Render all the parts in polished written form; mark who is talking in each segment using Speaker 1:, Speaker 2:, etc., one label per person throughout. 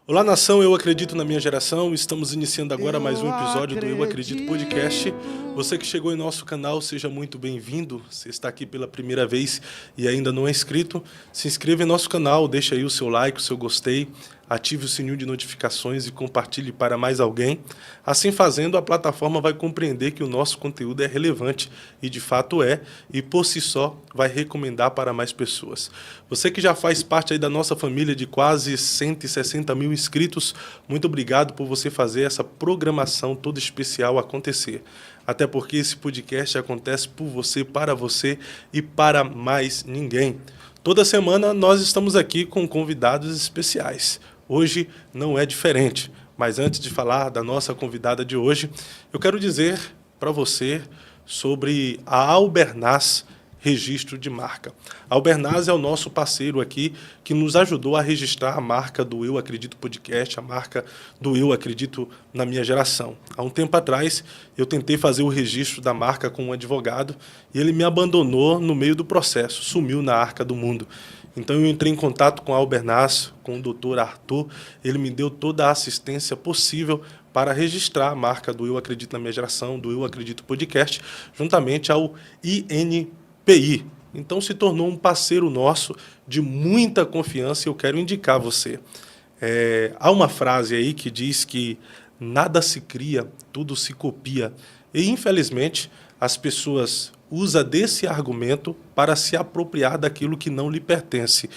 Speaker 1: Olá, nação, eu acredito na minha geração. Estamos iniciando agora mais um episódio do Eu Acredito Podcast. Você que chegou em nosso canal, seja muito bem-vindo. Você está aqui pela primeira vez e ainda não é inscrito, se inscreva em nosso canal, deixa aí o seu like, o seu gostei, ative o sininho de notificações e compartilhe para mais alguém. Assim fazendo, a plataforma vai compreender que o nosso conteúdo é relevante e de fato é, e por si só vai recomendar para mais pessoas. Você que já faz parte aí da nossa família de quase 160 mil inscritos, muito obrigado por você fazer essa programação toda especial acontecer. Até porque esse podcast acontece por você, para você e para mais ninguém. Toda semana nós estamos aqui com convidados especiais. Hoje não é diferente, mas antes de falar da nossa convidada de hoje, eu quero dizer para você sobre a Albernaz Registro de Marca. A Albernaz é o nosso parceiro aqui que nos ajudou a registrar a marca do Eu Acredito Podcast, a marca do Eu Acredito na minha geração. Há um tempo atrás, eu tentei fazer o registro da marca com um advogado e ele me abandonou no meio do processo, sumiu na arca do mundo. Então eu entrei em contato com a Albernaz, com o Dr. Arthur, ele me deu toda a assistência possível para registrar a marca do Eu Acredito na minha geração, do Eu Acredito Podcast, juntamente ao INPI. Então se tornou um parceiro nosso de muita confiança e eu quero indicar a você. Há uma frase aí que diz que nada se cria, tudo se copia. E infelizmente as pessoas usam desse argumento para se apropriar daquilo que não lhe pertence.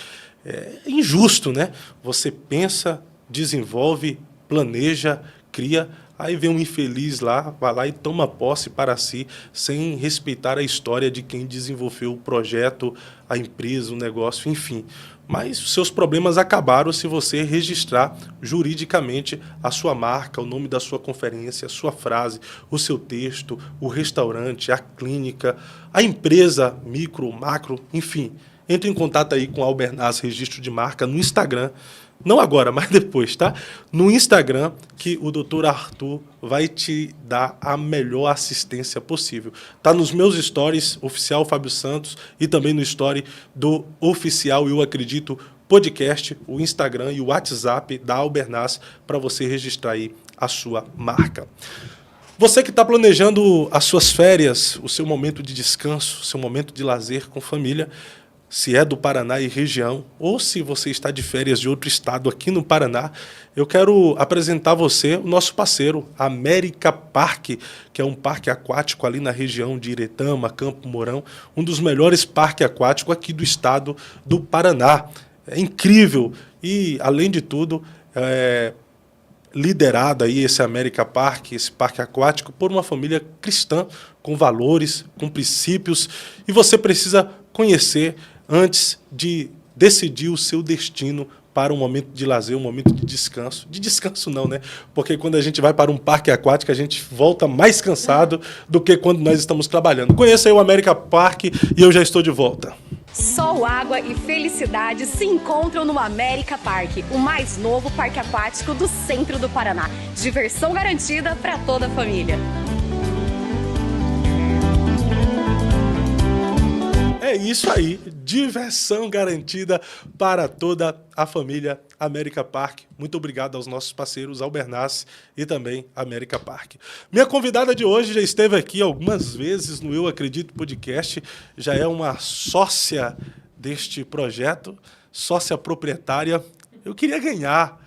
Speaker 1: É injusto, né? Você pensa, desenvolve, planeja, cria, aí vem um infeliz lá, vai lá e toma posse para si, sem respeitar a história de quem desenvolveu o projeto, a empresa, o negócio, enfim. Mas os seus problemas acabaram se você registrar juridicamente a sua marca, o nome da sua conferência, a sua frase, o seu texto, o restaurante, a clínica, a empresa, micro, macro, enfim. Entre em contato aí com a Albernaz Registro de Marca no Instagram. Não agora, mas depois, tá? No Instagram, que o Dr. Arthur vai te dar a melhor assistência possível. Tá nos meus stories, oficial Fábio Santos, e também no story do oficial Eu Acredito Podcast, o Instagram e o WhatsApp da Albernaz para você registrar aí a sua marca. Você que está planejando as suas férias, o seu momento de descanso, o seu momento de lazer com família, se é do Paraná e região, ou se você está de férias de outro estado aqui no Paraná, eu quero apresentar a você o nosso parceiro, América Parque, que é um parque aquático ali na região de Iretama, Campo Mourão, um dos melhores parques aquáticos aqui do estado do Paraná. É incrível e, além de tudo, liderado aí esse América Parque, esse parque aquático, por uma família cristã, com valores, com princípios, e você precisa conhecer antes de decidir o seu destino para um momento de lazer, um momento de descanso. De descanso não, né? Porque quando a gente vai para um parque aquático, a gente volta mais cansado do que quando nós estamos trabalhando. Conheça aí o América Parque e eu já estou de volta.
Speaker 2: Sol, água e felicidade se encontram no América Parque, o mais novo parque aquático do centro do Paraná. Diversão garantida para toda a família.
Speaker 1: É isso aí, diversão garantida para toda a família América Parque. Muito obrigado aos nossos parceiros Albernaz e também América Parque. Minha convidada de hoje já esteve aqui algumas vezes no Eu Acredito Podcast, já é uma sócia deste projeto, sócia proprietária. Eu queria ganhar,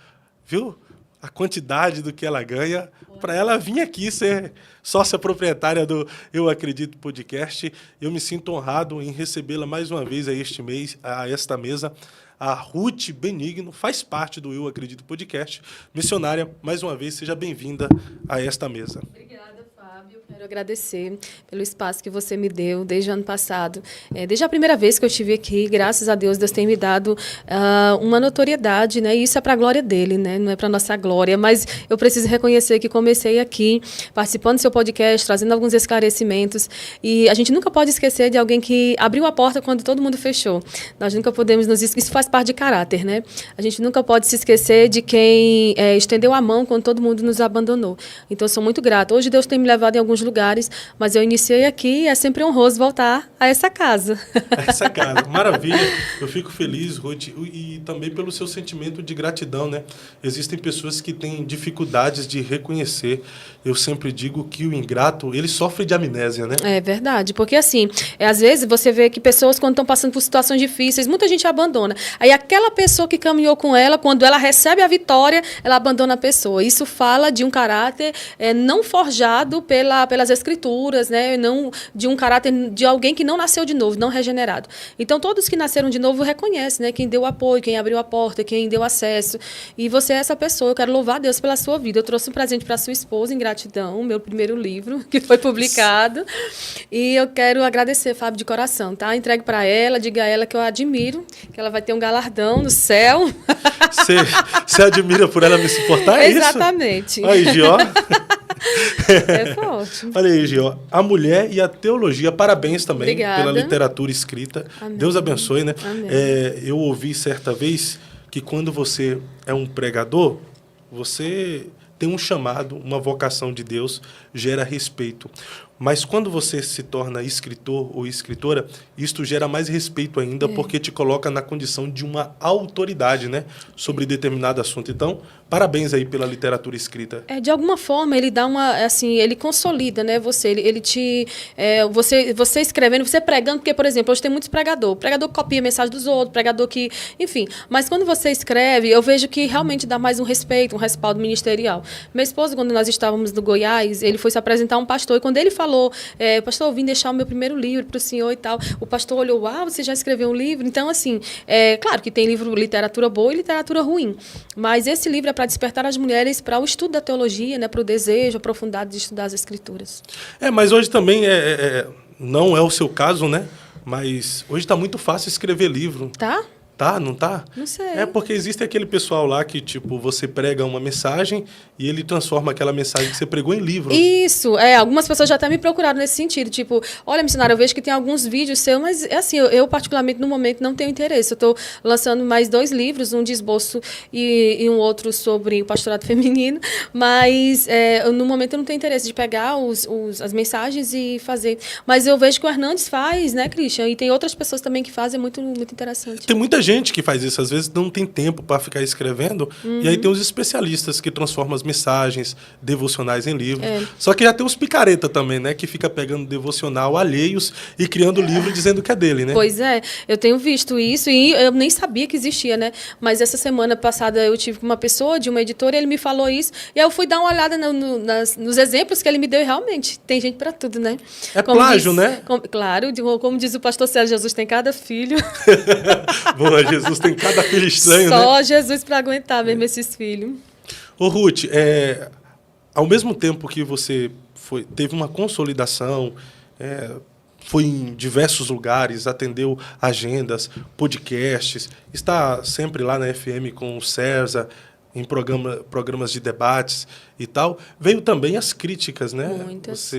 Speaker 1: viu? A quantidade do que ela ganha, para ela vir aqui ser sócia proprietária do Eu Acredito Podcast. Eu me sinto honrado em recebê-la mais uma vez a esta mesa. A Ruth Benigno faz parte do Eu Acredito Podcast. Missionária, mais uma vez, seja bem-vinda a esta mesa.
Speaker 3: Obrigada, Fábio. Quero agradecer pelo espaço que você me deu desde o ano passado. Desde a primeira vez que eu estive aqui, graças a Deus, Deus tem me dado uma notoriedade, né? E isso é para a glória dele, né? Não é para a nossa glória, mas eu preciso reconhecer que comecei aqui, participando do seu podcast, trazendo alguns esclarecimentos, e a gente nunca pode esquecer de alguém que abriu a porta quando todo mundo fechou. Nós nunca podemos nos esquecer, isso faz parte de caráter, né? A gente nunca pode se esquecer de quem estendeu a mão quando todo mundo nos abandonou. Então, eu sou muito grata. Hoje, Deus tem me levado em alguns lugares, mas eu iniciei aqui e é sempre honroso voltar a essa casa.
Speaker 1: Essa casa, maravilha. Eu fico feliz, Ruth, e também pelo seu sentimento de gratidão, né? Existem pessoas que têm dificuldades de reconhecer. Eu sempre digo que o ingrato, ele sofre de amnésia, né?
Speaker 3: É verdade, porque assim, às vezes você vê que pessoas, quando estão passando por situações difíceis, muita gente abandona. Aí aquela pessoa que caminhou com ela, quando ela recebe a vitória, ela abandona a pessoa. Isso fala de um caráter não forjado pelas escrituras, né? Não de um caráter de alguém que não nasceu de novo, não regenerado. Então, todos que nasceram de novo reconhecem, né? Quem deu apoio, quem abriu a porta, quem deu acesso. E você é essa pessoa. Eu quero louvar a Deus pela sua vida. Eu trouxe um presente para sua esposa, em gratidão, meu primeiro livro, que foi publicado. E eu quero agradecer, Fábio, de coração, tá? Entregue para ela, diga a ela que eu admiro, que ela vai ter um galardão no céu.
Speaker 1: Você admira por ela me suportar, é isso?
Speaker 3: Exatamente.
Speaker 1: Aí, Gió.
Speaker 3: É forte.
Speaker 1: Olha aí, Gió. A mulher e a teologia. Parabéns também.
Speaker 3: Obrigada.
Speaker 1: Pela literatura escrita.
Speaker 3: Amém.
Speaker 1: Deus abençoe, né?
Speaker 3: Amém.
Speaker 1: Eu ouvi certa vez que quando você é um pregador, você tem um chamado, uma vocação de Deus, gera respeito. Mas quando você se torna escritor ou escritora, isto gera mais respeito ainda, porque te coloca na condição de uma autoridade, né, sobre determinado assunto. Então, parabéns aí pela literatura escrita.
Speaker 3: De alguma forma, ele dá ele consolida, né, você. Ele te... você escrevendo, você pregando, porque, por exemplo, hoje tem muitos pregadores. O pregador copia a mensagem dos outros, pregador que... Enfim, mas quando você escreve, eu vejo que realmente dá mais um respeito, um respaldo ministerial. Meu esposo, quando nós estávamos no Goiás, ele foi se apresentar a um pastor, e quando ele falou, pastor, eu vim deixar o meu primeiro livro para o senhor e tal. O pastor olhou, você já escreveu um livro? Então, assim, claro que tem literatura boa e literatura ruim, mas esse livro é para despertar as mulheres para o estudo da teologia, né, para o desejo aprofundado de estudar as escrituras.
Speaker 1: Mas hoje também não é o seu caso, né? Mas hoje está muito fácil escrever livro.
Speaker 3: Tá?
Speaker 1: Tá, não tá?
Speaker 3: Não sei.
Speaker 1: É porque existe aquele pessoal lá que, tipo, você prega uma mensagem e ele transforma aquela mensagem que você pregou em livro.
Speaker 3: Isso, algumas pessoas já até me procuraram nesse sentido, tipo, olha, missionário, eu vejo que tem alguns vídeos seus, mas, assim, eu particularmente, no momento, não tenho interesse. Eu estou lançando mais 2 livros, um de esboço e um outro sobre o pastorado feminino, mas, no momento, eu não tenho interesse de pegar as mensagens e fazer. Mas eu vejo que o Hernandes faz, né, Christian? E tem outras pessoas também que fazem, muito, muito interessante.
Speaker 1: Tem muita gente que faz isso, às vezes não tem tempo para ficar escrevendo, e aí tem os especialistas que transformam as mensagens devocionais em livros. Só que já tem os picareta também, né, que fica pegando devocional alheios e criando livro dizendo que é dele, né?
Speaker 3: Pois é, eu tenho visto isso e eu nem sabia que existia, né? Mas essa semana passada eu tive com uma pessoa de uma editora e ele me falou isso, e aí eu fui dar uma olhada nos exemplos que ele me deu e realmente tem gente para tudo, né?
Speaker 1: É como plágio, né?
Speaker 3: Claro, como diz o pastor Célio, Jesus tem cada filho.
Speaker 1: Boa, Jesus tem cada filho estranho,
Speaker 3: Só
Speaker 1: né?
Speaker 3: Jesus para aguentar mesmo esses filhos.
Speaker 1: Ô, Ruth, ao mesmo tempo que você teve uma consolidação, foi em diversos lugares, atendeu agendas, podcasts, está sempre lá na FM com o César, em programas de debates e tal, veio também as críticas, né?
Speaker 3: Muitas.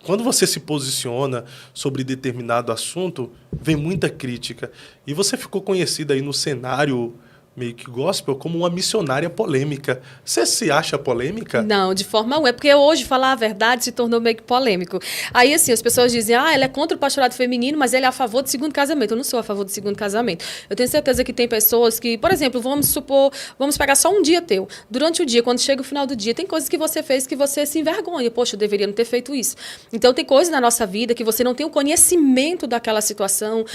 Speaker 1: Quando você se posiciona sobre determinado assunto, vem muita crítica. E você ficou conhecida aí no cenário meio que gospel como uma missionária polêmica. Você se acha polêmica?
Speaker 3: Não, de forma alguma. É porque hoje falar a verdade se tornou meio que polêmico. Aí, assim, as pessoas dizem, ela é contra o pastorado feminino, mas ela é a favor do segundo casamento. Eu não sou a favor do segundo casamento. Eu tenho certeza que tem pessoas que, por exemplo, vamos pegar só um dia teu. Durante o dia, quando chega o final do dia, tem coisas que você fez que você se envergonha. Poxa, eu deveria não ter feito isso. Então, tem coisas na nossa vida que você não tem o conhecimento daquela situação.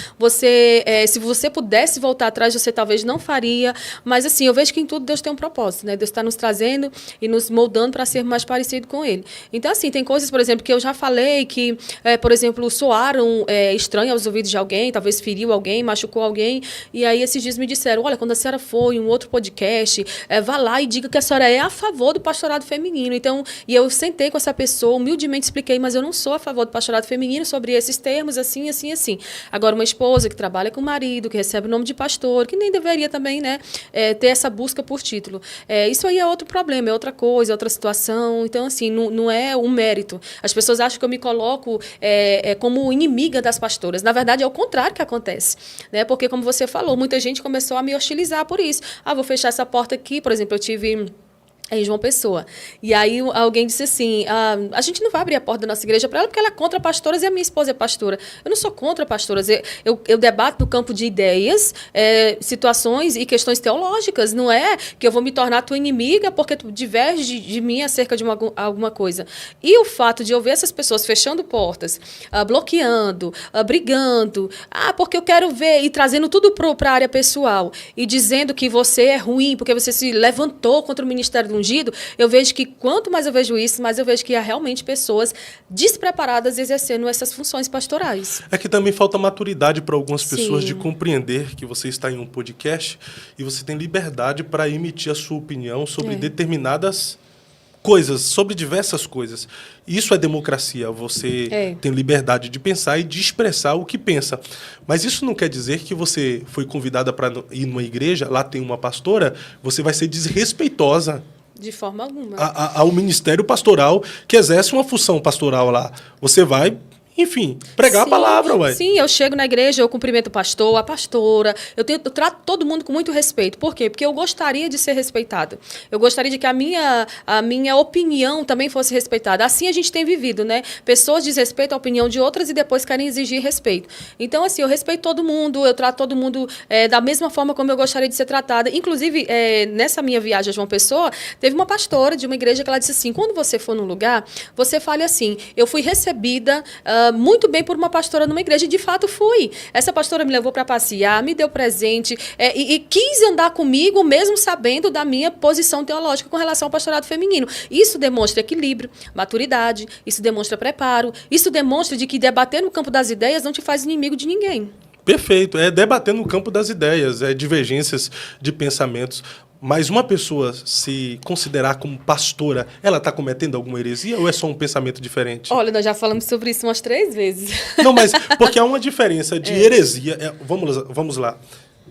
Speaker 3: Se você pudesse voltar atrás, você talvez não faria. Mas, assim, eu vejo que em tudo Deus tem um propósito, né? Deus está nos trazendo e nos moldando para ser mais parecido com Ele. Então, assim, tem coisas, por exemplo, que eu já falei que, por exemplo, soaram estranho aos ouvidos de alguém, talvez feriu alguém, machucou alguém. E aí, esses dias me disseram, olha, quando a senhora for em um outro podcast, vá lá e diga que a senhora é a favor do pastorado feminino. Então, e eu sentei com essa pessoa, humildemente expliquei, mas eu não sou a favor do pastorado feminino sobre esses termos, assim, assim, assim. Agora, uma esposa que trabalha com o marido, que recebe o nome de pastor, que nem deveria também, né, ter essa busca por título. Isso aí é outro problema, é outra coisa, é outra situação. Então, assim, não é um mérito. As pessoas acham que eu me coloco como inimiga das pastoras. Na verdade, é o contrário que acontece, né? Porque, como você falou, muita gente começou a me hostilizar por isso. Vou fechar essa porta aqui. Por exemplo, eu tive É em João Pessoa. E aí alguém disse assim, a gente não vai abrir a porta da nossa igreja para ela porque ela é contra pastoras e a minha esposa é pastora. Eu não sou contra pastoras, eu debato no campo de ideias, situações e questões teológicas. Não é que eu vou me tornar tua inimiga porque tu diverge de mim acerca de alguma coisa. E o fato de eu ver essas pessoas fechando portas, bloqueando, brigando, porque eu quero ver, e trazendo tudo para a área pessoal, e dizendo que você é ruim porque você se levantou contra o ministério do ungido, eu vejo que quanto mais eu vejo isso, mais eu vejo que há realmente pessoas despreparadas exercendo essas funções pastorais.
Speaker 1: É que também falta maturidade para algumas
Speaker 3: Sim.
Speaker 1: pessoas de compreender que você está em um podcast e você tem liberdade para emitir a sua opinião sobre determinadas coisas, sobre diversas coisas. Isso é democracia, você tem liberdade de pensar e de expressar o que pensa. Mas isso não quer dizer que você foi convidada para ir numa igreja, lá tem uma pastora, você vai ser desrespeitosa
Speaker 3: De forma alguma.
Speaker 1: ao ministério pastoral que exerce uma função pastoral lá. Você vai, enfim, pregar a palavra, ué.
Speaker 3: Sim, eu chego na igreja, eu cumprimento o pastor, a pastora, eu trato todo mundo com muito respeito. Por quê? Porque eu gostaria de ser respeitada. Eu gostaria de que a minha opinião também fosse respeitada. Assim a gente tem vivido, né? Pessoas desrespeitam a opinião de outras e depois querem exigir respeito. Então, assim, eu respeito todo mundo, eu trato todo mundo da mesma forma como eu gostaria de ser tratada. Inclusive, nessa minha viagem a João Pessoa, teve uma pastora de uma igreja que ela disse assim, quando você for num lugar, você fale assim, eu fui recebida muito bem por uma pastora numa igreja, e de fato fui. Essa pastora me levou para passear, me deu presente e quis andar comigo, mesmo sabendo da minha posição teológica com relação ao pastorado feminino. Isso demonstra equilíbrio, maturidade, isso demonstra preparo, isso demonstra de que debater no campo das ideias não te faz inimigo de ninguém.
Speaker 1: Perfeito, é debater no campo das ideias, divergências de pensamentos. Mas uma pessoa se considerar como pastora, ela está cometendo alguma heresia ou é só um pensamento diferente?
Speaker 3: Olha, nós já falamos sobre isso umas 3 vezes.
Speaker 1: Não, mas porque há uma diferença de heresia. Vamos lá.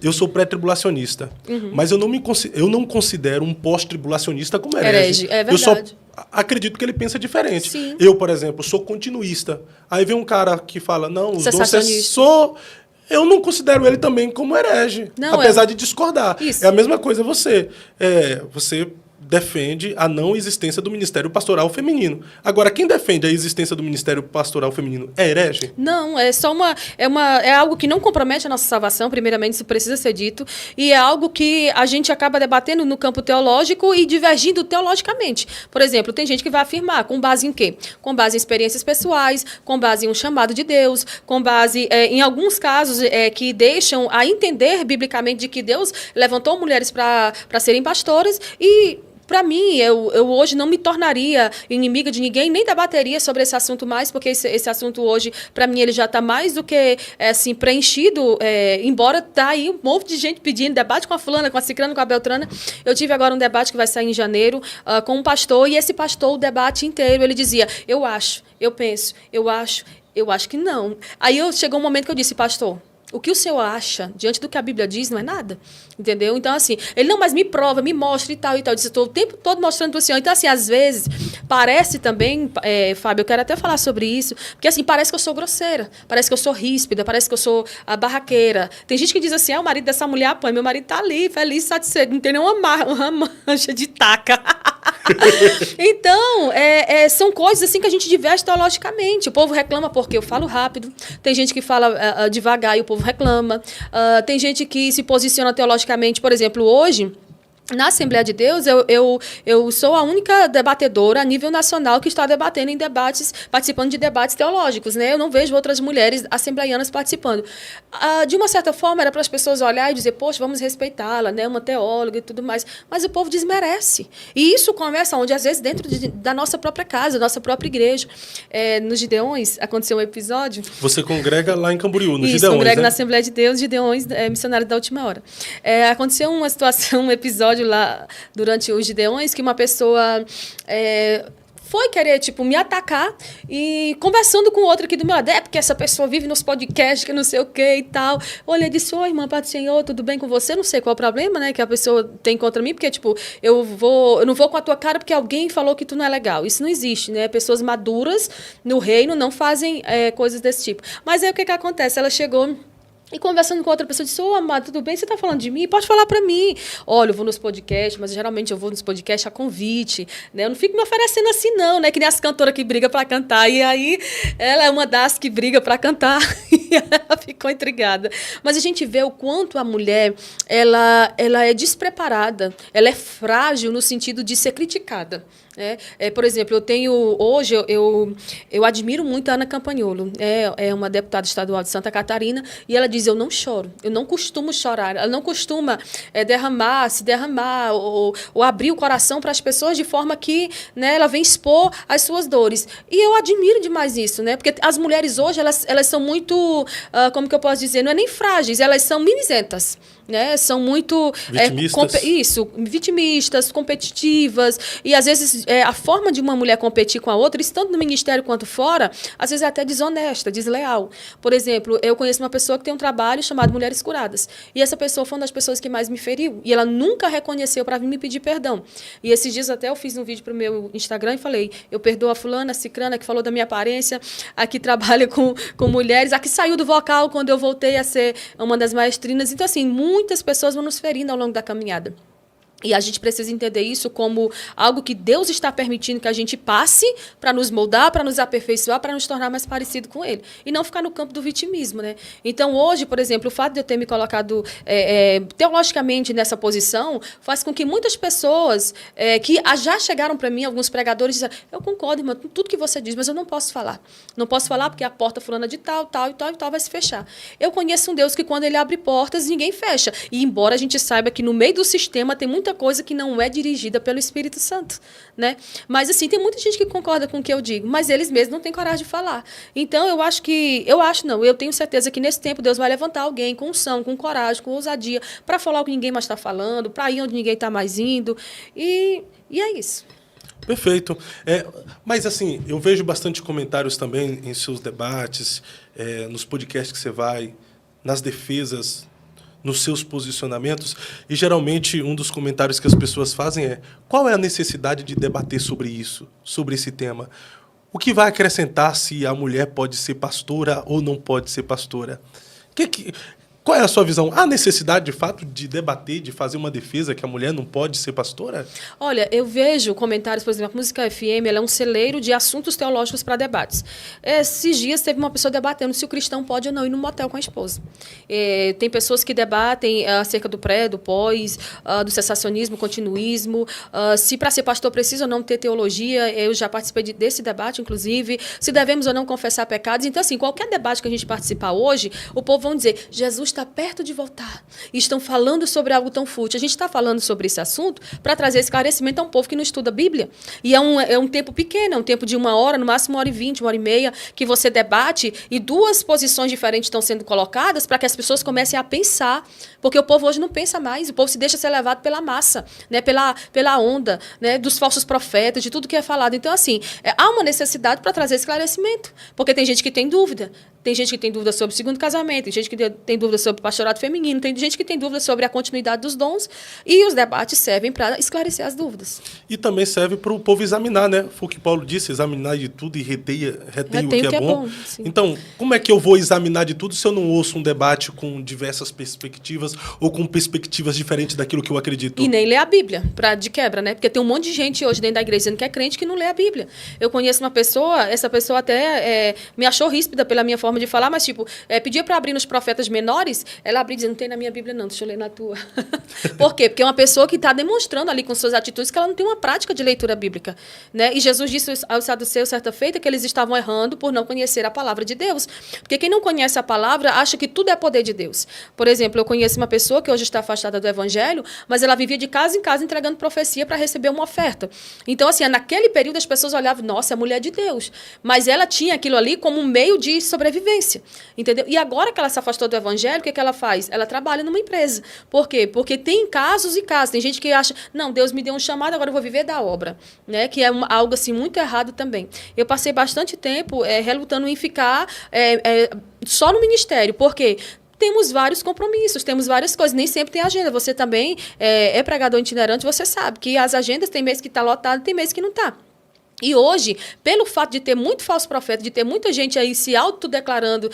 Speaker 1: Eu sou pré-tribulacionista, mas eu não considero um pós-tribulacionista como herege.
Speaker 3: É verdade.
Speaker 1: Eu só acredito que ele pensa diferente.
Speaker 3: Sim.
Speaker 1: Eu, por exemplo, sou continuista. Aí vem um cara que fala, não, os dons
Speaker 3: Sensacionista.
Speaker 1: eu não considero ele também como herege,
Speaker 3: Não,
Speaker 1: apesar de discordar.
Speaker 3: Isso.
Speaker 1: É a mesma coisa você. Você defende a não existência do ministério pastoral feminino. Agora, quem defende a existência do ministério pastoral feminino é herege?
Speaker 3: Não, é só é algo que não compromete a nossa salvação, primeiramente, isso precisa ser dito, e é algo que a gente acaba debatendo no campo teológico e divergindo teologicamente. Por exemplo, tem gente que vai afirmar, com base em quê? Com base em experiências pessoais, com base em um chamado de Deus, com base em alguns casos que deixam a entender biblicamente de que Deus levantou mulheres para serem pastoras e para mim, eu hoje não me tornaria inimiga de ninguém, nem debateria sobre esse assunto mais, porque esse assunto hoje, para mim, ele já está mais do que assim, preenchido, embora tá aí um monte de gente pedindo debate com a fulana, com a cicrana, com a beltrana. Eu tive agora um debate que vai sair em janeiro com um pastor, e esse pastor, o debate inteiro, ele dizia, eu acho, eu penso, eu acho que não. Aí chegou um momento que eu disse, pastor, o que o senhor acha, diante do que a Bíblia diz, não é nada. Entendeu? Então, assim, ele, não, mas me prova, me mostra e tal, e tal. Eu disse, estou o tempo todo mostrando para o senhor. Então, assim, às vezes, parece também, Fábio, eu quero até falar sobre isso, porque, assim, parece que eu sou grosseira, parece que eu sou ríspida, parece que eu sou a barraqueira. Tem gente que diz assim, o marido dessa mulher apanha, meu marido tá ali, feliz, satisfeito, não tem nenhuma mancha de taca. Então, são coisas assim que a gente diverge teologicamente. O povo reclama porque eu falo rápido, tem gente que fala devagar e o povo reclama, tem gente que se posiciona teologicamente. Por exemplo, hoje, na Assembleia de Deus, eu sou a única debatedora a nível nacional que está debatendo em debates, participando de debates teológicos, né? Eu não vejo outras mulheres assembleianas participando. De uma certa forma, era para as pessoas olhar e dizer, poxa, vamos respeitá-la, né? Uma teóloga e tudo mais. Mas o povo desmerece. E isso começa onde, às vezes, dentro da nossa própria casa, da nossa própria igreja. Nos Gideões, aconteceu um episódio.
Speaker 1: Você congrega lá em Camboriú, nos Gideões,
Speaker 3: Isso, congrego,
Speaker 1: né?
Speaker 3: na Assembleia de Deus, Gideões, missionários da última hora. Aconteceu uma situação, um episódio lá durante os Gideões, que uma pessoa foi querer, me atacar e conversando com outra aqui do meu lado, porque essa pessoa vive nos podcasts, que não sei o que e tal. Olha, disse, oi, irmã, Pai do Senhor, tudo bem com você? Não sei qual é o problema, né, que a pessoa tem contra mim, porque, eu não vou com a tua cara porque alguém falou que tu não é legal. Isso não existe, né? Pessoas maduras no reino não fazem coisas desse tipo. Mas aí o que acontece? Ela chegou E conversando com outra pessoa, disse, ô, amado, tudo bem? Você está falando de mim? Pode falar para mim. Olha, eu vou nos podcasts, mas geralmente eu vou nos podcasts a convite, né? Eu não fico me oferecendo assim, não, né? Que nem as cantoras que brigam para cantar. E aí, ela é uma das que briga para cantar. E ela ficou intrigada. Mas a gente vê o quanto a mulher, ela é despreparada, ela é frágil no sentido de ser criticada. Por exemplo, eu admiro muito a Ana Campagnolo, é uma deputada estadual de Santa Catarina, e ela diz, eu não choro, eu não costumo chorar, ela não costuma se derramar ou abrir o coração para as pessoas de forma que, né, ela vem expor as suas dores. E eu admiro demais isso, né, porque as mulheres hoje, elas são muito, como que eu posso dizer, não é nem frágeis, elas são mimizentas. Né? São muito vitimistas, competitivas, e às vezes a forma de uma mulher competir com a outra, isso tanto no ministério quanto fora, às vezes é até desonesta, desleal. Por exemplo, eu conheço uma pessoa que tem um trabalho chamado Mulheres Curadas, e essa pessoa foi uma das pessoas que mais me feriu, e ela nunca reconheceu para vir me pedir perdão. E esses dias até eu fiz um vídeo para o meu Instagram e falei, eu perdoo a fulana, a cicrana, que falou da minha aparência, a que trabalha com mulheres, a que saiu do vocal quando eu voltei a ser uma das maestrinas. Então, assim, muitas pessoas vão nos ferindo ao longo da caminhada. E a gente precisa entender isso como algo que Deus está permitindo que a gente passe para nos moldar, para nos aperfeiçoar, para nos tornar mais parecido com Ele. E não ficar no campo do vitimismo, né? Então, hoje, por exemplo, o fato de eu ter me colocado teologicamente nessa posição faz com que muitas pessoas que já chegaram para mim, alguns pregadores, dizem, eu concordo, irmã, com tudo que você diz, mas eu não posso falar. Não posso falar porque a porta fulana de tal vai se fechar. Eu conheço um Deus que quando Ele abre portas, ninguém fecha. E embora a gente saiba que no meio do sistema tem muita coisa que não é dirigida pelo Espírito Santo, né? Mas, assim, tem muita gente que concorda com o que eu digo, mas eles mesmos não têm coragem de falar. Então, eu tenho certeza que nesse tempo Deus vai levantar alguém com unção, com coragem, com ousadia, para falar o que ninguém mais está falando, para ir onde ninguém está mais indo, e é isso.
Speaker 1: Perfeito. Mas, assim, eu vejo bastante comentários também em seus debates, nos podcasts que você vai, nas defesas, nos seus posicionamentos, e geralmente um dos comentários que as pessoas fazem é: qual é a necessidade de debater sobre isso, sobre esse tema? O que vai acrescentar se a mulher pode ser pastora ou não pode ser pastora? Qual é a sua visão? Há necessidade, de fato, de debater, de fazer uma defesa que a mulher não pode ser pastora?
Speaker 3: Olha, eu vejo comentários, por exemplo, a Música FM, ela é um celeiro de assuntos teológicos para debates. Esses dias teve uma pessoa debatendo se o cristão pode ou não ir num motel com a esposa. Tem pessoas que debatem acerca do pré, do pós, do cessacionismo, continuismo, se para ser pastor precisa ou não ter teologia. Eu já participei desse debate, inclusive, se devemos ou não confessar pecados. Então, assim, qualquer debate que a gente participar hoje, o povo vai dizer, Jesus está perto de voltar. E estão falando sobre algo tão fútil. A gente está falando sobre esse assunto para trazer esclarecimento a um povo que não estuda a Bíblia. E é um tempo pequeno, é um tempo de 1 hora, no máximo 1h20, 1h30, que você debate e duas posições diferentes estão sendo colocadas para que as pessoas comecem a pensar. Porque o povo hoje não pensa mais. O povo se deixa ser levado pela massa, né? pela onda, né? Dos falsos profetas, de tudo que é falado. Então, assim, há uma necessidade para trazer esclarecimento. Porque tem gente que tem dúvida. Tem gente que tem dúvida sobre o segundo casamento, tem gente que tem dúvida sobre o pastorado feminino, tem gente que tem dúvida sobre a continuidade dos dons, e os debates servem para esclarecer as dúvidas.
Speaker 1: E também serve para o povo examinar, né? Foi o que Paulo disse, examinar de tudo e retém o que é bom. Então, como é que eu vou examinar de tudo se eu não ouço um debate com diversas perspectivas ou com perspectivas diferentes daquilo que eu acredito?
Speaker 3: E nem ler a Bíblia, de quebra, né? Porque tem um monte de gente hoje dentro da igreja dizendo que é crente que não lê a Bíblia. Eu conheço uma pessoa, essa pessoa até me achou ríspida pela minha forma de falar, mas, tipo, pedia para abrir nos profetas menores, ela abriu dizendo, não tem na minha Bíblia não, deixa eu ler na tua. Por quê? Porque é uma pessoa que está demonstrando ali com suas atitudes que ela não tem uma prática de leitura bíblica, né? E Jesus disse aos saduceus certa feita que eles estavam errando por não conhecer a palavra de Deus. Porque quem não conhece a palavra acha que tudo é poder de Deus. Por exemplo, eu conheço uma pessoa que hoje está afastada do evangelho, mas ela vivia de casa em casa entregando profecia para receber uma oferta. Então, assim, naquele período as pessoas olhavam, nossa, é mulher de Deus. Mas ela tinha aquilo ali como um meio de sobrevivência. Entendeu? E agora que ela se afastou do evangelho, o que ela faz? Ela trabalha numa empresa. Por quê? Porque tem casos e casos. Tem gente que acha, não, Deus me deu um chamado, agora eu vou viver da obra. Né? Que é algo assim muito errado também. Eu passei bastante tempo relutando em ficar só no ministério. Por quê? Temos vários compromissos, temos várias coisas, nem sempre tem agenda. Você também é pregador itinerante, você sabe que as agendas tem mês que está lotado, tem mês que não está. E hoje, pelo fato de ter muito falso profeta, de ter muita gente aí se autodeclarando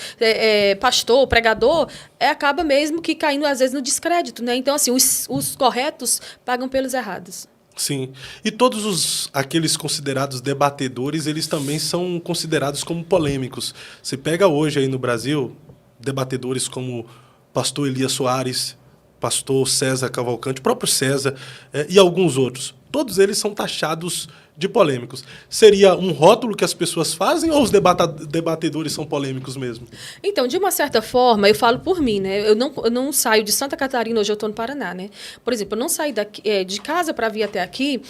Speaker 3: pastor, pregador, acaba mesmo que caindo, às vezes, no descrédito, né? Então, assim, os corretos pagam pelos errados.
Speaker 1: Sim. E todos aqueles considerados debatedores, eles também são considerados como polêmicos. Você pega hoje aí no Brasil, debatedores como pastor Elias Soares, pastor César Cavalcante, o próprio César e alguns outros. Todos eles são taxados de polêmicos. Seria um rótulo que as pessoas fazem ou os debatedores são polêmicos mesmo?
Speaker 3: Então, de uma certa forma, eu falo por mim, né? Eu não saio de Santa Catarina, hoje eu estou no Paraná, né? Por exemplo, eu não saí de casa para vir até aqui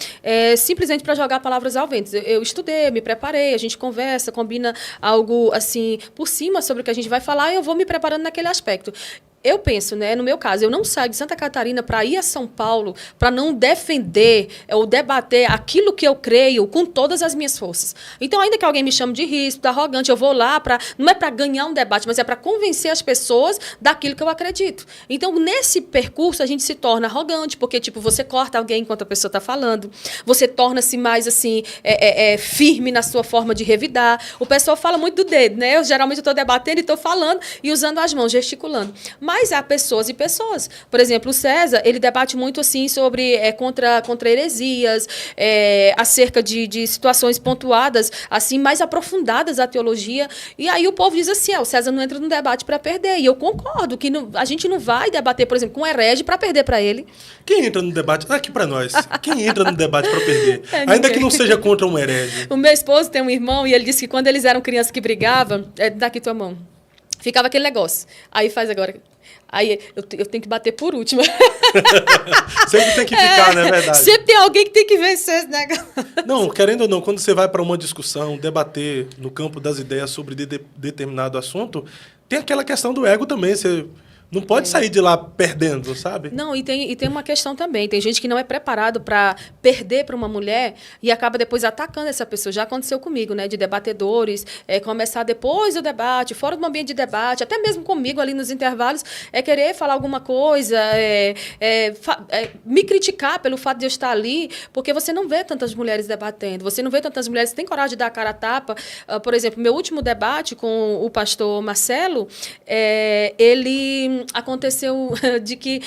Speaker 3: simplesmente para jogar palavras ao vento. Eu estudei, me preparei, a gente conversa, combina algo assim por cima sobre o que a gente vai falar e eu vou me preparando naquele aspecto. Eu penso, né, no meu caso, eu não saio de Santa Catarina para ir a São Paulo para não defender ou debater aquilo que eu creio com todas as minhas forças. Então, ainda que alguém me chame de ríspido, arrogante, eu vou lá não é para ganhar um debate, mas é para convencer as pessoas daquilo que eu acredito. Então, nesse percurso, a gente se torna arrogante, porque, tipo, você corta alguém enquanto a pessoa está falando, você torna-se mais, assim, firme na sua forma de revidar. O pessoal fala muito do dedo, né? Eu geralmente estou debatendo e estou falando e usando as mãos, gesticulando. Mas há pessoas e pessoas. Por exemplo, o César, ele debate muito assim sobre contra heresias, acerca de situações pontuadas, assim, mais aprofundadas da teologia. E aí o povo diz assim, o César não entra no debate para perder. E eu concordo que a gente não vai debater, por exemplo, com um herege para perder para ele.
Speaker 1: Quem entra no debate? Aqui para nós. Quem entra no debate para perder? Ainda que não seja contra um herege.
Speaker 3: O meu esposo tem um irmão e ele disse que quando eles eram crianças que brigavam, dá aqui tua mão. Ficava aquele negócio. Aí faz agora. Aí eu tenho que bater por último.
Speaker 1: Sempre tem que ficar, não é verdade?
Speaker 3: Sempre tem alguém que tem que vencer esse negócio.
Speaker 1: Não, querendo ou não, quando você vai para uma discussão, debater no campo das ideias sobre determinado assunto, tem aquela questão do ego também. Você não pode sair de lá perdendo, sabe?
Speaker 3: Não, e tem uma questão também. Tem gente que não é preparado para perder para uma mulher e acaba depois atacando essa pessoa. Já aconteceu comigo, né? De debatedores, começar depois do debate, fora do ambiente de debate, até mesmo comigo ali nos intervalos, querer falar alguma coisa, me criticar pelo fato de eu estar ali, porque você não vê tantas mulheres debatendo, você não vê tantas mulheres que têm coragem de dar a cara a tapa. Por exemplo, meu último debate com o pastor Marcelo, ele aconteceu de que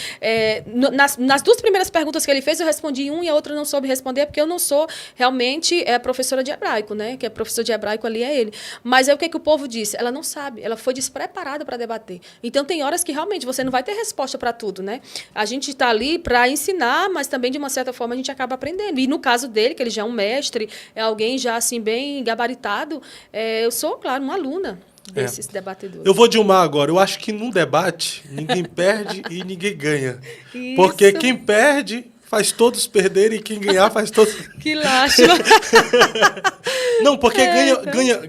Speaker 3: nas duas primeiras perguntas que ele fez, eu respondi um e a outra não soube responder, porque eu não sou realmente professora de hebraico, né? Que é professor de hebraico ali é ele. Mas aí o que o povo disse? Ela não sabe, ela foi despreparada para debater. Então tem horas que realmente você não vai ter resposta para tudo, né? A gente está ali para ensinar, mas também de uma certa forma a gente acaba aprendendo. E no caso dele, que ele já é um mestre, é alguém já assim bem gabaritado, eu sou, claro, uma aluna desses debatedores.
Speaker 1: Eu vou de uma agora. Eu acho que num debate, ninguém perde e ninguém ganha.
Speaker 3: Isso.
Speaker 1: Porque quem perde faz todos perderem e quem ganhar faz todos...
Speaker 3: Que lástima.
Speaker 1: Não, porque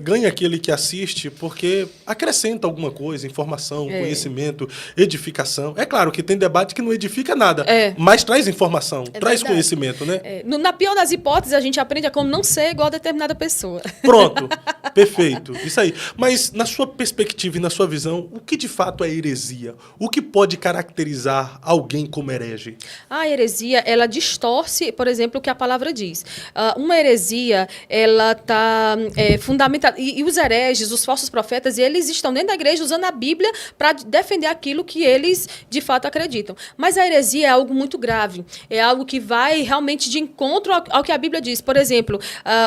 Speaker 1: ganha aquele que assiste, porque acrescenta alguma coisa, informação, conhecimento, edificação. É claro que tem debate que não edifica nada, mas traz informação, traz verdade. Conhecimento, né?
Speaker 3: Na pior das hipóteses, a gente aprende a como não ser igual a determinada pessoa.
Speaker 1: Pronto, perfeito, isso aí. Mas na sua perspectiva e na sua visão, o que de fato é heresia? O que pode caracterizar alguém como herege?
Speaker 3: A heresia, ela distorce, por exemplo, o que a palavra diz. Uma heresia, ela está fundamentada. E os hereges, os falsos profetas, eles estão dentro da igreja usando a Bíblia para defender aquilo que eles, de fato, acreditam. Mas a heresia é algo muito grave. É algo que vai realmente de encontro ao que a Bíblia diz. Por exemplo,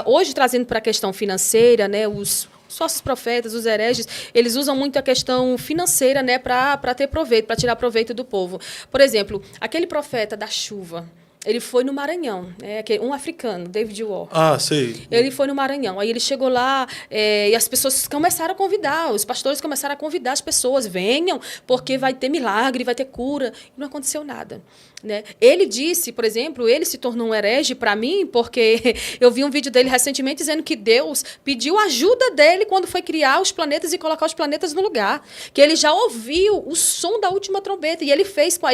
Speaker 3: hoje, trazendo para a questão financeira, né, os falsos profetas, os hereges, eles usam muito a questão financeira, né, para ter proveito, para tirar proveito do povo. Por exemplo, aquele profeta da chuva, ele foi no Maranhão, né? Um africano, David War.
Speaker 1: Ah, sei.
Speaker 3: Ele foi no Maranhão. Aí ele chegou lá e as pessoas começaram a convidar, os pastores começaram a convidar as pessoas, venham, porque vai ter milagre, vai ter cura. E não aconteceu nada. Né? Ele disse, por exemplo, ele se tornou um herege para mim, porque eu vi um vídeo dele recentemente dizendo que Deus pediu ajuda dele quando foi criar os planetas e colocar os planetas no lugar. Que ele já ouviu o som da última trombeta e ele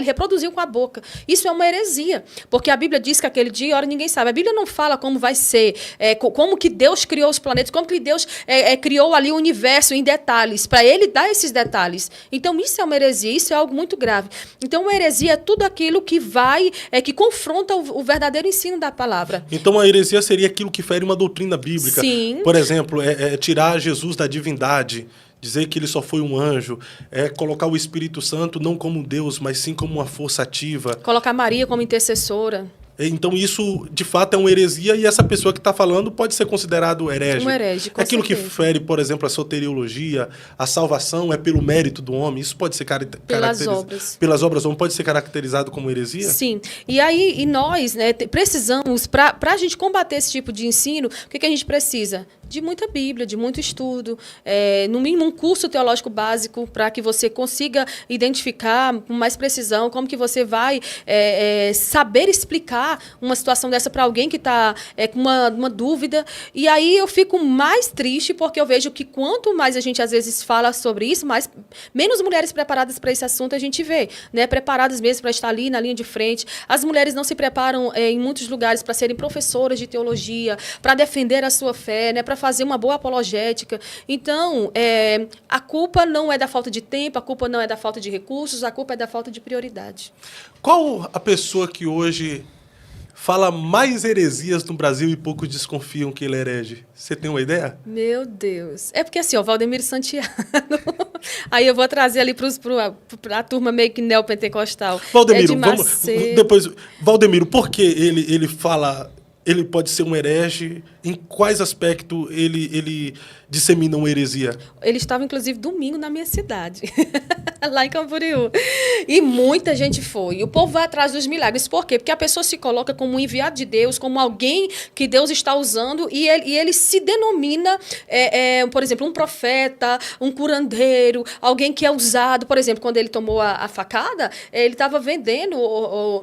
Speaker 3: reproduziu com a boca. Isso é uma heresia. Porque a Bíblia diz que aquele dia e hora ninguém sabe. A Bíblia não fala como vai ser, como que Deus criou os planetas, como que Deus criou ali o universo em detalhes, para ele dar esses detalhes. Então, isso é uma heresia, isso é algo muito grave. Então, uma heresia é tudo aquilo que que confronta o verdadeiro ensino da palavra.
Speaker 1: Então, a heresia seria aquilo que fere uma doutrina bíblica.
Speaker 3: Sim.
Speaker 1: Por exemplo, tirar Jesus da divindade, dizer que ele só foi um anjo, colocar o Espírito Santo não como Deus, mas sim como uma força ativa.
Speaker 3: Colocar Maria como intercessora.
Speaker 1: Então, isso, de fato, é uma heresia e essa pessoa que está falando pode ser considerado herege.
Speaker 3: Um herege, com
Speaker 1: aquilo
Speaker 3: certeza.
Speaker 1: que fere, por exemplo, a soteriologia, a salvação é pelo mérito do homem. Isso pode ser
Speaker 3: pelas obras.
Speaker 1: Pelas obras, não pode ser caracterizado como heresia?
Speaker 3: Sim. E aí, nós, né, precisamos, para a gente combater esse tipo de ensino, o que a gente precisa? De muita Bíblia, de muito estudo, no mínimo um curso teológico básico para que você consiga identificar com mais precisão como que você vai saber explicar uma situação dessa para alguém que está com uma dúvida. E aí eu fico mais triste porque eu vejo que quanto mais a gente às vezes fala sobre isso, menos mulheres preparadas para esse assunto a gente vê, né? Preparadas mesmo para estar ali na linha de frente. As mulheres não se preparam em muitos lugares para serem professoras de teologia, para defender a sua fé, né? Para fazer uma boa apologética. Então, a culpa não é da falta de tempo, a culpa não é da falta de recursos, a culpa é da falta de prioridade.
Speaker 1: Qual a pessoa que hoje fala mais heresias no Brasil e poucos desconfiam que ele é herege? Você tem uma ideia?
Speaker 3: Meu Deus. É porque assim, Valdemiro Santiago. Aí eu vou trazer ali para a turma meio que neopentecostal.
Speaker 1: Valdemiro, Valdemiro, por que ele fala... Ele pode ser um herege? Em quais aspectos ele dissemina uma heresia?
Speaker 3: Ele estava, inclusive, domingo na minha cidade, lá em Camboriú. E muita gente foi. E o povo vai atrás dos milagres. Por quê? Porque a pessoa se coloca como um enviado de Deus, como alguém que Deus está usando, e ele se denomina, por exemplo, um profeta, um curandeiro, alguém que é usado. Por exemplo, quando ele tomou a facada, ele estava vendendo,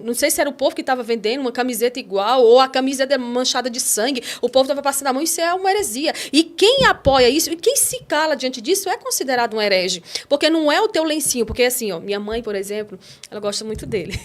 Speaker 3: não sei se era o povo que estava vendendo uma camiseta igual, ou a camiseta manchada de sangue, o povo estava passando a mão, isso é uma heresia. E quem apoia isso, e quem se cala diante disso é considerado um herege. Porque não é o teu lencinho, porque assim, minha mãe, por exemplo, ela gosta muito dele.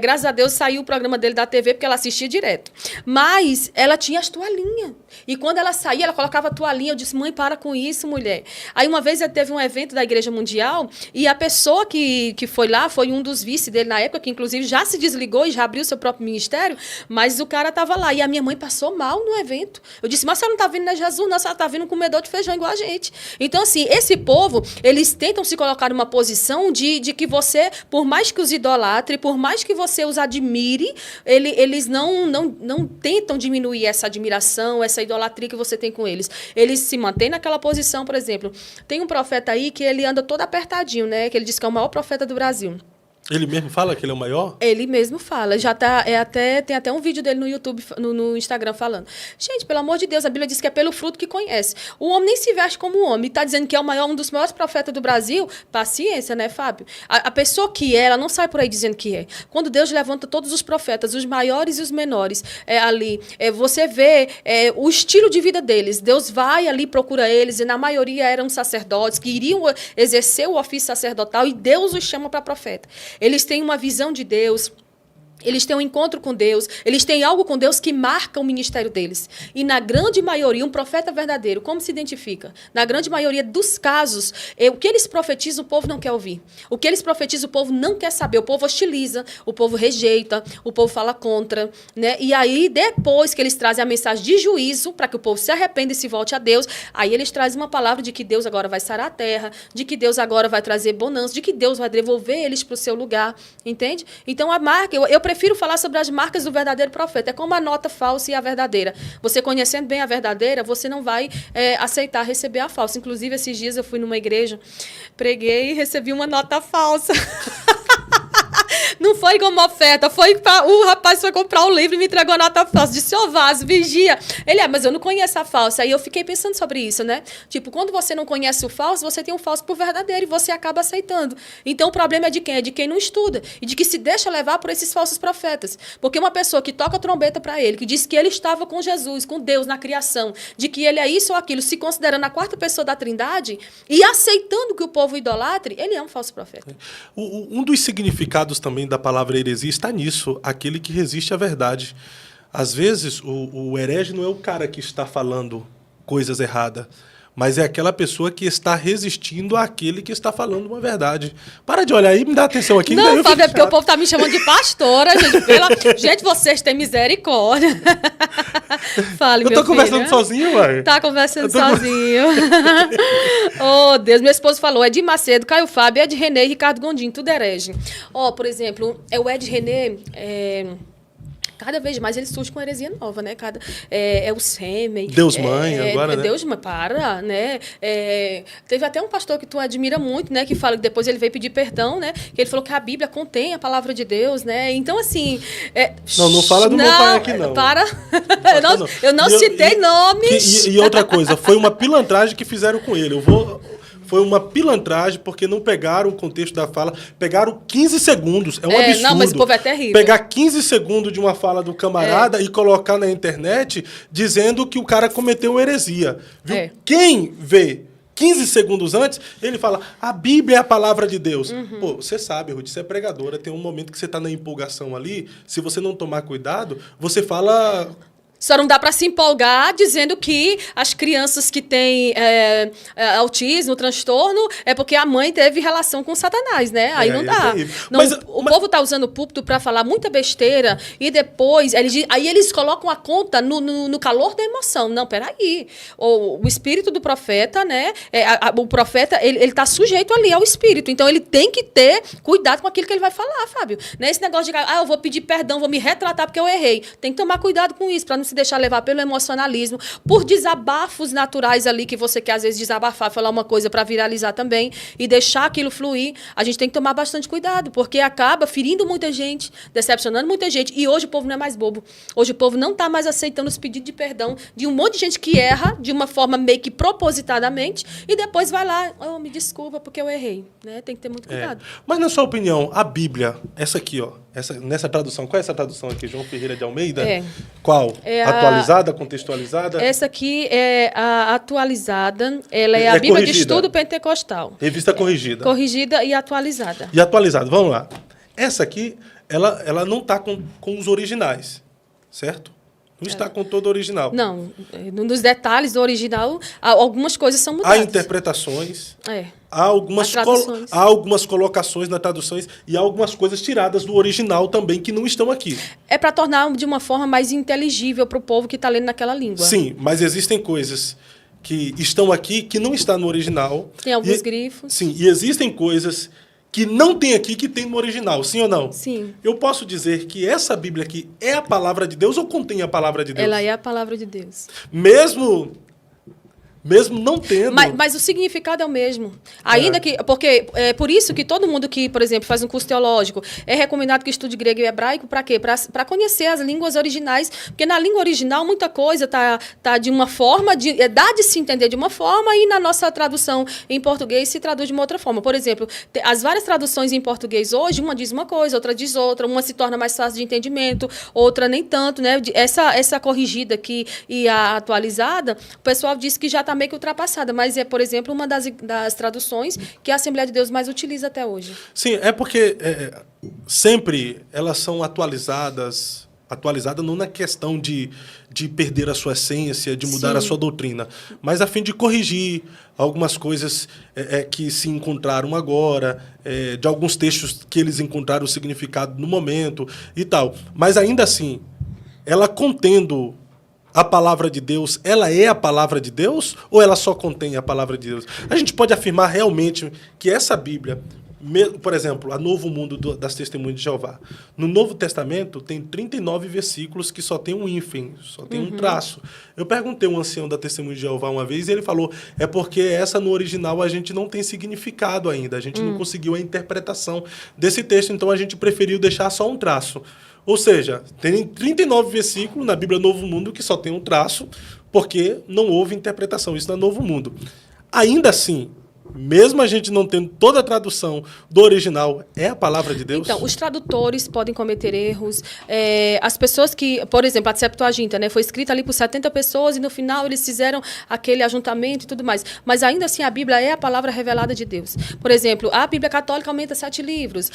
Speaker 3: Graças a Deus saiu o programa dele da TV, porque ela assistia direto. Mas ela tinha as toalhinhas. E quando ela saía, ela colocava a toalhinha. Eu disse, mãe, para com isso, mulher. Aí uma vez teve um evento da Igreja Mundial, e a pessoa que foi lá, foi um dos vice dele na época, que inclusive já se desligou e já abriu seu próprio ministério, mas o cara estava lá. E a minha mãe passou mal no evento. Eu disse, mas você não está vindo na Jesus, não, você está vindo um comedor de feijão igual a gente. Então, assim, esse povo, eles tentam se colocar numa posição de que você, por mais que os idolatre, por mais que você os admire, eles não tentam diminuir essa admiração, essa idolatria que você tem com eles. Eles se mantêm naquela posição, por exemplo. Tem um profeta aí que ele anda todo apertadinho, né? Que ele diz que é o maior profeta do Brasil.
Speaker 1: Ele mesmo fala que ele é o maior?
Speaker 3: Ele mesmo fala. Já tá, tem até um vídeo dele no YouTube, no Instagram, falando. Gente, pelo amor de Deus, a Bíblia diz que é pelo fruto que conhece. O homem nem se veste como um homem. Está dizendo que é um dos maiores profetas do Brasil. Paciência, né, Fábio? A pessoa que ela não sai por aí dizendo que é. Quando Deus levanta todos os profetas, os maiores e os menores, ali, você vê o estilo de vida deles. Deus vai ali, procura eles, e na maioria eram sacerdotes que iriam exercer o ofício sacerdotal, e Deus os chama para profeta. Eles têm uma visão de Deus, eles têm um encontro com Deus, eles têm algo com Deus que marca o ministério deles. E na grande maioria, um profeta verdadeiro, como se identifica? Na grande maioria dos casos, o que eles profetizam, o povo não quer ouvir. O que eles profetizam, o povo não quer saber. O povo hostiliza, o povo rejeita, o povo fala contra, né? E aí, depois que eles trazem a mensagem de juízo, para que o povo se arrependa e se volte a Deus, aí eles trazem uma palavra de que Deus agora vai sarar a terra, de que Deus agora vai trazer bonança, de que Deus vai devolver eles para o seu lugar, entende? Então, a marca, eu prefiro falar sobre as marcas do verdadeiro profeta. É como a nota falsa e a verdadeira. Você conhecendo bem a verdadeira, você não vai aceitar receber a falsa. Inclusive, esses dias eu fui numa igreja, preguei e recebi uma nota falsa. Não foi como oferta, o rapaz foi comprar um livro e me entregou a nota falsa. Disse, Vaso, vigia. Ele, mas eu não conheço a falsa. Aí eu fiquei pensando sobre isso, né? Tipo, quando você não conhece o falso, você tem um falso por verdadeiro e você acaba aceitando. Então, o problema é de quem? É de quem não estuda. E de que se deixa levar por esses falsos profetas. Porque uma pessoa que toca trombeta para ele, que diz que ele estava com Jesus, com Deus na criação, de que ele é isso ou aquilo, se considerando a quarta pessoa da Trindade e aceitando que o povo idolatre, ele é um falso profeta.
Speaker 1: Um dos significados também também da palavra heresia está nisso, aquele que resiste à verdade. Às vezes, o herege não é o cara que está falando coisas erradas, mas é aquela pessoa que está resistindo àquele que está falando uma verdade. Para de olhar aí, me dá atenção aqui.
Speaker 3: Não, Fábio, é porque o povo está me chamando de pastora, gente. Gente, vocês têm misericórdia. Fale, meu filho.
Speaker 1: Eu tô conversando sozinho, ué.
Speaker 3: Tá conversando sozinho. Oh, Deus, meu esposo falou, Ed Macedo, Caio Fábio, Ed René e Ricardo Gondim, tudo herege. Por exemplo, o Ed René... Cada vez mais ele surge com heresia nova, né? É o sêmen.
Speaker 1: Deus Mãe, agora, né?
Speaker 3: Deus Mãe, para, né? Teve até um pastor que tu admira muito, né? Que fala que depois ele veio pedir perdão, né? Que ele falou que a Bíblia contém a palavra de Deus, né? Então, assim...
Speaker 1: Não fala do meu pai aqui, não.
Speaker 3: Para. Eu não citei nomes.
Speaker 1: E outra coisa, foi uma pilantragem que fizeram com ele. Foi uma pilantragem, porque não pegaram o contexto da fala. Pegaram 15 segundos. É um absurdo.
Speaker 3: Não, mas o povo é terrível.
Speaker 1: Pegar 15 segundos de uma fala do camarada e colocar na internet dizendo que o cara cometeu heresia. Viu? Quem vê 15 segundos antes, ele fala, a Bíblia é a palavra de Deus. Pô, você sabe, Ruth, você é pregadora, tem um momento que você está na empolgação ali, se você não tomar cuidado, você fala...
Speaker 3: Só não dá para se empolgar dizendo que as crianças que têm autismo, transtorno, é porque a mãe teve relação com Satanás, né? Aí não dá. O povo tá usando o púlpito para falar muita besteira e depois aí eles colocam a conta no calor da emoção. Não, peraí. O espírito do profeta, né? O profeta, ele tá sujeito ali ao espírito. Então, ele tem que ter cuidado com aquilo que ele vai falar, Fábio. Não é esse negócio de, eu vou pedir perdão, vou me retratar porque eu errei. Tem que tomar cuidado com isso, para não se deixar levar pelo emocionalismo, por desabafos naturais ali que você quer, às vezes, desabafar, falar uma coisa para viralizar também e deixar aquilo fluir. A gente tem que tomar bastante cuidado, porque acaba ferindo muita gente, decepcionando muita gente. E hoje o povo não é mais bobo. Hoje o povo não está mais aceitando os pedidos de perdão de um monte de gente que erra de uma forma meio que propositadamente e depois vai lá, me desculpa porque eu errei. Né? Tem que ter muito cuidado.
Speaker 1: Mas, na sua opinião, a Bíblia, essa aqui, nessa tradução, qual é essa tradução aqui? João Ferreira de Almeida? Qual? Atualizada, contextualizada?
Speaker 3: Essa aqui é a atualizada. Ela é a Bíblia corrigida. De Estudo Pentecostal.
Speaker 1: Revista corrigida.
Speaker 3: Corrigida e atualizada.
Speaker 1: E atualizada. Vamos lá. Essa aqui, ela não está com os originais, certo? Não está com todo o original.
Speaker 3: Não. Nos detalhes do original, algumas coisas são mudadas.
Speaker 1: Há interpretações. Há algumas colocações nas traduções e há algumas coisas tiradas do original também que não estão aqui. É
Speaker 3: para tornar de uma forma mais inteligível para o povo que está lendo naquela língua.
Speaker 1: Sim, mas existem coisas que estão aqui que não estão no original.
Speaker 3: Tem alguns grifos.
Speaker 1: Sim, e existem coisas que não tem aqui que tem no original, sim ou não?
Speaker 3: Sim.
Speaker 1: Eu posso dizer que essa Bíblia aqui é a palavra de Deus ou contém a palavra de Deus?
Speaker 3: Ela é a palavra de Deus.
Speaker 1: Mesmo não tendo...
Speaker 3: Mas o significado é o mesmo. Ainda que... Porque é por isso que todo mundo que, por exemplo, faz um curso teológico, é recomendado que estude grego e hebraico. Para quê? Para conhecer as línguas originais. Porque na língua original, muita coisa tá de uma forma... dá de se entender de uma forma e na nossa tradução em português se traduz de uma outra forma. Por exemplo, as várias traduções em português hoje, uma diz uma coisa, outra diz outra. Uma se torna mais fácil de entendimento, outra nem tanto, né? Essa corrigida aqui e a atualizada, o pessoal diz que já está meio que ultrapassada, mas é, por exemplo, uma das traduções que a Assembleia de Deus mais utiliza até hoje.
Speaker 1: Sim, é porque sempre elas são atualizadas não na questão de perder a sua essência, de mudar a sua doutrina, mas a fim de corrigir algumas coisas que se encontraram agora, de alguns textos que eles encontraram o significado no momento e tal. Mas ainda assim, ela contendo a palavra de Deus, ela é a palavra de Deus ou ela só contém a palavra de Deus? A gente pode afirmar realmente que essa Bíblia, por exemplo, a Novo Mundo das Testemunhas de Jeová, no Novo Testamento tem 39 versículos que só tem um hífen, só tem um traço. Eu perguntei a um ancião da Testemunha de Jeová uma vez e ele falou, é porque essa no original a gente não tem significado ainda, a gente não conseguiu a interpretação desse texto, então a gente preferiu deixar só um traço. Ou seja, tem 39 versículos na Bíblia Novo Mundo que só tem um traço, porque não houve interpretação. Isso na Novo Mundo. Ainda assim, mesmo a gente não tendo toda a tradução do original, é a palavra de Deus?
Speaker 3: Então, os tradutores podem cometer erros. As pessoas que, por exemplo, a Septuaginta, né, foi escrita ali por 70 pessoas e no final eles fizeram aquele ajuntamento e tudo mais. Mas ainda assim a Bíblia é a palavra revelada de Deus. Por exemplo, a Bíblia Católica aumenta 7 livros.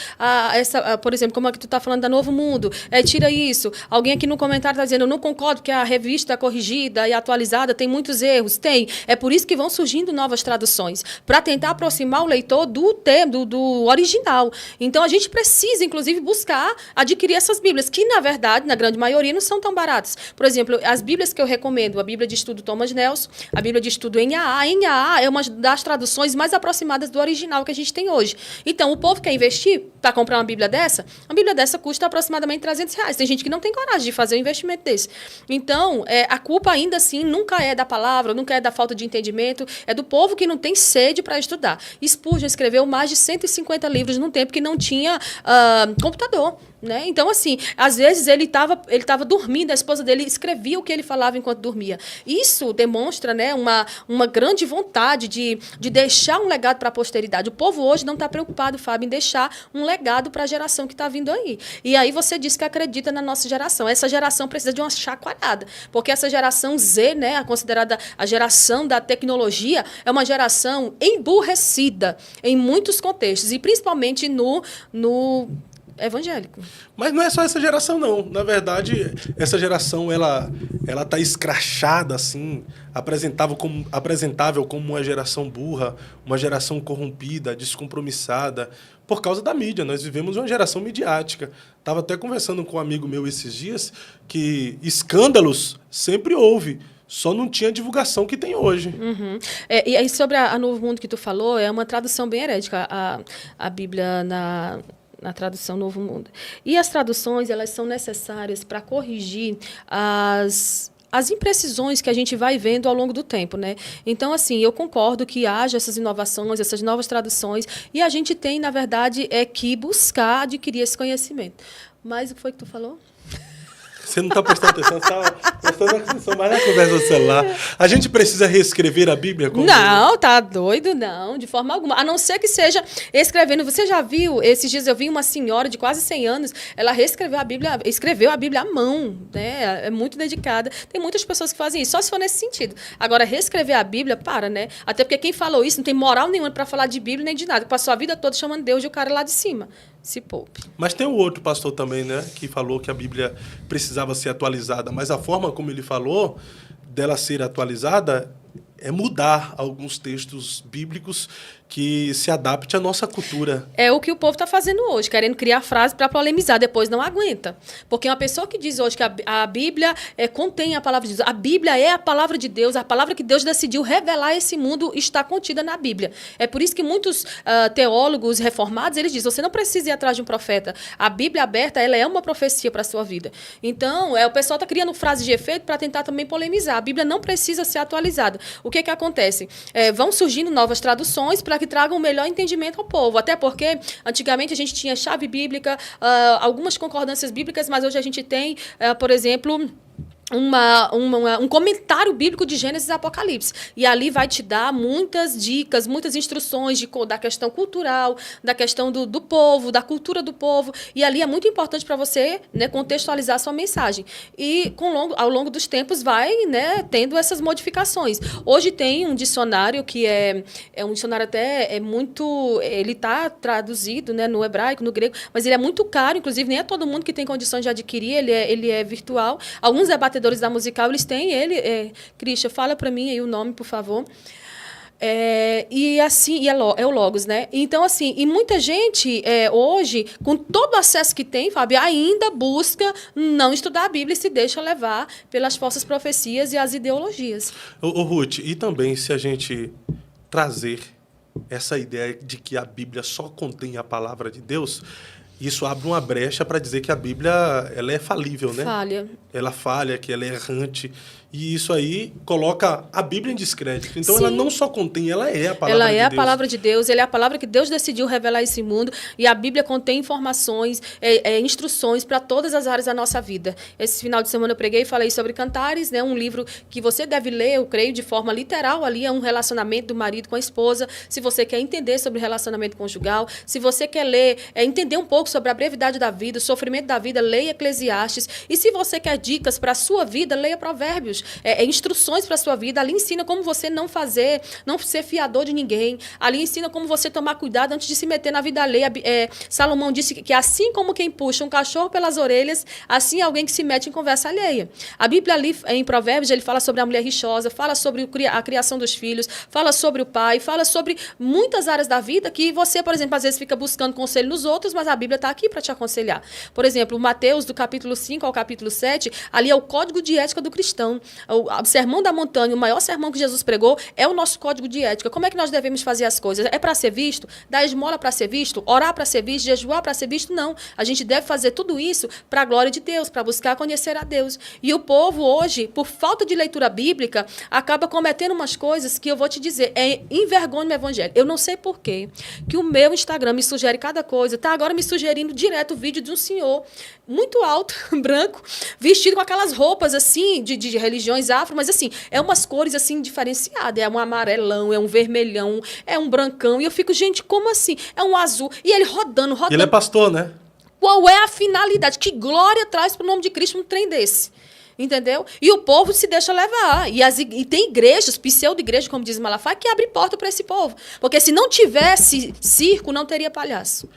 Speaker 3: Por exemplo, como é que tu está falando da Novo Mundo, tira isso. Alguém aqui no comentário está dizendo, eu não concordo que a revista corrigida e atualizada tem muitos erros. Tem. É por isso que vão surgindo novas traduções, para tentar aproximar o leitor do original. Então, a gente precisa, inclusive, buscar adquirir essas Bíblias, que, na verdade, na grande maioria, não são tão baratas. Por exemplo, as Bíblias que eu recomendo, a Bíblia de Estudo Thomas Nelson, a Bíblia de Estudo NAA. NAA é uma das traduções mais aproximadas do original que a gente tem hoje. Então, o povo quer investir para comprar uma Bíblia dessa? Uma Bíblia dessa custa aproximadamente R$300. Tem gente que não tem coragem de fazer um investimento desse. Então, a culpa, ainda assim, nunca é da palavra, nunca é da falta de entendimento, é do povo que não tem sede para estudar. Spurgeon escreveu mais de 150 livros num tempo que não tinha computador. Né? Então, assim, às vezes ele estava dormindo, a esposa dele escrevia o que ele falava enquanto dormia. Isso demonstra, né, uma grande vontade de deixar um legado para a posteridade. O povo hoje não está preocupado, Fábio, em deixar um legado para a geração que está vindo aí. E aí você diz que acredita na nossa geração. Essa geração precisa de uma chacoalhada, porque essa geração Z, né, considerada a geração da tecnologia, é uma geração emburrecida em muitos contextos, e principalmente no evangélico.
Speaker 1: Mas não é só essa geração, não. Na verdade, essa geração, ela tá escrachada, assim, apresentável como uma geração burra, uma geração corrompida, descompromissada, por causa da mídia. Nós vivemos uma geração midiática. Estava até conversando com um amigo meu esses dias que escândalos sempre houve, só não tinha a divulgação que tem hoje.
Speaker 3: Uhum. E aí, sobre a Novo Mundo que tu falou, é uma tradução bem herética, a Bíblia na tradução Novo Mundo. E as traduções, elas são necessárias para corrigir as imprecisões que a gente vai vendo ao longo do tempo, né? Então, assim, eu concordo que haja essas inovações, essas novas traduções, e a gente tem, na verdade, que buscar adquirir esse conhecimento. Mas o que foi que tu falou?
Speaker 1: Você não está prestando atenção, você está prestando atenção mais na conversa do celular. A gente precisa reescrever a Bíblia?
Speaker 3: Não, tá doido? Não, de forma alguma. A não ser que seja escrevendo. Você já viu, esses dias eu vi uma senhora de quase 100 anos, ela escreveu a Bíblia à mão, né? É muito dedicada. Tem muitas pessoas que fazem isso, só se for nesse sentido. Agora, reescrever a Bíblia, né? Até porque quem falou isso não tem moral nenhuma para falar de Bíblia nem de nada. Passou a vida toda chamando Deus de o cara lá de cima. Se poupe.
Speaker 1: Mas tem um outro pastor também, né, que falou que a Bíblia precisava ser atualizada, mas a forma como ele falou dela ser atualizada é mudar alguns textos bíblicos que se adapte à nossa cultura.
Speaker 3: É o que o povo está fazendo hoje, querendo criar frase para polemizar, depois não aguenta. Porque uma pessoa que diz hoje que a Bíblia contém a palavra de Deus, a Bíblia é a palavra de Deus, a palavra que Deus decidiu revelar a esse mundo está contida na Bíblia. É por isso que muitos teólogos reformados, eles dizem, você não precisa ir atrás de um profeta. A Bíblia aberta, ela é uma profecia para a sua vida. Então, o pessoal está criando frase de efeito para tentar também polemizar. A Bíblia não precisa ser atualizada. O que acontece? Vão surgindo novas traduções para que tragam um melhor entendimento ao povo. Até porque, antigamente, a gente tinha chave bíblica, algumas concordâncias bíblicas, mas hoje a gente tem, por exemplo, um comentário bíblico de Gênesis e Apocalipse. E ali vai te dar muitas dicas, muitas instruções da questão cultural, da questão do povo, da cultura do povo. E ali é muito importante para você, né, contextualizar a sua mensagem. E ao longo dos tempos vai, né, tendo essas modificações. Hoje tem um dicionário que é um dicionário até muito... Ele está traduzido, né, no hebraico, no grego, mas ele é muito caro, inclusive nem é todo mundo que tem condições de adquirir, ele é virtual. Alguns debatedores da Musical, eles têm ele. Christian, fala para mim aí o nome, por favor. É o Logos, né? Então, assim, e muita gente hoje, com todo o acesso que tem, Fábio, ainda busca não estudar a Bíblia e se deixa levar pelas falsas profecias e as ideologias.
Speaker 1: Ô, Ruth, e também se a gente trazer essa ideia de que a Bíblia só contém a palavra de Deus, Isso abre uma brecha para dizer que a Bíblia ela é falível, né?
Speaker 3: Falha.
Speaker 1: Ela falha, que ela é errante. E isso aí coloca a Bíblia em descrédito. Então,
Speaker 3: Sim.
Speaker 1: ela não só contém, ela é a palavra de Deus.
Speaker 3: Ela é a palavra de Deus, ela é a palavra que Deus decidiu revelar a esse mundo. E a Bíblia contém informações, instruções para todas as áreas da nossa vida. Esse final de semana eu preguei e falei sobre Cantares, né? Um livro que você deve ler, eu creio, de forma literal. Ali é um relacionamento do marido com a esposa. Se você quer entender sobre relacionamento conjugal, se você quer ler, entender um pouco sobre a brevidade da vida, o sofrimento da vida, leia Eclesiastes. E se você quer dicas para a sua vida, leia Provérbios. Instruções para a sua vida. Ali ensina como você não ser fiador de ninguém. Ali ensina como você tomar cuidado antes de se meter na vida alheia. Salomão disse que assim como quem puxa um cachorro pelas orelhas, assim é alguém que se mete em conversa alheia. A Bíblia ali, em Provérbios, ele fala sobre a mulher rixosa, fala sobre a criação dos filhos, fala sobre o pai, fala sobre muitas áreas da vida que você, por exemplo, às vezes fica buscando conselho nos outros, mas a Bíblia está aqui para te aconselhar. Por exemplo, Mateus, do capítulo 5 ao capítulo 7, ali é o código de ética do cristão. O Sermão da Montanha, o maior sermão que Jesus pregou, é o nosso código de ética. Como é que nós devemos fazer as coisas? É para ser visto? Dar esmola para ser visto? Orar para ser visto? Jejuar para ser visto? Não. A gente deve fazer tudo isso para a glória de Deus, para buscar conhecer a Deus. E o povo hoje, por falta de leitura bíblica, acaba cometendo umas coisas que eu vou te dizer, envergonha o evangelho. Eu não sei por quê que o meu Instagram me sugere cada coisa. Está agora me sugerindo direto o vídeo de um senhor muito alto, branco, vestido com aquelas roupas assim, de religiões afro, mas assim, é umas cores assim diferenciadas, é um amarelão, é um vermelhão, é um brancão, e eu fico, gente, como assim? É um azul, e ele rodando.
Speaker 1: E ele é pastor, né?
Speaker 3: Qual é a finalidade? Que glória traz para o nome de Cristo um trem desse? Entendeu? E o povo se deixa levar. E tem igrejas, pseudo-igrejas, como diz Malafaia, que abre porta para esse povo. Porque se não tivesse circo, não teria palhaço.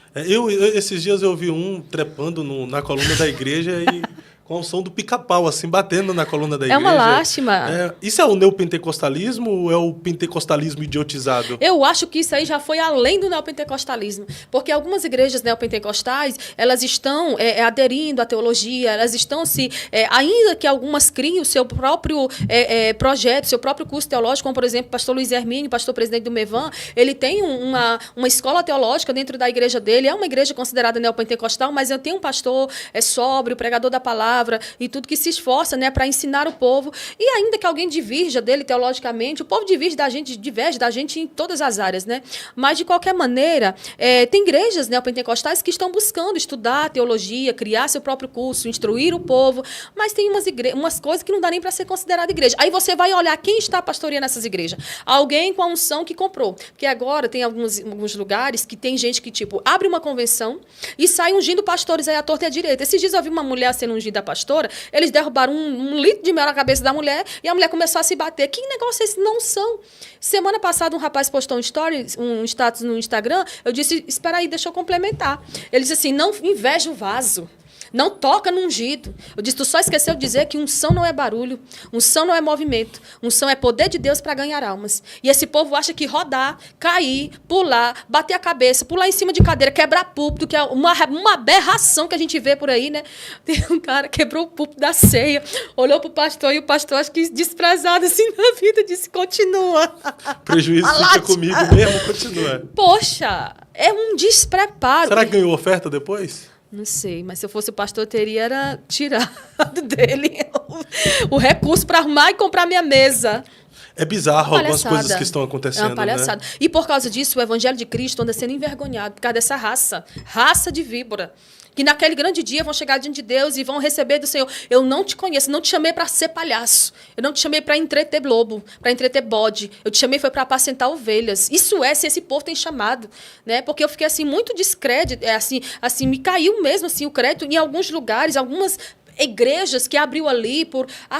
Speaker 1: Esses dias eu vi um trepando na coluna da igreja e com o som do pica-pau, assim, batendo na coluna da igreja.
Speaker 3: É uma lástima.
Speaker 1: Isso é o neopentecostalismo ou é o pentecostalismo idiotizado?
Speaker 3: Eu acho que isso aí já foi além do neopentecostalismo. Porque algumas igrejas neopentecostais, elas estão aderindo à teologia, elas estão ainda que algumas criem o seu próprio projeto, seu próprio curso teológico, como, por exemplo, o pastor Luiz Hermínio, pastor presidente do Mevan, ele tem uma escola teológica dentro da igreja dele, é uma igreja considerada neopentecostal, mas eu tenho um pastor sóbrio, pregador da palavra, e tudo que se esforça, né, para ensinar o povo. E ainda que alguém divirja dele teologicamente, o povo diverge da gente em todas as áreas, né? Mas, de qualquer maneira, tem igrejas neopentecostais que estão buscando estudar teologia, criar seu próprio curso, instruir o povo, mas tem umas coisas que não dá nem para ser considerada igreja. Aí você vai olhar quem está pastoreando essas igrejas. Alguém com a unção que comprou. Porque agora tem alguns lugares que tem gente que, tipo, abre uma convenção e sai ungindo pastores aí à torta e à direita. Esses dias eu vi uma mulher sendo ungida pastora, eles derrubaram um litro de mel na cabeça da mulher e a mulher começou a se bater. Que negócio é esse? Não são. Semana passada, um rapaz postou um status no Instagram, eu disse, espera aí, deixa eu complementar. Ele disse assim, não inveja o vaso. Não toca no ungido. Eu disse, tu só esqueceu de dizer que unção não é barulho, unção não é movimento, unção é poder de Deus para ganhar almas. E esse povo acha que rodar, cair, pular, bater a cabeça, pular em cima de cadeira, quebrar púlpito, que é uma aberração que a gente vê por aí, né? Tem um cara que quebrou o púlpito da ceia, olhou pro pastor e o pastor, acho que desprezado assim na vida, disse, continua.
Speaker 1: Prejuízo fica comigo mesmo, continua.
Speaker 3: Poxa, é um despreparo.
Speaker 1: Será que ganhou oferta depois?
Speaker 3: Não sei, mas se eu fosse o pastor, eu teria tirado dele o recurso para arrumar e comprar minha mesa.
Speaker 1: É bizarro algumas coisas que estão acontecendo,
Speaker 3: é uma palhaçada. Né? E por causa disso, o evangelho de Cristo anda sendo envergonhado, por causa dessa raça de víbora. Que naquele grande dia vão chegar diante de Deus e vão receber do Senhor. Eu não te conheço, não te chamei para ser palhaço. Eu não te chamei para entreter lobo, para entreter bode. Eu te chamei foi para apacentar ovelhas. Isso se esse povo tem chamado, né? Porque eu fiquei assim muito descrédito, assim me caiu mesmo assim o crédito em alguns lugares, algumas igrejas que abriu ali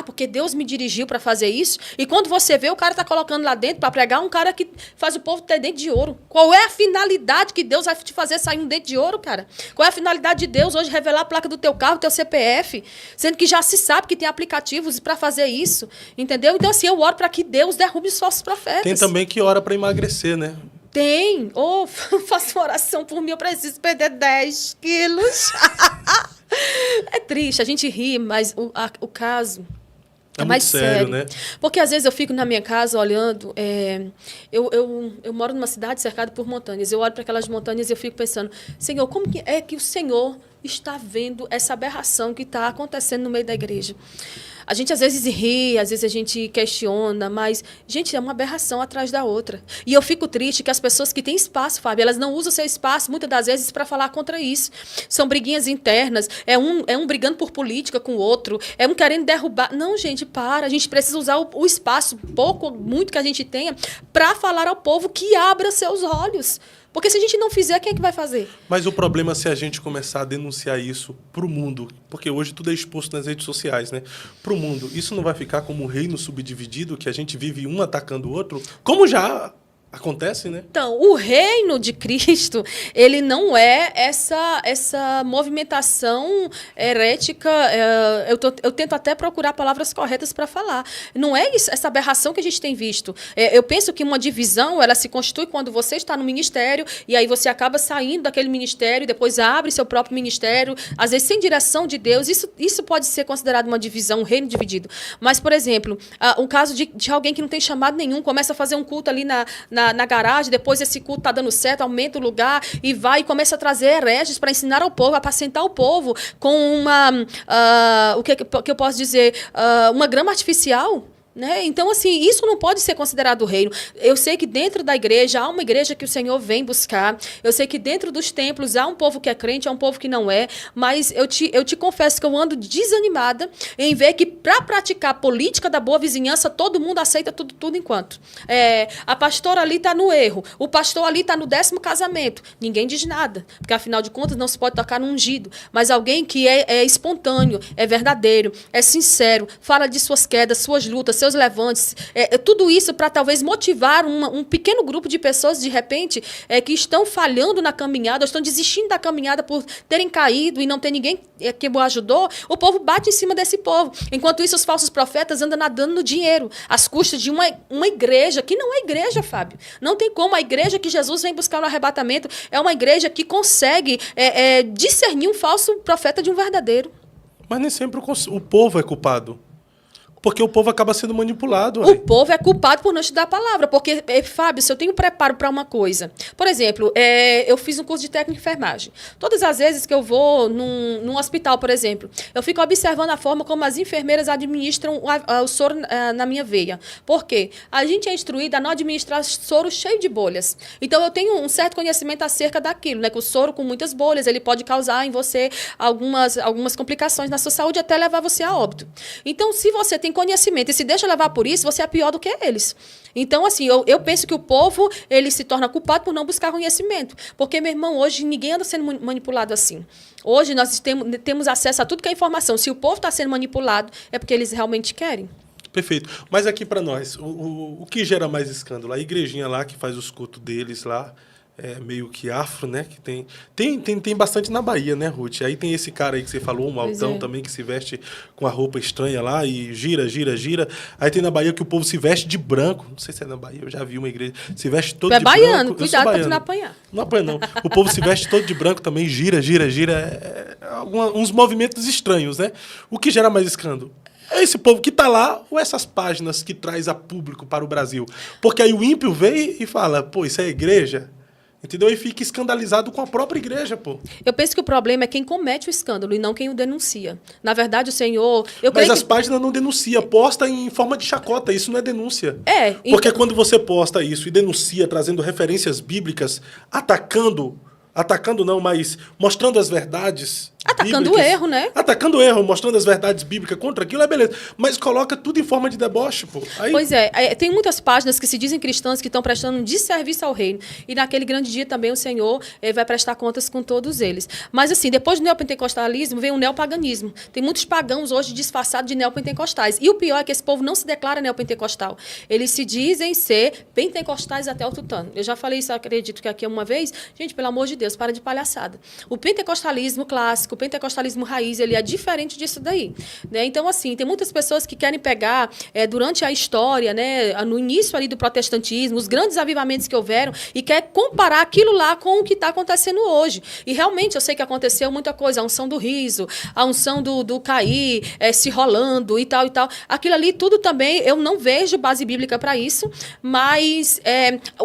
Speaker 3: porque Deus me dirigiu para fazer isso. E quando você vê, o cara tá colocando lá dentro para pregar um cara que faz o povo ter dente de ouro. Qual é a finalidade que Deus vai te fazer sair um dente de ouro, cara? Qual é a finalidade de Deus hoje revelar a placa do teu carro, teu CPF, sendo que já se sabe que tem aplicativos para fazer isso, entendeu? Então assim, eu oro para que Deus derrube os falsos profetas.
Speaker 1: Tem também que ora para emagrecer, né?
Speaker 3: Tem. Faço uma oração por mim, eu preciso perder 10 quilos. É triste, a gente ri, mas o caso
Speaker 1: É muito sério, né?
Speaker 3: Porque às vezes eu fico na minha casa olhando, eu moro numa cidade cercada por montanhas, eu olho para aquelas montanhas e eu fico pensando, Senhor, como que é que o Senhor está vendo essa aberração que está acontecendo no meio da igreja? A gente às vezes ri, às vezes a gente questiona, mas, gente, é uma aberração atrás da outra. E eu fico triste que as pessoas que têm espaço, Fábio, elas não usam o seu espaço, muitas das vezes, para falar contra isso. São briguinhas internas, é um brigando por política com o outro, é um querendo derrubar. Não, gente, para. A gente precisa usar o espaço, pouco ou muito que a gente tenha, para falar ao povo que abra seus olhos. Porque se a gente não fizer, quem é que vai fazer?
Speaker 1: Mas o problema é se a gente começar a denunciar isso para o mundo, porque hoje tudo é exposto nas redes sociais, né? Para o mundo, isso não vai ficar como um reino subdividido, que a gente vive um atacando o outro, como já acontece, né?
Speaker 3: Então, o reino de Cristo, ele não é essa movimentação herética. Eu tento até procurar palavras corretas para falar. Não é isso, essa aberração que a gente tem visto. Eu penso que uma divisão, ela se constitui quando você está no ministério e aí você acaba saindo daquele ministério, depois abre seu próprio ministério, às vezes sem direção de Deus. Isso pode ser considerado uma divisão, um reino dividido. Mas, por exemplo, um caso de alguém que não tem chamado nenhum, começa a fazer um culto ali na garagem, depois esse culto está dando certo, aumenta o lugar e vai e começa a trazer hereges para ensinar ao povo, apacentar o povo com o que eu posso dizer, uma grama artificial. Né? Então, assim, isso não pode ser considerado reino. Eu sei que dentro da igreja há uma igreja que o Senhor vem buscar. Eu sei que dentro dos templos há um povo que é crente, há um povo que não é. Mas eu te confesso que eu ando desanimada em ver que para praticar a política da boa vizinhança, todo mundo aceita tudo enquanto. A pastora ali está no erro. O pastor ali está no 10º casamento. Ninguém diz nada. Porque, afinal de contas, não se pode tocar no ungido. Mas alguém que é espontâneo, é verdadeiro, é sincero, fala de suas quedas, suas lutas, seus levantes, tudo isso para talvez motivar um pequeno grupo de pessoas, de repente, que estão falhando na caminhada, estão desistindo da caminhada por terem caído e não ter ninguém que o ajudou, o povo bate em cima desse povo. Enquanto isso, os falsos profetas andam nadando no dinheiro, às custas de uma igreja, que não é igreja, Fábio. Não tem como. A igreja que Jesus vem buscar no arrebatamento é uma igreja que consegue discernir um falso profeta de um verdadeiro.
Speaker 1: Mas nem sempre o povo é culpado. Porque o povo acaba sendo manipulado.
Speaker 3: O povo é culpado por não estudar a palavra. Porque, Fábio, se eu tenho preparo para uma coisa... Por exemplo, eu fiz um curso de técnica de enfermagem. Todas as vezes que eu vou num hospital, por exemplo, eu fico observando a forma como as enfermeiras administram o soro na minha veia. Por quê? A gente é instruída a não administrar soro cheio de bolhas. Então, eu tenho um certo conhecimento acerca daquilo, né? Que o soro com muitas bolhas, ele pode causar em você algumas complicações na sua saúde, até levar você a óbito. Então, se você tem conhecimento e se deixa levar por isso, você é pior do que eles. Então, assim, eu penso que o povo, ele se torna culpado por não buscar conhecimento. Porque, meu irmão, hoje ninguém anda sendo manipulado assim. Hoje nós temos acesso a tudo que é informação. Se o povo está sendo manipulado, é porque eles realmente querem.
Speaker 1: Perfeito. Mas aqui para nós, o que gera mais escândalo? A igrejinha lá que faz os cultos deles lá, meio que afro, né? Que tem bastante na Bahia, né, Ruth? Aí tem esse cara aí que você falou, um altão também, que se veste com a roupa estranha lá e gira. Aí tem na Bahia que o povo se veste de branco. Não sei se é na Bahia, eu já vi uma igreja. Se veste todo de branco.
Speaker 3: É baiano, cuidado para tu não apanhar.
Speaker 1: Não apanha, não. O povo se veste todo de branco também, gira. Uns movimentos estranhos, né? O que gera mais escândalo? É esse povo que está lá ou essas páginas que traz a público para o Brasil? Porque aí o ímpio vem e fala, pô, isso é igreja? Entendeu? E fica escandalizado com a própria igreja, pô.
Speaker 3: Eu penso que o problema é quem comete o escândalo e não quem o denuncia. Na verdade, o Senhor...
Speaker 1: Mas as páginas não denunciam, posta em forma de chacota, isso não é denúncia. Porque
Speaker 3: então...
Speaker 1: quando você posta isso e denuncia, trazendo referências bíblicas, atacando não, mas mostrando as verdades...
Speaker 3: Atacando
Speaker 1: bíblicas,
Speaker 3: o erro, né?
Speaker 1: Atacando o erro, mostrando as verdades bíblicas contra aquilo, é beleza. Mas coloca tudo em forma de deboche, pô. Aí...
Speaker 3: Pois tem muitas páginas que se dizem cristãs que estão prestando um desserviço ao reino. E naquele grande dia também o Senhor vai prestar contas com todos eles. Mas assim, depois do neopentecostalismo, vem o neopaganismo. Tem muitos pagãos hoje disfarçados de neopentecostais. E o pior é que esse povo não se declara neopentecostal. Eles se dizem ser pentecostais até o tutano. Eu já falei isso, acredito que aqui uma vez. Gente, pelo amor de Deus, para de palhaçada. O pentecostalismo clássico, o pentecostalismo raiz, ele é diferente disso daí. Né? Então, assim, tem muitas pessoas que querem pegar, durante a história, né, no início ali do protestantismo, os grandes avivamentos que houveram, e quer comparar aquilo lá com o que está acontecendo hoje. E realmente eu sei que aconteceu muita coisa, a unção do riso, a unção do cair, se rolando e tal e tal. Aquilo ali tudo também, eu não vejo base bíblica para isso, mas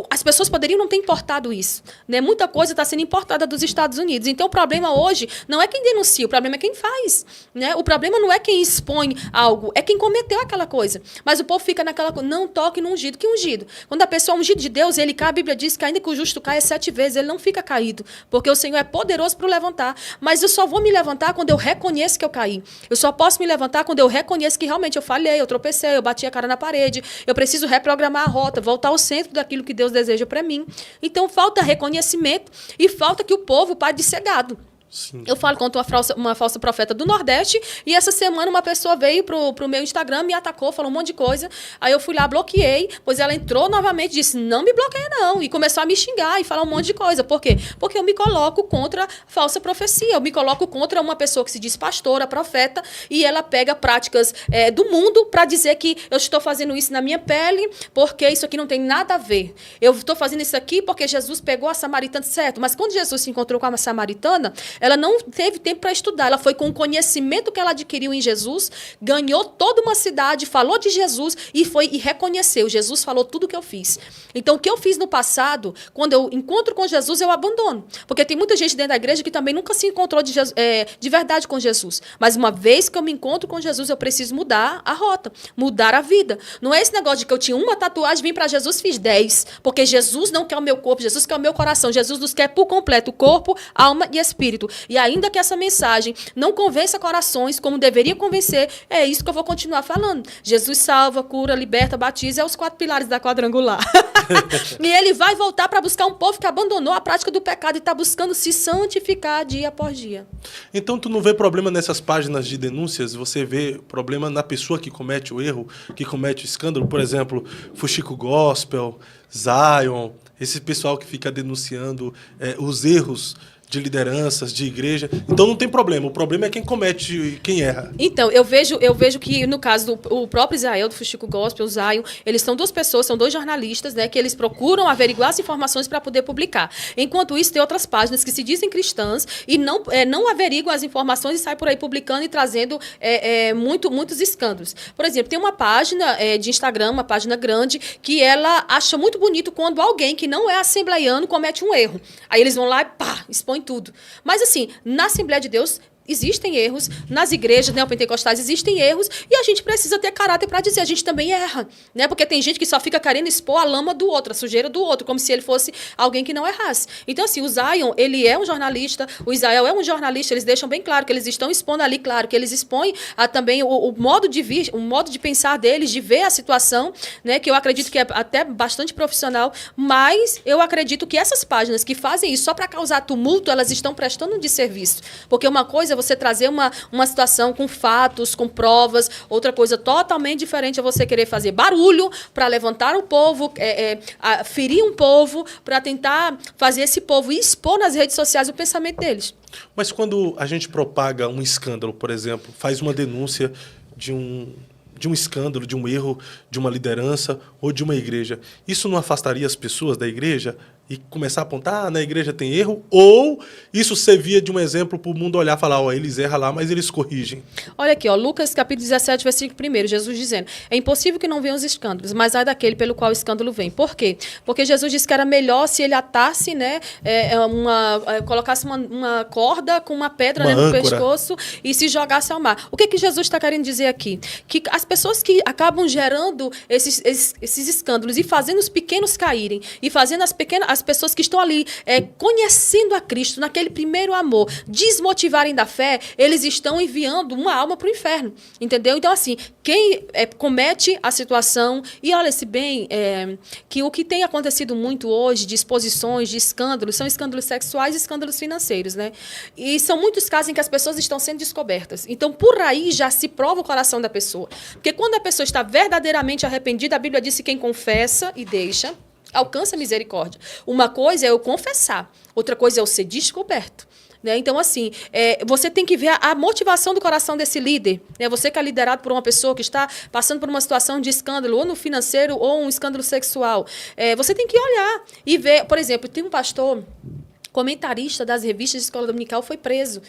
Speaker 3: as pessoas poderiam não ter importado isso. Né? Muita coisa está sendo importada dos Estados Unidos. Então o problema hoje não é quem denuncia, o problema é quem faz. Né? O problema não é quem expõe algo, é quem cometeu aquela coisa. Mas o povo fica naquela coisa, não toque no ungido. Que ungido? Quando a pessoa é ungido de Deus, ele cai, a Bíblia diz que ainda que o justo caia 7 vezes, ele não fica caído, porque o Senhor é poderoso para o levantar. Mas eu só vou me levantar quando eu reconheço que eu caí. Eu só posso me levantar quando eu reconheço que realmente eu falhei, eu tropecei, eu bati a cara na parede, eu preciso reprogramar a rota, voltar ao centro daquilo que Deus deseja para mim. Então falta reconhecimento e falta que o povo pare de ser gado.
Speaker 1: Sim.
Speaker 3: Eu falo contra uma falsa profeta do Nordeste, e essa semana uma pessoa veio pro meu Instagram, me atacou, falou um monte de coisa. Aí eu fui lá, bloqueei, pois ela entrou novamente e disse, não me bloqueia não, e começou a me xingar e falar um monte de coisa. Por quê? Porque eu me coloco contra falsa profecia, eu me coloco contra uma pessoa que se diz pastora, profeta, e ela pega práticas do mundo para dizer que eu estou fazendo isso na minha pele, porque isso aqui não tem nada a ver. Eu estou fazendo isso aqui porque Jesus pegou a samaritana, certo, mas quando Jesus se encontrou com a samaritana, ela não teve tempo para estudar. Ela foi com o conhecimento que ela adquiriu em Jesus, ganhou toda uma cidade, falou de Jesus e reconheceu. Jesus falou tudo o que eu fiz. Então, o que eu fiz no passado, quando eu encontro com Jesus, eu abandono. Porque tem muita gente dentro da igreja que também nunca se encontrou de verdade com Jesus. Mas uma vez que eu me encontro com Jesus, eu preciso mudar a rota, mudar a vida. Não é esse negócio de que eu tinha uma tatuagem, vim para Jesus, fiz 10. Porque Jesus não quer o meu corpo, Jesus quer o meu coração. Jesus nos quer por completo, corpo, alma e espírito. E ainda que essa mensagem não convença corações como deveria convencer, é isso que eu vou continuar falando. Jesus salva, cura, liberta, batiza, é os 4 pilares da quadrangular. E ele vai voltar para buscar um povo que abandonou a prática do pecado e está buscando se santificar dia após dia.
Speaker 1: Então tu não vê problema nessas páginas de denúncias, você vê problema na pessoa que comete o erro, que comete o escândalo, por exemplo, Fuxico Gospel, Zion, esse pessoal que fica denunciando os erros de lideranças, de igreja. Então não tem problema. O problema é quem comete, quem erra.
Speaker 3: Então, eu vejo que, no caso do próprio Israel, do Fuxico Gospel, o Zion, eles são 2 pessoas, são 2 jornalistas, né, que eles procuram averiguar as informações para poder publicar. Enquanto isso, tem outras páginas que se dizem cristãs e não averiguam as informações e saem por aí publicando e trazendo muitos escândalos. Por exemplo, tem uma página de Instagram, uma página grande, que ela acha muito bonito quando alguém que não é assembleiano comete um erro. Aí eles vão lá e pá, expõe tudo. Mas assim, na Assembleia de Deus existem erros, nas igrejas neopentecostais existem erros, e a gente precisa ter caráter para dizer, a gente também erra, né? Porque tem gente que só fica querendo expor a lama do outro, a sujeira do outro, como se ele fosse alguém que não errasse. Então, assim, o Zion, ele é um jornalista, o Israel é um jornalista, eles deixam bem claro que eles estão expondo ali, claro, que eles expõem também o modo de pensar deles, de ver a situação, né? Que eu acredito que é até bastante profissional, mas eu acredito que essas páginas que fazem isso só para causar tumulto, elas estão prestando um desserviço. Porque uma coisa é você trazer uma situação com fatos, com provas. Outra coisa totalmente diferente é você querer fazer barulho para levantar o povo, ferir um povo, para tentar fazer esse povo expor nas redes sociais o pensamento deles.
Speaker 1: Mas quando a gente propaga um escândalo, por exemplo, faz uma denúncia de um escândalo, de um erro de uma liderança ou de uma igreja, isso não afastaria as pessoas da igreja e começar a apontar, na igreja tem erro? Ou isso servia de um exemplo para o mundo olhar e falar, eles erram lá, mas eles corrigem?
Speaker 3: Olha aqui, Lucas capítulo 17, versículo 1, Jesus dizendo, é impossível que não venham os escândalos, mas ai daquele pelo qual o escândalo vem. Por quê? Porque Jesus disse que era melhor se ele atasse, né, colocasse uma corda com uma pedra no pescoço e se jogasse ao mar. O que Jesus está querendo dizer aqui? Que as pessoas que acabam gerando esses escândalos e fazendo os pequenos caírem, e fazendo as pessoas que estão ali conhecendo a Cristo, naquele primeiro amor, desmotivarem da fé, eles estão enviando uma alma para o inferno, entendeu? Então, assim, quem comete a situação, e olha-se bem, que o que tem acontecido muito hoje de exposições, de escândalos, são escândalos sexuais e escândalos financeiros, né? E são muitos casos em que as pessoas estão sendo descobertas. Então, por aí já se prova o coração da pessoa. Porque quando a pessoa está verdadeiramente arrependida, a Bíblia diz que quem confessa e deixa alcança misericórdia. Uma coisa é eu confessar, outra coisa é eu ser descoberto. Né? Então, assim, você tem que ver a motivação do coração desse líder. Né? Você que é liderado por uma pessoa que está passando por uma situação de escândalo, ou no financeiro, ou um escândalo sexual. Você tem que olhar e ver. Por exemplo, tem um pastor comentarista das revistas de escola dominical, foi preso,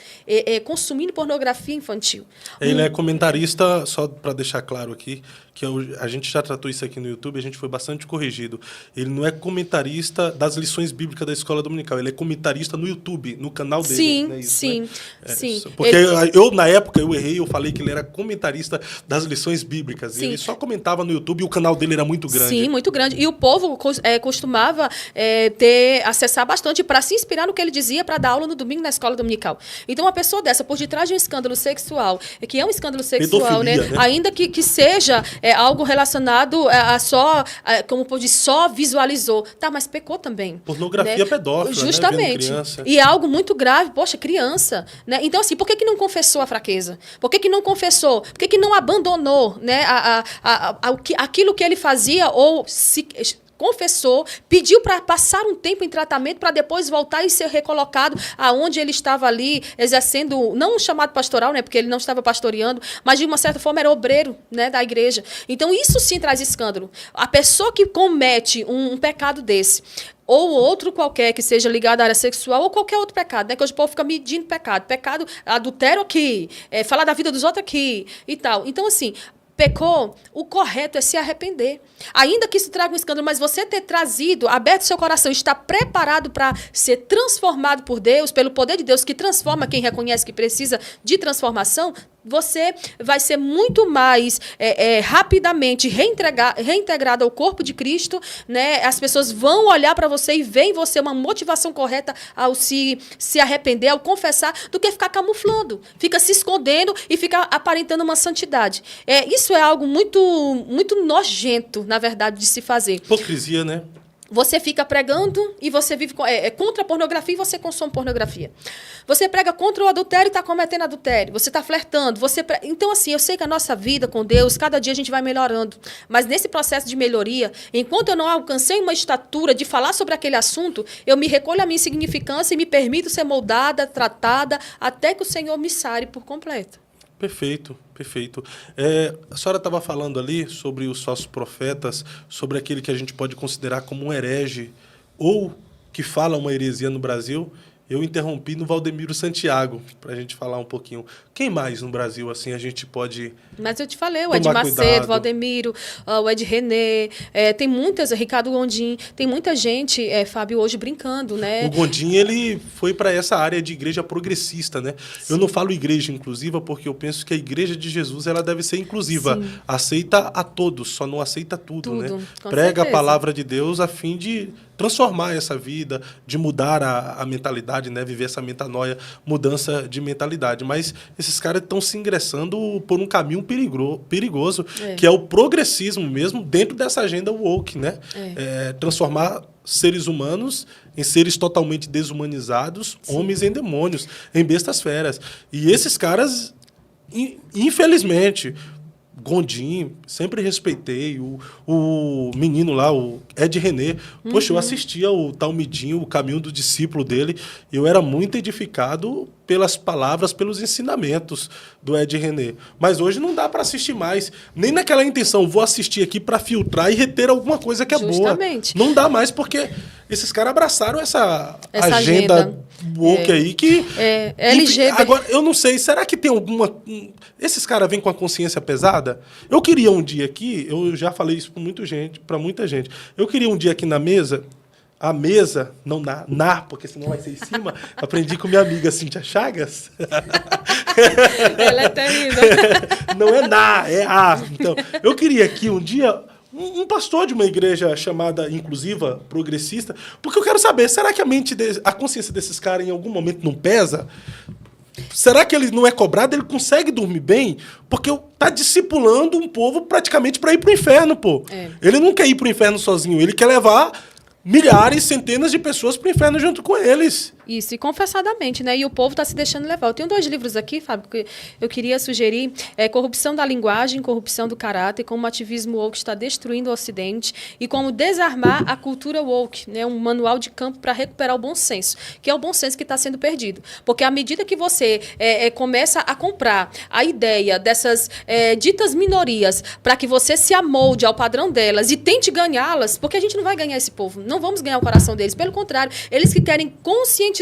Speaker 3: consumindo pornografia infantil.
Speaker 1: Ele é comentarista, só para deixar claro aqui, que a gente já tratou isso aqui no YouTube, a gente foi bastante corrigido. Ele não é comentarista das lições bíblicas da escola dominical, ele é comentarista no YouTube, no canal dele.
Speaker 3: Sim,
Speaker 1: né? Isso,
Speaker 3: sim,
Speaker 1: né?
Speaker 3: sim.
Speaker 1: Porque na época, eu errei, eu falei que ele era comentarista das lições bíblicas. Sim. E ele só comentava no YouTube e o canal dele era muito grande.
Speaker 3: Sim, muito grande. E o povo costumava acessar bastante para se inspirar no que ele dizia para dar aula no domingo na escola dominical. Então, uma pessoa dessa, por detrás de um escândalo sexual, que é um escândalo sexual, né? Ainda que seja algo relacionado a só, como pode dizer, só visualizou. Tá, mas pecou também.
Speaker 1: Pornografia, né? Pedófila,
Speaker 3: justamente.
Speaker 1: Né?
Speaker 3: E é algo muito grave. Poxa, criança. Né? Então, assim, por que não confessou a fraqueza? Por que não confessou? Por que não abandonou, né, aquilo que ele fazia ou se confessou, pediu para passar um tempo em tratamento para depois voltar e ser recolocado aonde ele estava ali exercendo, não um chamado pastoral, né, porque ele não estava pastoreando, mas de uma certa forma era obreiro, né, da igreja. Então isso sim traz escândalo. A pessoa que comete um pecado desse, ou outro qualquer que seja ligado à área sexual, ou qualquer outro pecado, né? Que hoje o povo fica medindo pecado. Pecado, adultério aqui, falar da vida dos outros aqui e tal. Então, assim, pecou, o correto é se arrepender. Ainda que isso traga um escândalo, mas você ter trazido, aberto seu coração, estar preparado para ser transformado por Deus, pelo poder de Deus, que transforma quem reconhece que precisa de transformação, você vai ser muito mais rapidamente reintegrado ao corpo de Cristo, né? As pessoas vão olhar para você e ver em você uma motivação correta ao se arrepender, ao confessar, do que ficar camuflando, fica se escondendo e fica aparentando uma santidade. Isso é algo muito, muito nojento, na verdade, de se fazer.
Speaker 1: Hipocrisia, né?
Speaker 3: Você fica pregando e você vive contra a pornografia e você consome pornografia. Você prega contra o adultério e está cometendo adultério. Você está flertando. Então, assim, eu sei que a nossa vida com Deus, cada dia a gente vai melhorando. Mas nesse processo de melhoria, enquanto eu não alcancei uma estatura de falar sobre aquele assunto, eu me recolho a minha insignificância e me permito ser moldada, tratada, até que o Senhor me sare por completo.
Speaker 1: Perfeito, perfeito. A senhora estava falando ali sobre os falsos profetas, sobre aquele que a gente pode considerar como um herege ou que fala uma heresia no Brasil. Eu interrompi no Valdemiro Santiago, para a gente falar um pouquinho. Quem mais no Brasil, assim, a gente pode...
Speaker 3: Mas eu te falei, o Ed Macedo, Valdemiro, o Ed René, tem muitas, Ricardo Gondim, tem muita gente, Fábio, hoje brincando, né?
Speaker 1: O Gondim, ele foi para essa área de igreja progressista, né? Sim. Eu não falo igreja inclusiva porque eu penso que a igreja de Jesus, ela deve ser inclusiva. Sim. Aceita a todos, só não aceita tudo, né? Prega certeza. A palavra de Deus a fim de transformar essa vida, de mudar a mentalidade, né? Viver essa metanoia, mudança de mentalidade. Mas esses caras estão se ingressando por um caminho perigoso, que é o progressismo mesmo, dentro dessa agenda woke, né? Transformar seres humanos em seres totalmente desumanizados, sim, homens em demônios, em bestas feras. E esses caras, infelizmente... Gondim, sempre respeitei, o menino lá, o Ed René, poxa, eu assistia o Talmidinho, o caminho do discípulo dele, e eu era muito edificado pelas palavras, pelos ensinamentos do Ed René. Mas hoje não dá para assistir mais, nem naquela intenção, vou assistir aqui para filtrar e reter alguma coisa que é
Speaker 3: justamente
Speaker 1: boa. Não dá mais, porque esses caras abraçaram essa agenda woke aí que...
Speaker 3: LGBT.
Speaker 1: Agora, eu não sei, será que tem alguma... Esses caras vêm com a consciência pesada? Eu queria um dia aqui, eu já falei isso para muita gente, eu queria um dia aqui na mesa, a mesa, não porque senão vai ser em cima, aprendi com minha amiga Cíntia Chagas.
Speaker 3: Ela é terrível.
Speaker 1: Não é é a. Então, eu queria aqui um dia... um pastor de uma igreja chamada inclusiva, progressista, porque eu quero saber, será que a consciência desses caras em algum momento não pesa? Será que ele não é cobrado? Ele consegue dormir bem? Porque está discipulando um povo praticamente para ir para o inferno, pô. Ele não quer ir para o inferno sozinho, ele quer levar milhares, centenas de pessoas para o inferno junto com eles.
Speaker 3: Isso, e confessadamente, né? E o povo está se deixando levar. Eu tenho 2 livros aqui, Fábio, que eu queria sugerir. Corrupção da Linguagem, Corrupção do Caráter, como o ativismo woke está destruindo o Ocidente e como desarmar a cultura woke, né? Um manual de campo para recuperar o bom senso, que é o bom senso que está sendo perdido. Porque à medida que você começa a comprar a ideia dessas ditas minorias para que você se amolde ao padrão delas e tente ganhá-las, porque a gente não vai ganhar esse povo, não vamos ganhar o coração deles, pelo contrário, eles que querem conscientizar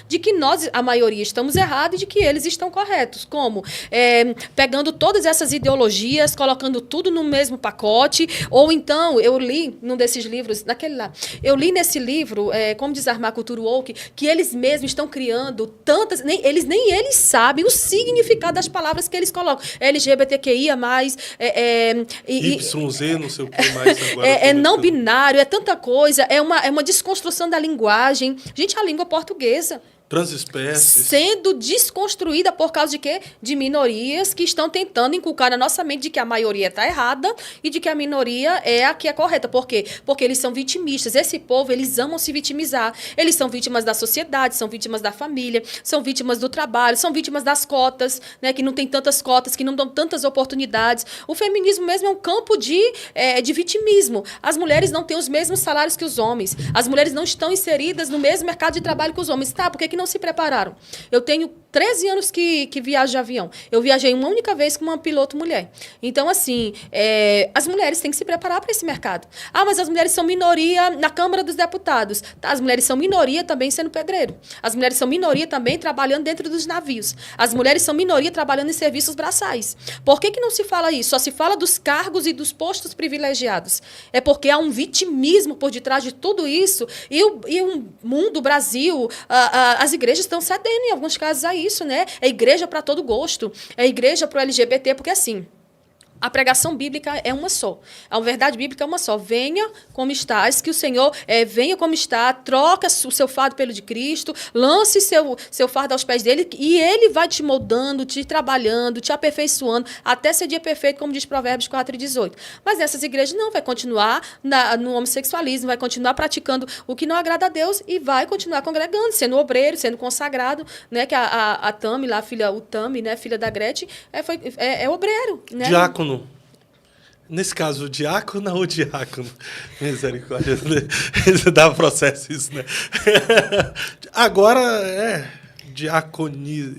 Speaker 3: de que nós, a maioria, estamos errados e de que eles estão corretos. Como? Pegando todas essas ideologias, colocando tudo no mesmo pacote, ou então, eu li num desses livros, naquele lá, eu li nesse livro, Como Desarmar a Cultura Woke, que eles mesmos estão criando tantas, nem eles sabem o significado das palavras que eles colocam. LGBTQIA+,
Speaker 1: YZ, não sei o que mais agora.
Speaker 3: Não binário, é tanta coisa, é uma desconstrução da linguagem. Gente, a língua portuguesa
Speaker 1: transespécies
Speaker 3: sendo desconstruída por causa de quê? De minorias que estão tentando inculcar na nossa mente de que a maioria está errada e de que a minoria é a que é correta. Por quê? Porque eles são vitimistas. Esse povo, eles amam se vitimizar. Eles são vítimas da sociedade, são vítimas da família, são vítimas do trabalho, são vítimas das cotas, né? Que não tem tantas cotas, que não dão tantas oportunidades. O feminismo mesmo é um campo de vitimismo. As mulheres não têm os mesmos salários que os homens. As mulheres não estão inseridas no mesmo mercado de trabalho que os homens. Tá, por que não se prepararam? Eu tenho 13 anos que viajo de avião. Eu viajei uma única vez com uma piloto mulher. Então, assim, as mulheres têm que se preparar para esse mercado. Ah, mas as mulheres são minoria na Câmara dos Deputados. Tá, as mulheres são minoria também sendo pedreiro. As mulheres são minoria também trabalhando dentro dos navios. As mulheres são minoria trabalhando em serviços braçais. Por que não se fala isso? Só se fala dos cargos e dos postos privilegiados. É porque há um vitimismo por detrás de tudo isso e o mundo, o Brasil, as igrejas estão cedendo, em alguns casos, a isso, né? É igreja para todo gosto, é igreja para o LGBT, porque assim, a pregação bíblica é uma só. A verdade bíblica é uma só. Venha como estás, que o Senhor venha como está, troca o seu fardo pelo de Cristo, lance seu fardo aos pés dele e ele vai te moldando, te trabalhando, te aperfeiçoando, até ser dia perfeito, como diz Provérbios 4:18. Mas nessas igrejas não, vai continuar no homossexualismo, vai continuar praticando o que não agrada a Deus e vai continuar congregando, sendo obreiro, sendo consagrado, né? Que a Tami, lá, o Tami, né, filha da Gretchen, é obreiro, né?
Speaker 1: Diácono. Nesse caso, diácono ou diácono? Misericórdia. Dá processo isso, né? Agora, diaconiza.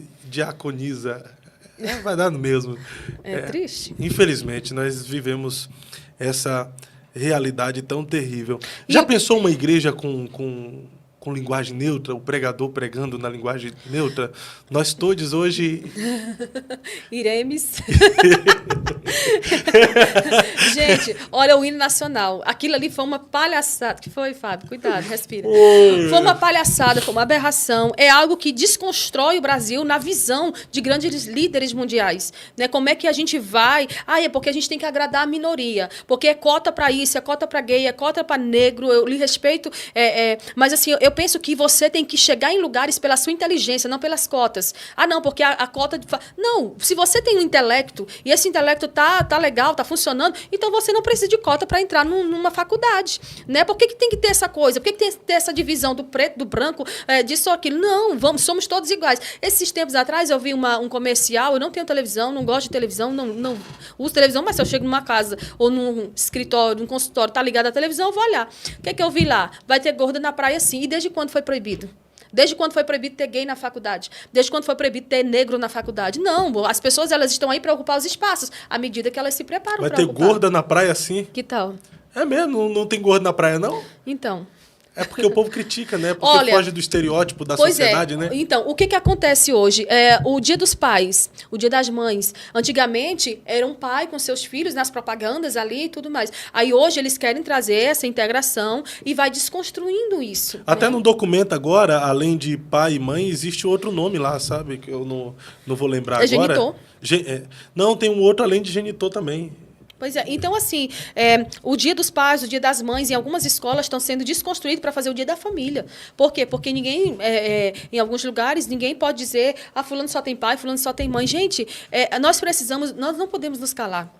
Speaker 1: Vai dar no mesmo.
Speaker 3: É triste.
Speaker 1: Infelizmente, nós vivemos essa realidade tão terrível. Já pensou uma igreja com linguagem neutra, o pregador pregando na linguagem neutra? Nós todos hoje...
Speaker 3: Iremos. Gente, olha o hino nacional. Aquilo ali foi uma palhaçada. Que foi, Fábio? Cuidado, respira. Foi uma palhaçada, foi uma aberração. É algo que desconstrói o Brasil na visão de grandes líderes mundiais. Né? Como é que a gente vai... é porque a gente tem que agradar a minoria. Porque é cota para isso, é cota para gay, é cota para negro. Eu lhe respeito. Mas, assim, eu penso que você tem que chegar em lugares pela sua inteligência, não pelas cotas. Não, porque a cota... Não, se você tem um intelecto e esse intelecto tá legal, tá funcionando, então você não precisa de cota para entrar numa faculdade, né? Por que tem que ter essa coisa? Por que tem que ter essa divisão do preto, do branco, disso ou aquilo? Não, somos todos iguais. Esses tempos atrás eu vi um comercial, eu não tenho televisão, não gosto de televisão, não uso televisão, mas se eu chego numa casa ou num escritório, num consultório, tá ligado à televisão, eu vou olhar. O que é que eu vi lá? Vai ter gorda na praia sim. E desde quando foi proibido? Desde quando foi proibido ter gay na faculdade? Desde quando foi proibido ter negro na faculdade? Não, as pessoas elas estão aí para ocupar os espaços, à medida que elas se preparam para ocupar.
Speaker 1: Vai ter gorda na praia, sim?
Speaker 3: Que tal?
Speaker 1: É mesmo? Não tem gorda na praia, não?
Speaker 3: Então...
Speaker 1: É porque o povo critica, né? Porque foge do estereótipo da sociedade, né?
Speaker 3: Então, o que acontece hoje? O Dia dos Pais, o Dia das Mães. Antigamente, era um pai com seus filhos nas propagandas ali e tudo mais. Aí, hoje, eles querem trazer essa integração e vai desconstruindo isso.
Speaker 1: Até
Speaker 3: né?
Speaker 1: no documento agora, além de pai e mãe, existe outro nome lá, sabe? Que eu não vou lembrar agora.
Speaker 3: Genitor?
Speaker 1: Não, tem um outro além de genitor também.
Speaker 3: Pois é. Então, assim, o Dia dos Pais, o Dia das Mães, em algumas escolas estão sendo desconstruídos para fazer o Dia da Família. Por quê? Porque ninguém, em alguns lugares, ninguém pode dizer fulano só tem pai, fulano só tem mãe. Gente, nós não podemos nos calar.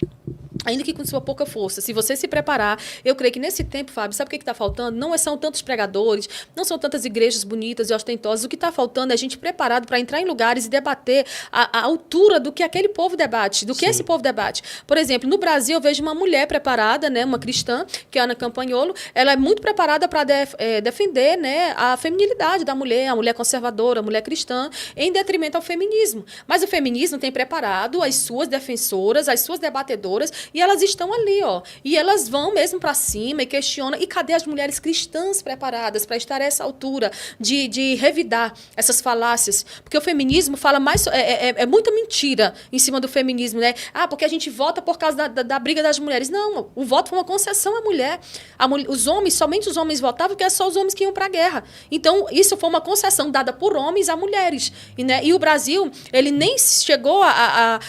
Speaker 3: ainda que com sua pouca força, se você se preparar, eu creio que nesse tempo, Fábio, sabe o que está faltando? Não são tantos pregadores, não são tantas igrejas bonitas e ostentosas. O que está faltando é a gente preparado para entrar em lugares e debater a altura do que aquele povo debate, do que esse povo debate. Por exemplo, no Brasil, eu vejo uma mulher preparada, né, uma cristã, que é a Ana Campagnolo, ela é muito preparada para defender, né, a feminilidade da mulher, a mulher conservadora, a mulher cristã, em detrimento ao feminismo. Mas o feminismo tem preparado as suas defensoras, as suas debatedoras, e elas estão ali, ó. E elas vão mesmo para cima e questionam. E cadê as mulheres cristãs preparadas para estar a essa altura de revidar essas falácias? Porque o feminismo fala mais... É muita mentira em cima do feminismo, né? Ah, porque a gente vota por causa da briga das mulheres. Não, o voto foi uma concessão à mulher. Os homens, somente os homens votavam, porque é só os homens que iam para a guerra. Então, isso foi uma concessão dada por homens a mulheres. E o Brasil, ele nem chegou a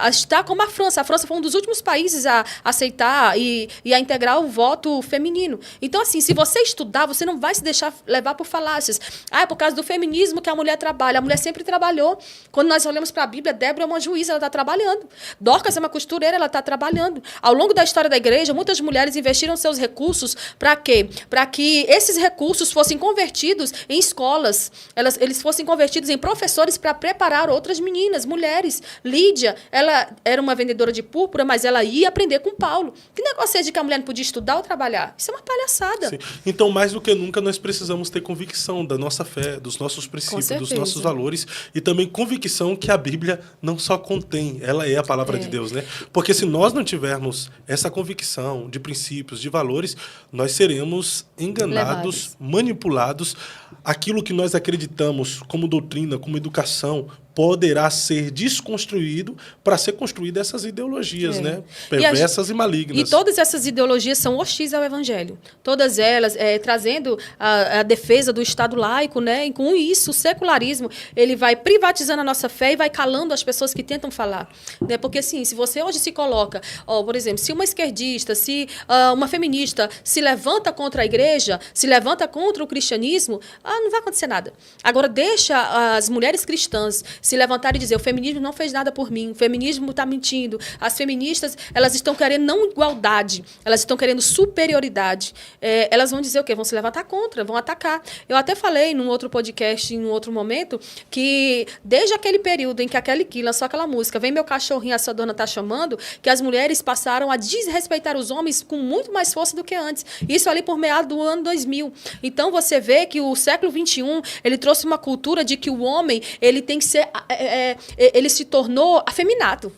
Speaker 3: estar como a França. A França foi um dos últimos países a aceitar e a integrar o voto feminino. Então, assim, se você estudar, você não vai se deixar levar por falácias. Ah, é por causa do feminismo que a mulher trabalha. A mulher sempre trabalhou. Quando nós olhamos para a Bíblia, Débora é uma juíza, ela está trabalhando. Dorcas é uma costureira, ela está trabalhando. Ao longo da história da igreja, muitas mulheres investiram seus recursos para quê? Para que esses recursos fossem convertidos em escolas. Eles fossem convertidos em professores para preparar outras meninas, mulheres. Lídia, ela era uma vendedora de púrpura, mas ela ia aprender com Paulo. Que negócio é de que a mulher não podia estudar ou trabalhar? Isso é uma palhaçada.
Speaker 1: Sim. Então, mais do que nunca, nós precisamos ter convicção da nossa fé, dos nossos princípios, dos nossos valores e também convicção que a Bíblia não só contém, ela é a palavra de Deus, né? Porque se nós não tivermos essa convicção de princípios, de valores, nós seremos enganados, manipulados. Aquilo que nós acreditamos como doutrina, como educação, poderá ser desconstruído para ser construída essas ideologias, né? Perversas e malignas.
Speaker 3: E todas essas ideologias são hostis ao evangelho. Todas elas trazendo a defesa do Estado laico, né? E com isso, o secularismo, ele vai privatizando a nossa fé e vai calando as pessoas que tentam falar. Né? Porque, assim, se você hoje se coloca, por exemplo, se uma esquerdista, se uma feminista se levanta contra a igreja, se levanta contra o cristianismo, não vai acontecer nada. Agora, deixa as mulheres cristãs se levantar e dizer, o feminismo não fez nada por mim, o feminismo está mentindo. As feministas, elas estão querendo não igualdade, elas estão querendo superioridade. Elas vão dizer o quê? Vão se levantar contra, vão atacar. Eu até falei num outro podcast, em um outro momento, que desde aquele período em que a Kelly Key lançou aquela música, Vem Meu Cachorrinho, a Sua Dona Tá Chamando, que as mulheres passaram a desrespeitar os homens com muito mais força do que antes. Isso ali por meados do ano 2000. Então, você vê que o século XXI, ele trouxe uma cultura de que o homem, ele tem que ser... ele se tornou afeminado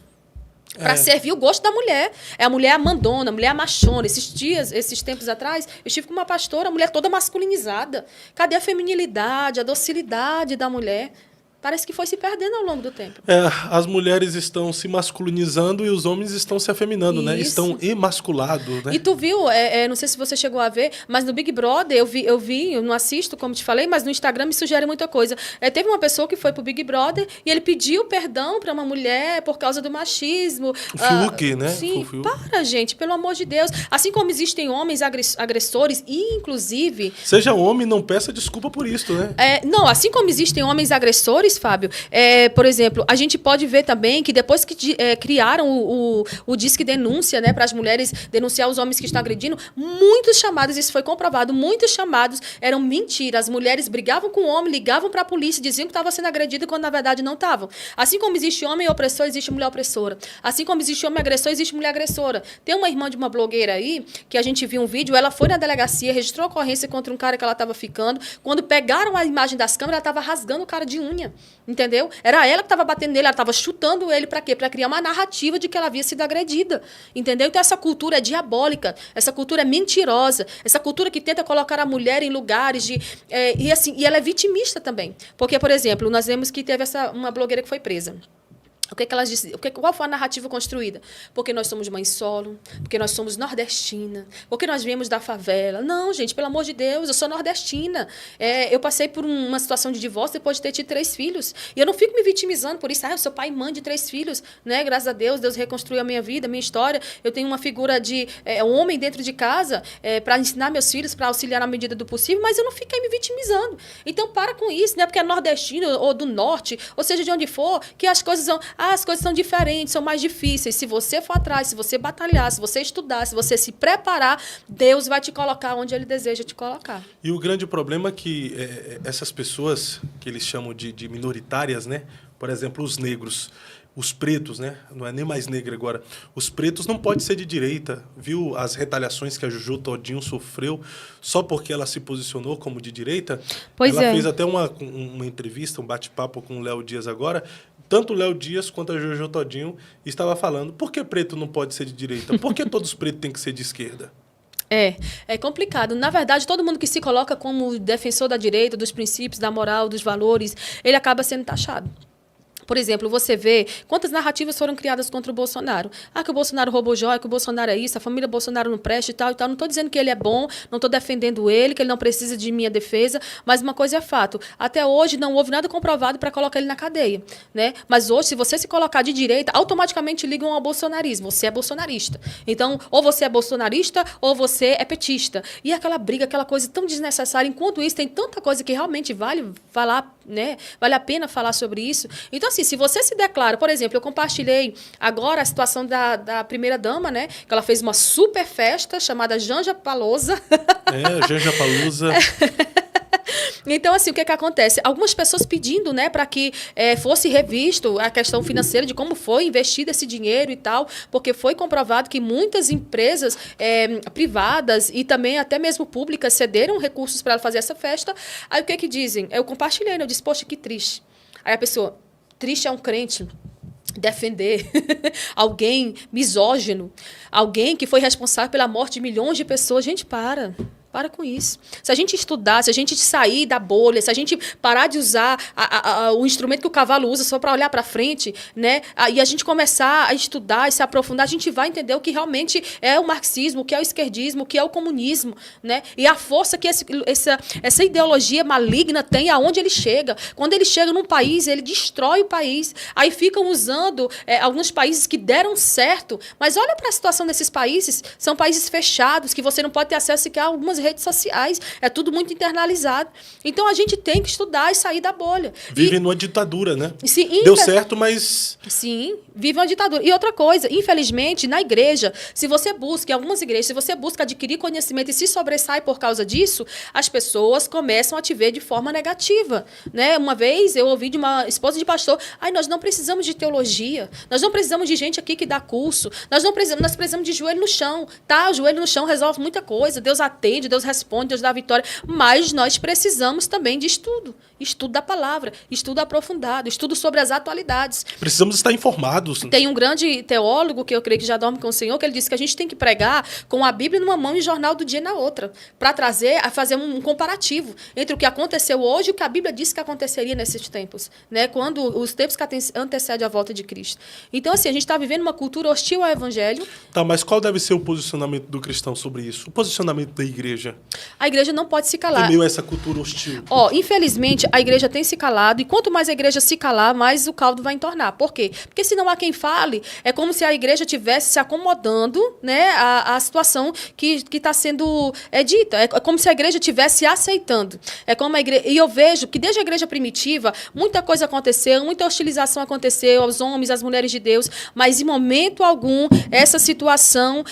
Speaker 3: para servir o gosto da mulher. É a mulher mandona, a mulher machona. Esses tempos atrás, eu estive com uma pastora, a mulher toda masculinizada. Cadê a feminilidade, a docilidade da mulher? Parece que foi se perdendo ao longo do tempo.
Speaker 1: As mulheres estão se masculinizando e os homens estão se afeminando, né? Estão emasculados, né?
Speaker 3: E tu viu, não sei se você chegou a ver, mas no Big Brother, eu não assisto, como te falei, mas no Instagram me sugere muita coisa. Teve uma pessoa que foi pro Big Brother e ele pediu perdão para uma mulher por causa do machismo.
Speaker 1: O Fiuk, né?
Speaker 3: Sim, para, gente, pelo amor de Deus. Assim como existem homens agressores e, inclusive...
Speaker 1: Seja homem, não peça desculpa por isso, né?
Speaker 3: Não, assim como existem homens agressores, Fábio, por exemplo, a gente pode ver também que depois que criaram o Disque Denúncia, né, para as mulheres denunciar os homens que estão agredindo, muitos chamados, isso foi comprovado, muitos chamados eram mentira. As mulheres brigavam com o homem, ligavam para a polícia, diziam que estava sendo agredida quando na verdade não estavam. Assim como existe homem opressor, existe mulher opressora. Assim como existe homem agressor, existe mulher agressora. Tem uma irmã de uma blogueira aí, que a gente viu um vídeo, ela foi na delegacia, registrou a ocorrência contra um cara que ela estava ficando. Quando pegaram a imagem das câmeras, ela estava rasgando o cara de unha. Entendeu? Era ela que estava batendo nele, ela estava chutando ele para quê? Para criar uma narrativa de que ela havia sido agredida. Entendeu? Então essa cultura é diabólica, essa cultura é mentirosa, essa cultura que tenta colocar a mulher em lugares de... E ela é vitimista também. Porque, por exemplo, nós vemos que teve uma blogueira que foi presa. O que elas diziam? Qual foi a narrativa construída? Porque nós somos mãe solo, porque nós somos nordestina, porque nós viemos da favela. Não, gente, pelo amor de Deus, eu sou nordestina. Eu passei por uma situação de divórcio depois de ter tido 3 filhos. E eu não fico me vitimizando por isso. Eu sou pai e mãe de 3 filhos. Né? Graças a Deus, Deus reconstruiu a minha vida, a minha história. Eu tenho uma figura de um homem dentro de casa para ensinar meus filhos, para auxiliar na medida do possível, mas eu não fiquei me vitimizando. Então, para com isso, né? Porque é nordestino ou do norte, ou seja, de onde for, que as coisas vão... as coisas são diferentes, são mais difíceis. Se você for atrás, se você batalhar, se você estudar, se você se preparar, Deus vai te colocar onde Ele deseja te colocar.
Speaker 1: E o grande problema é que essas pessoas, que eles chamam de minoritárias, né? Por exemplo, os negros, os pretos, né? Não é nem mais negro agora. Os pretos não podem ser de direita. Viu as retaliações que a Juju Todinho sofreu só porque ela se posicionou como de direita?
Speaker 3: Pois
Speaker 1: ela
Speaker 3: é.
Speaker 1: fez até uma entrevista, um bate-papo com o Léo Dias agora. Tanto o Léo Dias quanto a Juju Todinho estava falando: por que preto não pode ser de direita? Por que todos os pretos têm que ser de esquerda?
Speaker 3: É complicado. Na verdade, todo mundo que se coloca como defensor da direita, dos princípios, da moral, dos valores, ele acaba sendo taxado. Por exemplo, você vê quantas narrativas foram criadas contra o Bolsonaro. Ah, que o Bolsonaro roubou joia, que o Bolsonaro é isso, a família Bolsonaro não presta e tal, e tal. Não estou dizendo que ele é bom, não estou defendendo ele, que ele não precisa de minha defesa, mas uma coisa é fato. Até hoje não houve nada comprovado para colocar ele na cadeia, né? Mas hoje, se você se colocar de direita, automaticamente ligam ao bolsonarismo. Você é bolsonarista. Então, ou você é bolsonarista, ou você é petista. E aquela briga, aquela coisa tão desnecessária. Enquanto isso, tem tanta coisa que realmente vale falar, né? Vale a pena falar sobre isso. Então, assim, se você se declara, por exemplo, eu compartilhei agora a situação da primeira-dama, né? Que ela fez uma super festa chamada Janja Palusa.
Speaker 1: Janja Palusa.
Speaker 3: Então, assim, o que acontece? Algumas pessoas pedindo, né, para que fosse revisto a questão financeira de como foi investido esse dinheiro e tal, porque foi comprovado que muitas empresas privadas e também até mesmo públicas cederam recursos para ela fazer essa festa. Aí o que dizem? Eu compartilhei, né? Eu disse, poxa, que triste. Aí a pessoa, triste é um crente defender alguém misógino, alguém que foi responsável pela morte de milhões de pessoas. Gente, para com isso. Se a gente estudar, se a gente sair da bolha, se a gente parar de usar o instrumento que o cavalo usa só para olhar para frente, né? E a gente começar a estudar e se aprofundar, a gente vai entender o que realmente é o marxismo, o que é o esquerdismo, o que é o comunismo, né? E a força que essa ideologia maligna tem aonde ele chega. Quando ele chega num país, ele destrói o país. Aí ficam usando alguns países que deram certo, mas olha para a situação desses países. São países fechados, que você não pode ter acesso sequer a algumas redes sociais, é tudo muito internalizado. Então a gente tem que estudar e sair da bolha.
Speaker 1: Vive numa ditadura, né?
Speaker 3: Sim,
Speaker 1: deu certo, mas...
Speaker 3: Sim, vive uma ditadura. E outra coisa, infelizmente, na igreja, se você busca, em algumas igrejas, se você busca adquirir conhecimento e se sobressai por causa disso, as pessoas começam a te ver de forma negativa, né? Uma vez eu ouvi de uma esposa de pastor, nós não precisamos de teologia, nós não precisamos de gente aqui que dá curso, nós precisamos de joelho no chão, tá? O joelho no chão resolve muita coisa, Deus atende, Deus responde, Deus dá vitória, mas nós precisamos também de estudo da palavra, estudo aprofundado, estudo sobre as atualidades.
Speaker 1: Precisamos estar informados.
Speaker 3: Tem um grande teólogo, que eu creio que já dorme com o Senhor, que ele disse que a gente tem que pregar com a Bíblia numa mão e o jornal do dia na outra, para fazer um comparativo entre o que aconteceu hoje e o que a Bíblia disse que aconteceria nesses tempos, né? Quando os tempos que antecedem a volta de Cristo. Então, assim, a gente está vivendo uma cultura hostil ao Evangelho.
Speaker 1: Tá, mas qual deve ser o posicionamento do cristão sobre isso? O posicionamento da igreja?
Speaker 3: A igreja não pode se calar.
Speaker 1: Em meio a essa cultura hostil.
Speaker 3: Infelizmente, a igreja tem se calado, e quanto mais a igreja se calar, mais o caldo vai entornar. Por quê? Porque se não há quem fale, é como se a igreja estivesse se acomodando, né, a situação que está sendo dita. É como se a igreja estivesse aceitando. É como a igreja... E eu vejo que desde a igreja primitiva, muita coisa aconteceu, muita hostilização aconteceu aos homens, às mulheres de Deus, mas em momento algum essa situação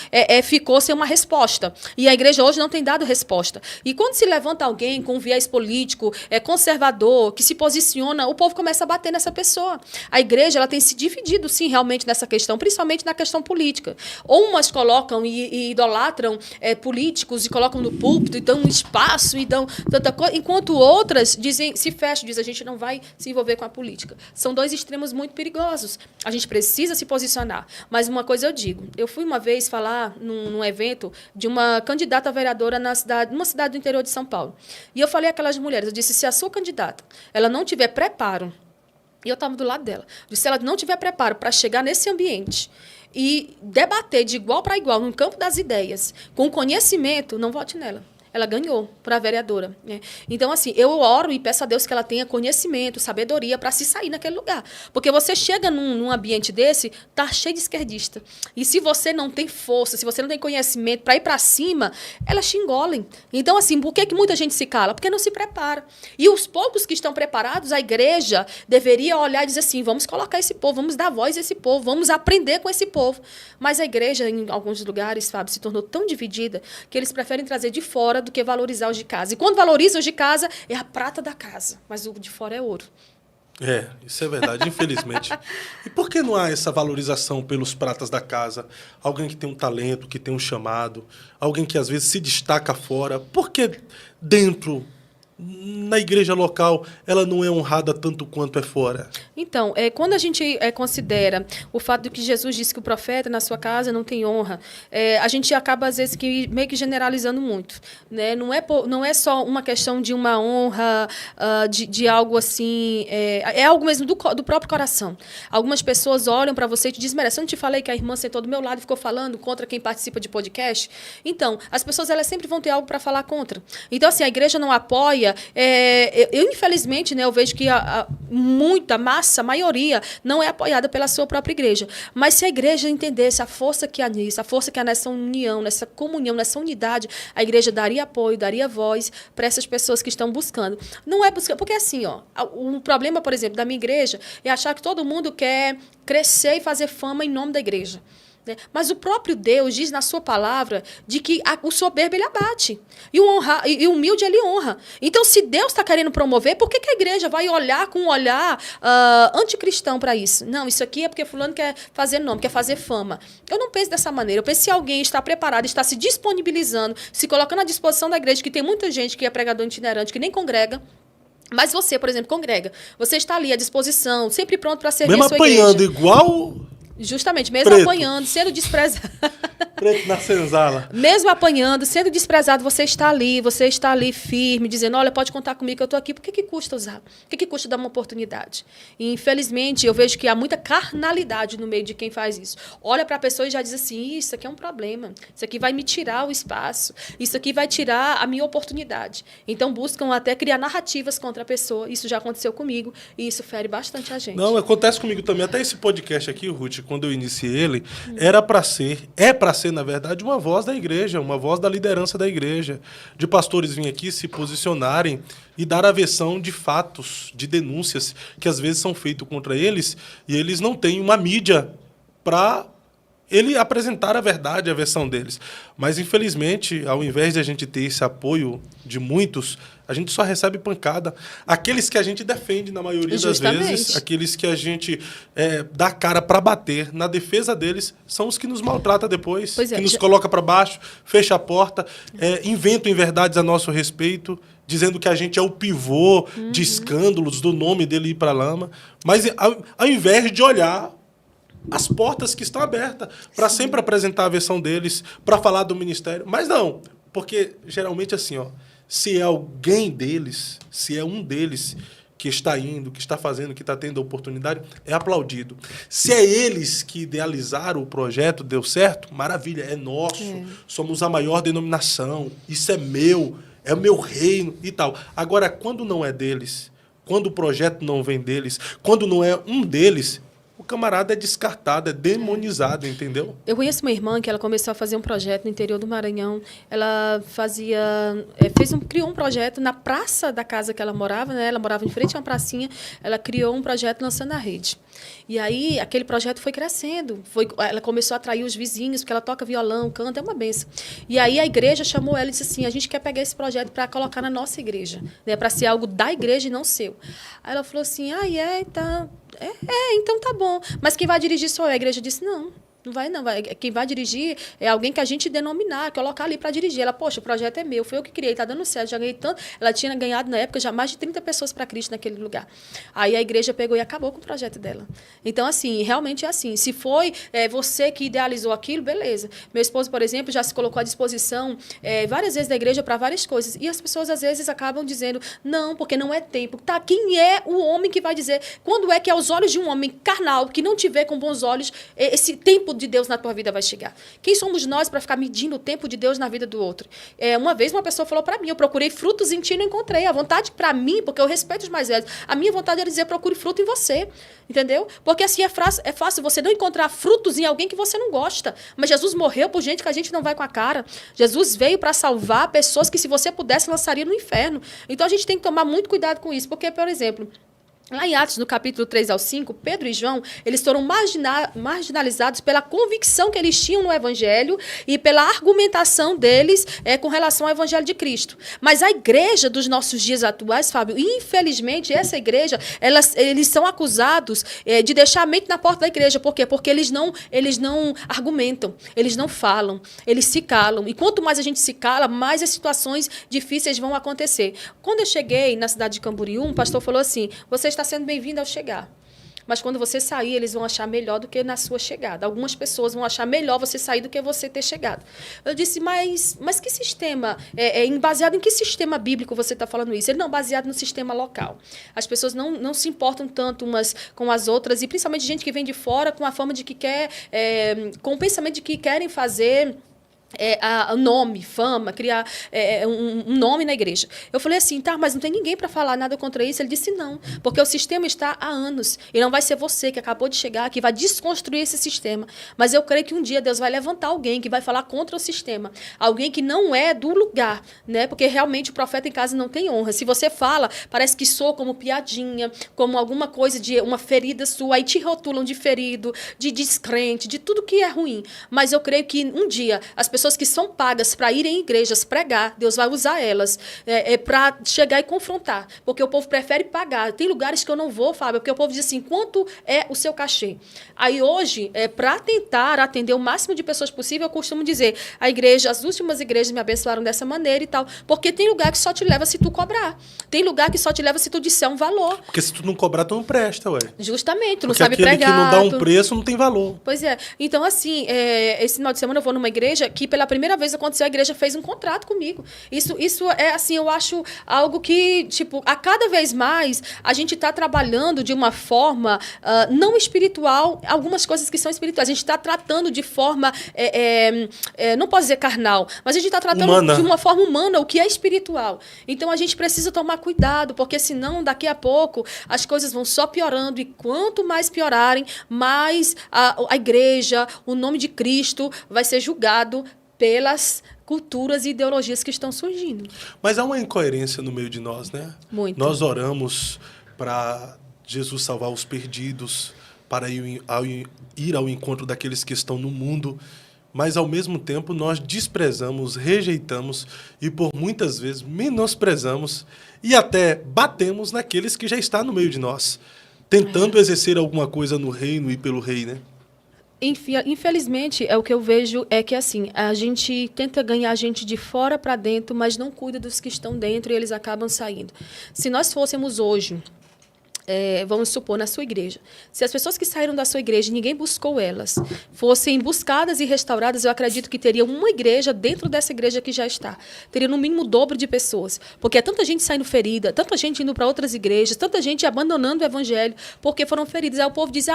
Speaker 3: ficou sem uma resposta. E a igreja hoje não tem dado resposta. E quando se levanta alguém com um viés político, conservador, que se posiciona, o povo começa a bater nessa pessoa. A igreja ela tem se dividido, sim, realmente nessa questão, principalmente na questão política. Ou umas colocam e idolatram políticos e colocam no púlpito e dão um espaço e dão tanta coisa, enquanto outras dizem, se fecham, dizem a gente não vai se envolver com a política. São dois extremos muito perigosos. A gente precisa se posicionar. Mas uma coisa eu digo, eu fui uma vez falar num evento de uma candidata a vereadora numa cidade do interior de São Paulo. E eu falei àquelas mulheres, eu disse, se a sua candidata ela não tiver preparo, e eu estava do lado dela, eu disse, se ela não tiver preparo para chegar nesse ambiente e debater de igual para igual, no campo das ideias, com conhecimento, não vote nela. ela ganhou para vereadora, né? Então, assim, eu oro e peço a Deus que ela tenha conhecimento, sabedoria para se sair naquele lugar. Porque você chega num ambiente desse, tá cheio de esquerdista. E se você não tem força, se você não tem conhecimento para ir para cima, elas te engolem. Então, assim, por que muita gente se cala? Porque não se prepara. E os poucos que estão preparados, a igreja deveria olhar e dizer assim, vamos colocar esse povo, vamos dar voz a esse povo, vamos aprender com esse povo. Mas a igreja, em alguns lugares, Fábio, se tornou tão dividida que eles preferem trazer de fora do que valorizar os de casa. E quando valoriza os de casa, é a prata da casa, mas o de fora é ouro.
Speaker 1: Isso é verdade, infelizmente. E por que não há essa valorização pelos pratas da casa? Alguém que tem um talento, que tem um chamado, alguém que às vezes se destaca fora. Por que dentro, na igreja local, ela não é honrada tanto quanto é fora?
Speaker 3: Então, quando a gente considera o fato de que Jesus disse que o profeta na sua casa não tem honra, a gente acaba, às vezes, meio que generalizando muito. Né? Não é só uma questão de uma honra, de algo assim... É algo mesmo do próprio coração. Algumas pessoas olham para você e te desmerecem. Eu não te falei que a irmã sentou do meu lado e ficou falando contra quem participa de podcast? Então, as pessoas elas sempre vão ter algo para falar contra. Então, assim, a igreja não apoia. Infelizmente, né, eu vejo que muita massa, a maioria, não é apoiada pela sua própria igreja. Mas se a igreja entendesse a força que há nisso, a força que há nessa união, nessa comunhão, nessa unidade, a igreja daria apoio, daria voz para essas pessoas que estão buscando. Não é buscando, porque assim, um problema, por exemplo, da minha igreja é achar que todo mundo quer crescer e fazer fama em nome da igreja. Mas o próprio Deus diz na sua palavra de que o soberbo ele abate e o humilde ele honra. Então, se Deus está querendo promover, por que a igreja vai olhar com um olhar anticristão para isso? Não, isso aqui é porque fulano quer fazer nome, quer fazer fama. Eu não penso dessa maneira. Eu penso se alguém está preparado, está se disponibilizando, se colocando à disposição da igreja, que tem muita gente que é pregador itinerante, que nem congrega. Mas você, por exemplo, congrega. Você está ali à disposição, sempre pronto para servir a sua igreja.
Speaker 1: Mesmo apanhando igual...
Speaker 3: Justamente, mesmo
Speaker 1: preto.
Speaker 3: Apanhando, sendo desprezado.
Speaker 1: Preto na senzala.
Speaker 3: Mesmo apanhando, sendo desprezado, você está ali firme, dizendo, olha, pode contar comigo que eu estou aqui. Por que custa usar? Por que custa dar uma oportunidade? E, infelizmente, eu vejo que há muita carnalidade no meio de quem faz isso. Olha para a pessoa e já diz assim, isso aqui é um problema. Isso aqui vai me tirar o espaço. Isso aqui vai tirar a minha oportunidade. Então, buscam até criar narrativas contra a pessoa. Isso já aconteceu comigo e isso fere bastante a gente.
Speaker 1: Não, acontece comigo também. Até esse podcast aqui, Ruth, quando eu iniciei ele, é para ser, na verdade, uma voz da igreja, uma voz da liderança da igreja, de pastores virem aqui se posicionarem e dar a versão de fatos, de denúncias que às vezes são feitas contra eles e eles não têm uma mídia para ele apresentar a verdade, a versão deles. Mas, infelizmente, ao invés de a gente ter esse apoio de muitos, a gente só recebe pancada. Aqueles que a gente defende, na maioria das vezes, aqueles que a gente dá cara para bater, na defesa deles, são os que nos maltratam depois, que nos coloca para baixo, fecha a porta, inventam inverdades a nosso respeito, dizendo que a gente é o pivô de escândalos, do nome dele ir para a lama. Mas, ao invés de olhar as portas que estão abertas para sempre apresentar a versão deles, para falar do ministério. Mas não, porque geralmente assim, se é alguém deles, se é um deles que está indo, que está fazendo, que está tendo a oportunidade, é aplaudido. Se é eles que idealizaram o projeto, deu certo, maravilha, é nosso, somos a maior denominação, isso é o meu reino e tal. Agora, quando não é deles, quando o projeto não vem deles, quando não é um deles, o camarada é descartado, é demonizado, entendeu?
Speaker 3: Eu conheço uma irmã que ela começou a fazer um projeto no interior do Maranhão. Ela criou um projeto na praça da casa que ela morava, né? Ela morava em frente a uma pracinha. Ela criou um projeto lançando na rede. E aí, aquele projeto foi crescendo. Ela começou a atrair os vizinhos, porque ela toca violão, canta, é uma benção. E aí, a igreja chamou ela e disse assim, a gente quer pegar esse projeto para colocar na nossa igreja, né? Para ser algo da igreja e não seu. Aí ela falou assim, então... então tá bom. Mas quem vai dirigir sou eu. A igreja disse, não vai não. Quem vai dirigir é alguém que a gente denominar, colocar ali para dirigir. Ela, poxa, o projeto é meu, foi eu que criei, tá dando certo, já ganhei tanto. Ela tinha ganhado na época já mais de 30 pessoas para Cristo naquele lugar. Aí a igreja pegou e acabou com o projeto dela. Então, assim, realmente é assim. Se foi você que idealizou aquilo, beleza. Meu esposo, por exemplo, já se colocou à disposição várias vezes da igreja para várias coisas. E as pessoas, às vezes, acabam dizendo, não, porque não é tempo. Tá, quem é o homem que vai dizer? Quando é que aos olhos de um homem carnal, que não te vê com bons olhos, esse tempo de Deus na tua vida vai chegar? Quem somos nós para ficar medindo o tempo de Deus na vida do outro? Uma vez uma pessoa falou para mim, eu procurei frutos em ti e não encontrei. A vontade para mim, porque eu respeito os mais velhos, a minha vontade era dizer, procure fruto em você. Entendeu? Porque assim é fácil você não encontrar frutos em alguém que você não gosta. Mas Jesus morreu por gente que a gente não vai com a cara. Jesus veio para salvar pessoas que, se você pudesse, lançaria no inferno. Então a gente tem que tomar muito cuidado com isso. Porque, por exemplo, lá em Atos, no capítulo 3 ao 5, Pedro e João, eles foram marginalizados pela convicção que eles tinham no Evangelho e pela argumentação deles com relação ao Evangelho de Cristo. Mas a igreja dos nossos dias atuais, Fábio, infelizmente, essa igreja, eles são acusados de deixar a mente na porta da igreja. Por quê? Porque eles não argumentam, eles não falam, eles se calam. E quanto mais a gente se cala, mais as situações difíceis vão acontecer. Quando eu cheguei na cidade de Camboriú, um pastor falou assim, você está sendo bem-vindo ao chegar. Mas quando você sair, eles vão achar melhor do que na sua chegada. Algumas pessoas vão achar melhor você sair do que você ter chegado. Eu disse, mas que sistema, baseado em que sistema bíblico você está falando isso? Ele não, baseado no sistema local. As pessoas não se importam tanto umas com as outras, e principalmente gente que vem de fora com a fama de que quer, com o pensamento de que querem fazer... nome, fama, criar um nome na igreja. Eu falei assim, tá, mas não tem ninguém para falar nada contra isso. Ele disse não, porque o sistema está há anos e não vai ser você que acabou de chegar que vai desconstruir esse sistema. Mas eu creio que um dia Deus vai levantar alguém que vai falar contra o sistema, alguém que não é do lugar, né? Porque realmente o profeta em casa não tem honra. Se você fala, parece que soa como piadinha, como alguma coisa de uma ferida sua, aí te rotulam de ferido, de descrente, de tudo que é ruim. Mas eu creio que um dia as pessoas que são pagas para irem em igrejas pregar, Deus vai usar elas para chegar e confrontar. Porque o povo prefere pagar. Tem lugares que eu não vou, Fábio, porque o povo diz assim, quanto é o seu cachê? Aí hoje, para tentar atender o máximo de pessoas possível, eu costumo dizer, as últimas igrejas me abençoaram dessa maneira e tal. Porque tem lugar que só te leva se tu cobrar. Tem lugar que só te leva se tu disser um valor.
Speaker 1: Porque se tu não cobrar, tu não presta, ué.
Speaker 3: Justamente, tu não
Speaker 1: porque
Speaker 3: sabe pregar.
Speaker 1: Porque aquele que não dá um preço não tem valor.
Speaker 3: Pois é. Então, assim, esse final de semana eu vou numa igreja que pela primeira vez aconteceu, a igreja fez um contrato comigo. Isso é, assim, eu acho algo que, tipo, a cada vez mais a gente está trabalhando de uma forma não espiritual, algumas coisas que são espirituais. A gente está tratando de forma, não posso dizer carnal, mas a gente está tratando humana. De uma forma humana o que é espiritual. Então, a gente precisa tomar cuidado, porque senão, daqui a pouco, as coisas vão só piorando, e quanto mais piorarem, mais a igreja, o nome de Cristo vai ser julgado pelas culturas e ideologias que estão surgindo.
Speaker 1: Mas há uma incoerência no meio de nós, né?
Speaker 3: Muito.
Speaker 1: Nós oramos para Jesus salvar os perdidos, para ir ao encontro daqueles que estão no mundo, mas, ao mesmo tempo, nós desprezamos, rejeitamos e, por muitas vezes, menosprezamos e até batemos naqueles que já estão no meio de nós, tentando exercer alguma coisa no reino e pelo rei, né?
Speaker 3: Infelizmente, o que eu vejo é que assim, a gente tenta ganhar gente de fora para dentro, mas não cuida dos que estão dentro e eles acabam saindo. Se nós fôssemos hoje, vamos supor, na sua igreja, se as pessoas que saíram da sua igreja, ninguém buscou elas, fossem buscadas e restauradas, eu acredito que teria uma igreja dentro dessa igreja que já está. Teria no mínimo o dobro de pessoas. Porque é tanta gente saindo ferida, tanta gente indo para outras igrejas, tanta gente abandonando o evangelho porque foram feridas. Aí o povo diz,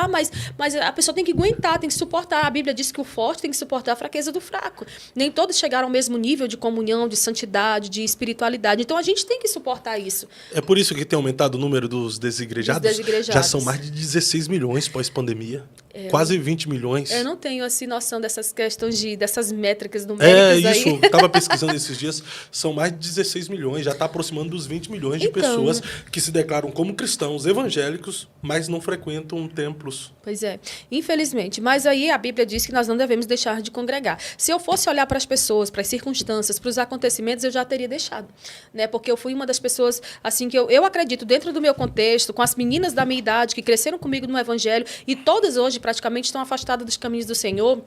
Speaker 3: mas a pessoa tem que aguentar, tem que suportar. A Bíblia diz que o forte tem que suportar a fraqueza do fraco. Nem todos chegaram ao mesmo nível de comunhão, de santidade, de espiritualidade. Então, a gente tem que suportar isso.
Speaker 1: É por isso que tem aumentado o número dos desigrejados? Já são mais de 16 milhões pós-pandemia. Quase 20 milhões.
Speaker 3: Eu não tenho assim, noção dessas questões, dessas métricas numéricas aí.
Speaker 1: Eu estava pesquisando esses dias. São mais de 16 milhões. Já está aproximando dos 20 milhões de pessoas que se declaram como cristãos evangélicos, mas não frequentam templos.
Speaker 3: Pois é. Infelizmente. Mas aí a Bíblia diz que nós não devemos deixar de congregar. Se eu fosse olhar para as pessoas, para as circunstâncias, para os acontecimentos, eu já teria deixado. Né? Porque eu fui uma das pessoas, assim, que eu acredito, dentro do meu contexto, com as meninas da minha idade, que cresceram comigo no evangelho, e todas hoje praticamente estão afastadas dos caminhos do Senhor,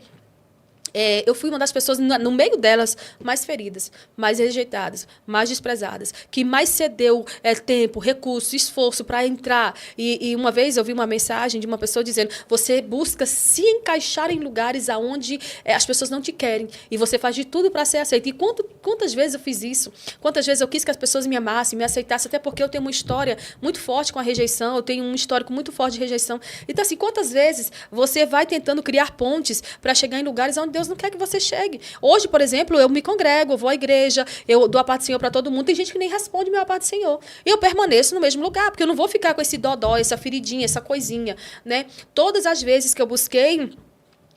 Speaker 3: eu fui uma das pessoas, no meio delas, mais feridas, mais rejeitadas, mais desprezadas, que mais cedeu tempo, recurso, esforço para entrar. E uma vez eu vi uma mensagem de uma pessoa dizendo: você busca se encaixar em lugares onde as pessoas não te querem, e você faz de tudo para ser aceito. E quantas vezes eu fiz isso? Quantas vezes eu quis que as pessoas me amassem, me aceitassem, até porque eu tenho uma história muito forte com a rejeição, eu tenho um histórico muito forte de rejeição. Então, assim, quantas vezes você vai tentando criar pontes para chegar em lugares onde Deus não quer que você chegue? Hoje, por exemplo, eu me congrego, eu vou à igreja, eu dou a paz do Senhor para todo mundo. Tem gente que nem responde minha paz do Senhor. E eu permaneço no mesmo lugar, porque eu não vou ficar com esse dodó, essa feridinha, essa coisinha, né? Todas as vezes que eu busquei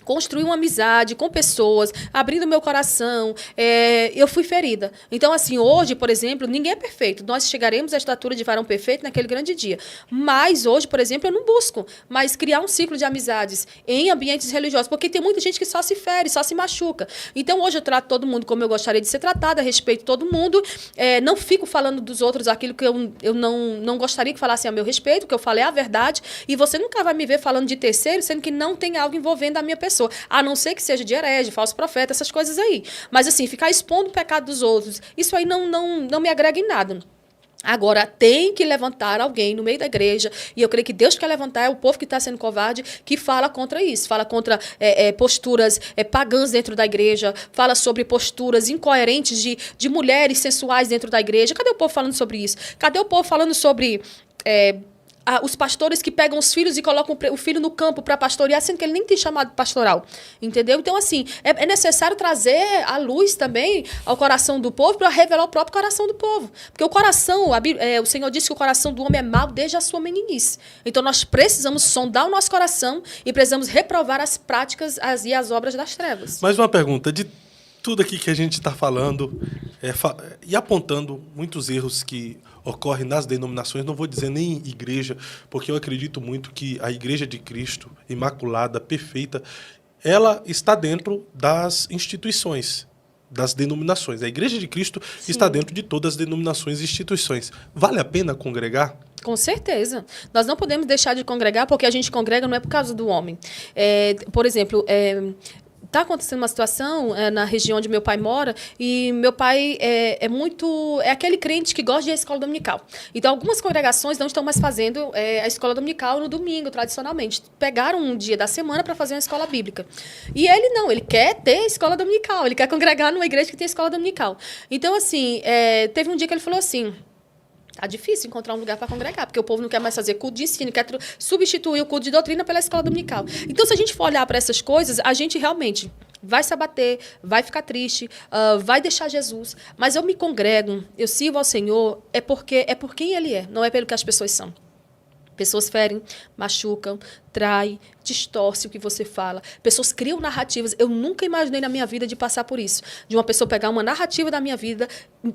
Speaker 3: construir uma amizade com pessoas, abrindo meu coração, eu fui ferida. Então, assim, hoje, por exemplo, ninguém é perfeito. Nós chegaremos à estatura de varão perfeito naquele grande dia. Mas hoje, por exemplo, eu não busco mais criar um ciclo de amizades em ambientes religiosos, porque tem muita gente que só se fere, só se machuca. Então, hoje eu trato todo mundo como eu gostaria de ser tratada, respeito todo mundo, não fico falando dos outros aquilo que eu não gostaria que falassem a meu respeito, que eu falei a verdade, e você nunca vai me ver falando de terceiro, sendo que não tem algo envolvendo a minha pessoa. A não ser que seja de herege, falso profeta, essas coisas aí. Mas, assim, ficar expondo o pecado dos outros, isso aí não me agrega em nada. Agora, tem que levantar alguém no meio da igreja, e eu creio que Deus quer levantar, é o povo que está sendo covarde, que fala contra isso, fala contra posturas pagãs dentro da igreja, fala sobre posturas incoerentes de mulheres sensuais dentro da igreja. Cadê o povo falando sobre isso? Cadê o povo falando sobre os pastores que pegam os filhos e colocam o filho no campo para pastorear, sendo que ele nem tem chamado pastoral, entendeu? Então, assim, é necessário trazer a luz também ao coração do povo para revelar o próprio coração do povo. Porque o coração, o Senhor disse que o coração do homem é mau desde a sua meninice. Então, nós precisamos sondar o nosso coração e precisamos reprovar as práticas e as obras das trevas.
Speaker 1: Mais uma pergunta, de tudo aqui que a gente está falando e apontando muitos erros que ocorrem nas denominações, não vou dizer nem igreja, porque eu acredito muito que a Igreja de Cristo, imaculada, perfeita, ela está dentro das instituições, das denominações. A Igreja de Cristo está dentro de todas as denominações e instituições. Vale a pena congregar?
Speaker 3: Com certeza. Nós não podemos deixar de congregar, porque a gente congrega não é por causa do homem. Por exemplo, está acontecendo uma situação na região onde meu pai mora, e meu pai é aquele crente que gosta de ir à escola dominical. Então, algumas congregações não estão mais fazendo a escola dominical no domingo, tradicionalmente. Pegaram um dia da semana para fazer uma escola bíblica. E ele não, ele quer ter escola dominical, ele quer congregar numa igreja que tem escola dominical. Então, assim, teve um dia que ele falou assim: tá difícil encontrar um lugar para congregar, porque o povo não quer mais fazer culto de ensino, quer substituir o culto de doutrina pela escola dominical. Então, se a gente for olhar para essas coisas, a gente realmente vai se abater, vai ficar triste, vai deixar Jesus. Mas eu me congrego, eu sirvo ao Senhor, por quem Ele é, não é pelo que as pessoas são. Pessoas ferem, machucam, traem, distorcem o que você fala. Pessoas criam narrativas. Eu nunca imaginei na minha vida de passar por isso. De uma pessoa pegar uma narrativa da minha vida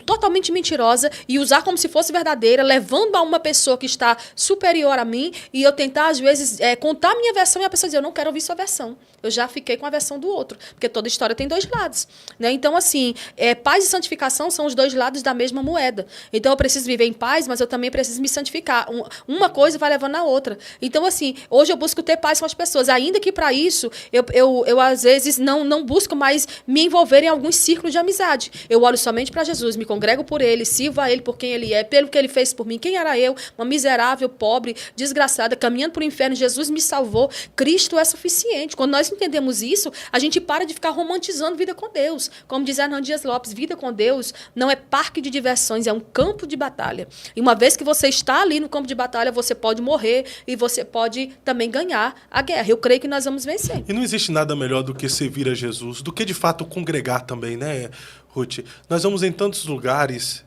Speaker 3: totalmente mentirosa e usar como se fosse verdadeira, levando a uma pessoa que está superior a mim, e eu tentar, às vezes, contar a minha versão, e a pessoa dizer: eu não quero ouvir sua versão. Eu já fiquei com a versão do outro. Porque toda história tem dois lados, né? Então, assim, paz e santificação são os dois lados da mesma moeda. Então, eu preciso viver em paz, mas eu também preciso me santificar. Uma coisa vai levando a outra. Então, assim, hoje eu busco ter paz com as pessoas, ainda que para isso eu às vezes não busco mais me envolver em alguns círculos de amizade. Eu olho somente para Jesus, me congrego por Ele, sirvo a Ele por quem Ele é, pelo que Ele fez por mim. Quem era eu? Uma miserável, pobre, desgraçada, caminhando para o inferno. Jesus me salvou. Cristo é suficiente. Quando nós entendemos isso, a gente para de ficar romantizando vida com Deus. Como diz Hernando Dias Lopes, vida com Deus não é parque de diversões, é um campo de batalha. E uma vez que você está ali no campo de batalha, você pode morrer e você pode também ganhar a guerra. Eu creio que nós vamos vencer.
Speaker 1: E não existe nada melhor do que servir a Jesus, do que de fato congregar também, né, Ruth? Nós vamos em tantos lugares,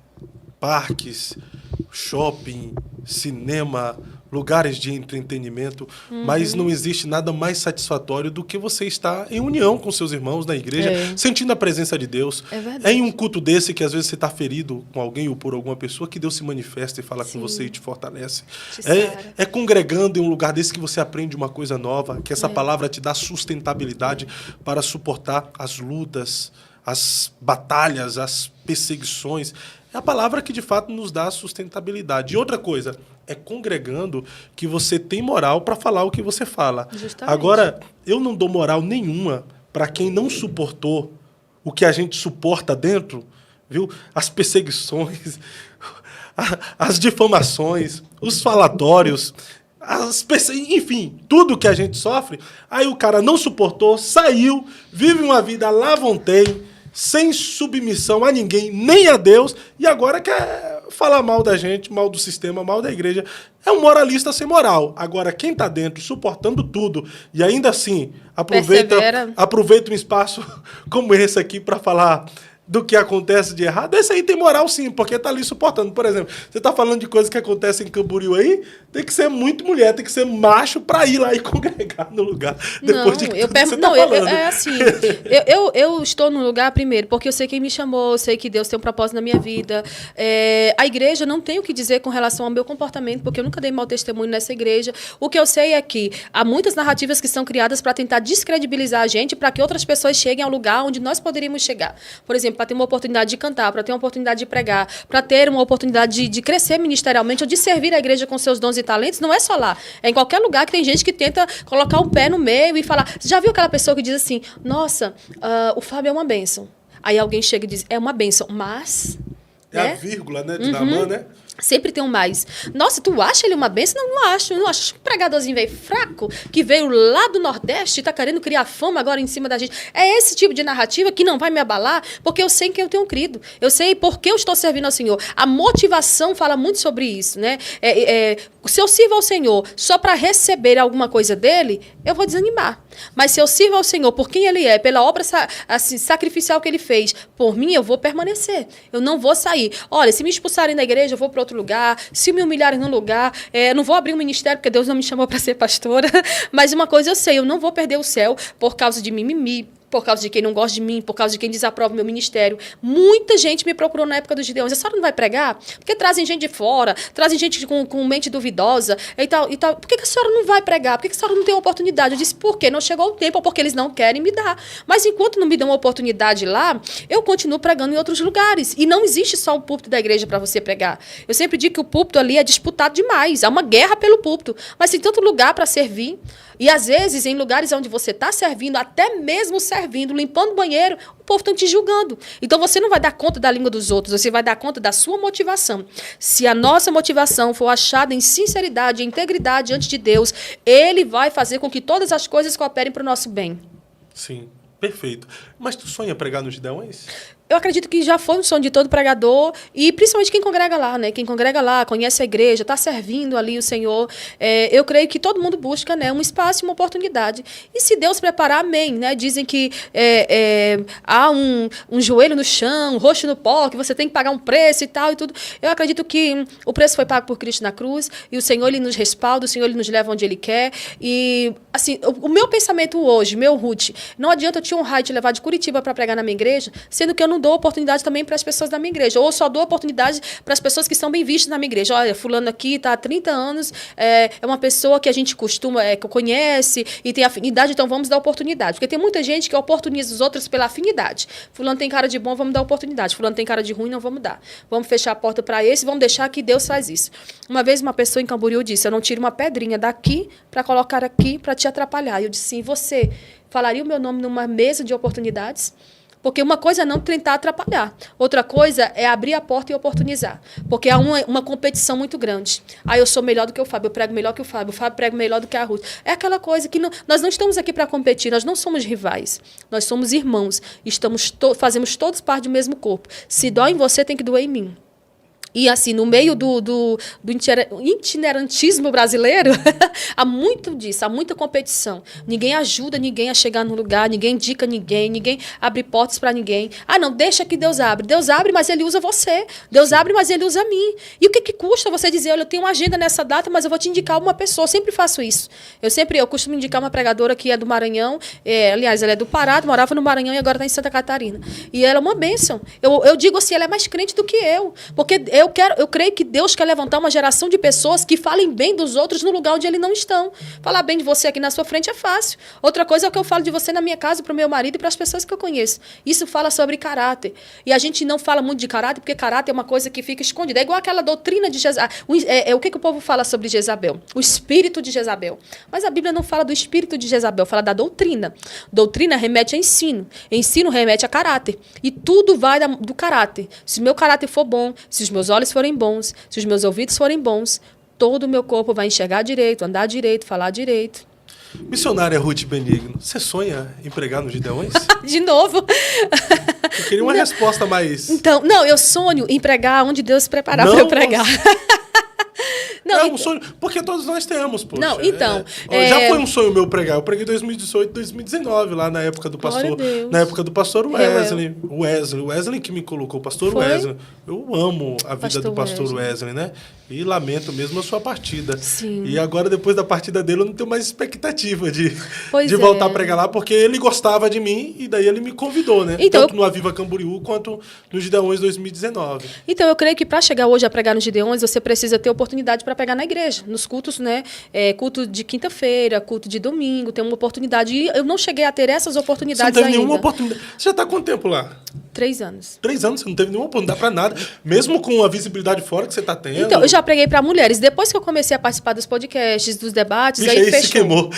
Speaker 1: parques, shopping, cinema, lugares de entretenimento, mas não existe nada mais satisfatório do que você estar em união com seus irmãos na igreja, sentindo a presença de Deus.
Speaker 3: É verdade.
Speaker 1: É em um culto desse que às vezes você está ferido com alguém ou por alguma pessoa, que Deus se manifesta e fala com você e te fortalece. É congregando em um lugar desse que você aprende uma coisa nova, que essa palavra te dá sustentabilidade para suportar as lutas, as batalhas, as perseguições. É a palavra que, de fato, nos dá sustentabilidade. E outra coisa, é congregando que você tem moral para falar o que você fala.
Speaker 3: Justamente.
Speaker 1: Agora, eu não dou moral nenhuma para quem não suportou o que a gente suporta dentro, viu? As perseguições, as difamações, os falatórios, enfim, tudo que a gente sofre. Aí o cara não suportou, saiu, vive uma vida lá vontade, sem submissão a ninguém, nem a Deus, e agora quer falar mal da gente, mal do sistema, mal da igreja. É um moralista sem moral. Agora, quem está dentro, suportando tudo, e ainda assim aproveita um espaço como esse aqui para falar do que acontece de errado, esse aí tem moral sim, porque está ali suportando. Por exemplo, você está falando de coisas que acontecem em Camboriú aí, tem que ser muito mulher, tem que ser macho para ir lá e congregar no lugar. Depois
Speaker 3: eu estou no lugar primeiro, porque eu sei quem me chamou, eu sei que Deus tem um propósito na minha vida. A igreja não tem o que dizer com relação ao meu comportamento, porque eu nunca dei mau testemunho nessa igreja. O que eu sei é que há muitas narrativas que são criadas para tentar descredibilizar a gente, para que outras pessoas cheguem ao lugar onde nós poderíamos chegar. Por exemplo, para ter uma oportunidade de cantar, para ter uma oportunidade de pregar, para ter uma oportunidade de crescer ministerialmente ou de servir a igreja com seus dons e talentos, não é só lá. É em qualquer lugar que tem gente que tenta colocar um pé no meio e falar... Você já viu aquela pessoa que diz assim, nossa, o Fábio é uma bênção. Aí alguém chega e diz, é uma bênção, mas...
Speaker 1: É a vírgula, né, de Naamã, né?
Speaker 3: Sempre tem um mais. Nossa, tu acha ele uma bênção? Não acho. Não acho. Um pregadorzinho veio fraco, que veio lá do Nordeste e está querendo criar fama agora em cima da gente. É esse tipo de narrativa que não vai me abalar, porque eu sei que eu tenho crido. Eu sei por que eu estou servindo ao Senhor. A motivação fala muito sobre isso, né? Se eu sirvo ao Senhor só para receber alguma coisa dele, eu vou desanimar. Mas se eu sirvo ao Senhor por quem ele é, pela obra sacrificial que ele fez, por mim, eu vou permanecer. Eu não vou sair. Olha, se me expulsarem da igreja, eu vou para outro lugar. Se me humilharem num lugar, não vou abrir um ministério, porque Deus não me chamou para ser pastora. Mas uma coisa eu sei, eu não vou perder o céu por causa de mimimi, por causa de quem não gosta de mim, por causa de quem desaprova o meu ministério. Muita gente me procurou na época dos Gideões. A senhora não vai pregar? Porque trazem gente de fora, trazem gente com mente duvidosa e tal, e tal. Por que a senhora não vai pregar? Por que a senhora não tem oportunidade? Eu disse, por quê? Não chegou o tempo, ou porque eles não querem me dar. Mas enquanto não me dão uma oportunidade lá, eu continuo pregando em outros lugares. E não existe só o púlpito da igreja para você pregar. Eu sempre digo que o púlpito ali é disputado demais. Há uma guerra pelo púlpito. Mas tem tanto lugar para servir. E, às vezes, em lugares onde você está servindo, até mesmo servindo, limpando o banheiro, o povo está te julgando. Então, você não vai dar conta da língua dos outros, você vai dar conta da sua motivação. Se a nossa motivação for achada em sinceridade, em integridade diante de Deus, Ele vai fazer com que todas as coisas cooperem para o nosso bem.
Speaker 1: Sim, perfeito. Mas tu sonha pregar nos Gideões?
Speaker 3: Eu acredito que já foi um sonho de todo pregador, e principalmente quem congrega lá, né? Quem congrega lá, conhece a igreja, está servindo ali o Senhor. Eu creio que todo mundo busca, né, um espaço e uma oportunidade. E se Deus preparar, amém. Né? Dizem que há um joelho no chão, um rosto no pó, que você tem que pagar um preço e tal e tudo. Eu acredito que o preço foi pago por Cristo na cruz, e o Senhor ele nos respalda, o Senhor ele nos leva onde Ele quer. E, assim, o meu pensamento hoje, meu Ruth, não adianta eu te honrar e te levar de Curitiba para pregar na minha igreja, sendo que eu não dou oportunidade também para as pessoas da minha igreja, ou só dou oportunidade para as pessoas que são bem vistas na minha igreja. Olha, fulano aqui está há 30 anos, é uma pessoa que a gente costuma, que conhece e tem afinidade, então vamos dar oportunidade. Porque tem muita gente que oportuniza os outros pela afinidade. Fulano tem cara de bom, vamos dar oportunidade. Fulano tem cara de ruim, não vamos dar. Vamos fechar a porta para esse, vamos deixar que Deus faz isso. Uma vez uma pessoa em Camboriú disse, eu não tiro uma pedrinha daqui para colocar aqui para te atrapalhar. E eu disse, sim, você falaria o meu nome numa mesa de oportunidades? Porque uma coisa é não tentar atrapalhar. Outra coisa é abrir a porta e oportunizar. Porque há uma competição muito grande. Eu sou melhor do que o Fábio, eu prego melhor que o Fábio prega melhor do que a Ruth. É aquela coisa que nós não estamos aqui para competir, nós não somos rivais. Nós somos irmãos. Fazemos todos parte do mesmo corpo. Se dói em você, tem que doer em mim. E, assim, no meio do itinerantismo brasileiro, há muito disso, há muita competição. Ninguém ajuda ninguém a chegar no lugar, ninguém indica ninguém abre portas para ninguém. Não, deixa que Deus abre. Deus abre, mas Ele usa você. Deus abre, mas Ele usa mim. E o que custa você dizer, olha, eu tenho uma agenda nessa data, mas eu vou te indicar uma pessoa. Eu sempre faço isso. Eu costumo indicar uma pregadora que é do Maranhão, aliás, ela é do Pará, morava no Maranhão e agora está em Santa Catarina. E ela é uma bênção. Eu digo assim, ela é mais crente do que eu. Porque eu eu creio que Deus quer levantar uma geração de pessoas que falem bem dos outros no lugar onde eles não estão. Falar bem de você aqui na sua frente é fácil. Outra coisa é o que eu falo de você na minha casa, para o meu marido e para as pessoas que eu conheço. Isso fala sobre caráter. E a gente não fala muito de caráter, porque caráter é uma coisa que fica escondida. É igual aquela doutrina de Jezabel. O que o povo fala sobre Jezabel? O espírito de Jezabel. Mas a Bíblia não fala do espírito de Jezabel, fala da doutrina. Doutrina remete a ensino. Ensino remete a caráter. E tudo vai do caráter. Se o meu caráter for bom, se os meus olhos forem bons, se os meus ouvidos forem bons, todo o meu corpo vai enxergar direito, andar direito, falar direito.
Speaker 1: Missionária Ruth Benigno, você sonha em pregar nos Gideões?
Speaker 3: De novo.
Speaker 1: Eu queria uma resposta mais...
Speaker 3: Então, não, eu sonho em pregar onde Deus preparar para eu pregar.
Speaker 1: Não, é um sonho, porque todos nós temos, poxa.
Speaker 3: Não, então...
Speaker 1: Já foi um sonho meu pregar. Eu preguei em 2018, 2019, lá na época do pastor... Na época do pastor Wesley. Wesley que me colocou, pastor Wesley. Eu amo a vida do pastor Wesley, né? E lamento mesmo a sua partida.
Speaker 3: Sim.
Speaker 1: E agora, depois da partida dele, eu não tenho mais expectativa de voltar a pregar lá, porque ele gostava de mim e daí ele me convidou, né?
Speaker 3: Então,
Speaker 1: tanto no Aviva Camboriú quanto no Gideões 2019.
Speaker 3: Então, eu creio que para chegar hoje a pregar nos Gideões, você precisa ter oportunidade para pregar na igreja, nos cultos, né? Culto de quinta-feira, culto de domingo, tem uma oportunidade. E eu não cheguei a ter essas oportunidades ainda.
Speaker 1: Você não teve nenhuma oportunidade. Você já está há quanto tempo lá?
Speaker 3: 3 anos.
Speaker 1: 3 anos, você não teve nenhuma oportunidade para nada, mesmo com a visibilidade fora que você está tendo.
Speaker 3: Então, eu já preguei para mulheres. Depois que eu comecei a participar dos podcasts, dos debates,
Speaker 1: Bicho, aí fechou. Se queimou.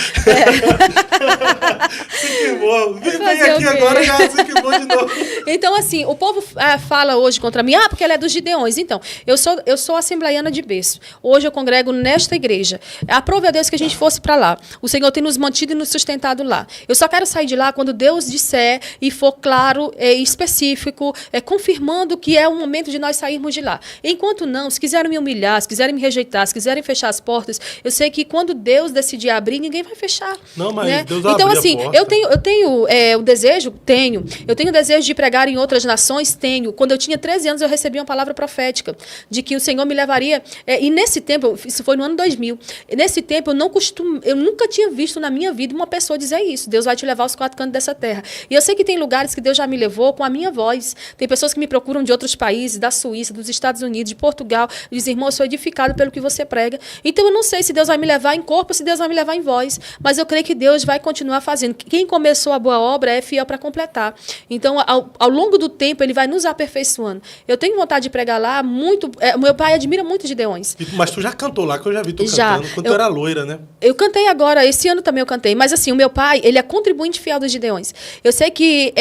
Speaker 1: Se queimou. Vem aqui agora, já se queimou de novo.
Speaker 3: Então, assim, o povo fala hoje contra mim, porque ela é dos Gideões. Então, eu sou assembleiana de berço. Hoje eu congrego nesta igreja. Aprove a Deus que a gente fosse para lá. O Senhor tem nos mantido e nos sustentado lá. Eu só quero sair de lá quando Deus disser e for claro e específico, confirmando que é o momento de nós sairmos de lá. Enquanto não, se quiserem me humilhar, se quiserem me rejeitar, se quiserem fechar as portas, eu sei que quando Deus decidir abrir, ninguém vai fechar.
Speaker 1: Não, mas
Speaker 3: né?
Speaker 1: Deus abre
Speaker 3: então, assim,
Speaker 1: a porta.
Speaker 3: eu tenho o desejo? Tenho. Eu tenho o desejo de pregar em outras nações? Tenho. Quando eu tinha 13 anos, eu recebi uma palavra profética de que o Senhor me levaria... e nesse tempo, isso foi no ano 2000, nesse tempo eu nunca tinha visto na minha vida uma pessoa dizer isso. Deus vai te levar aos 4 cantos dessa terra. E eu sei que tem lugares que Deus já me levou com a minha voz. Tem pessoas que me procuram de outros países, da Suíça, dos Estados Unidos, de Portugal, e dizem, irmão, eu sou edificado pelo que você prega. Então eu não sei se Deus vai me levar em corpo, se Deus vai me levar em voz, mas eu creio que Deus vai continuar fazendo. Quem começou a boa obra é fiel para completar. Então, ao longo do tempo, ele vai nos aperfeiçoando. Eu tenho vontade de pregar lá muito. Meu pai admira muito Gideões.
Speaker 1: Mas tu já cantou lá, que eu já vi tu cantando, quando tu era loira, né?
Speaker 3: Eu cantei agora, esse ano também eu cantei, mas assim, o meu pai, ele é contribuinte fiel dos Gideões. Eu sei que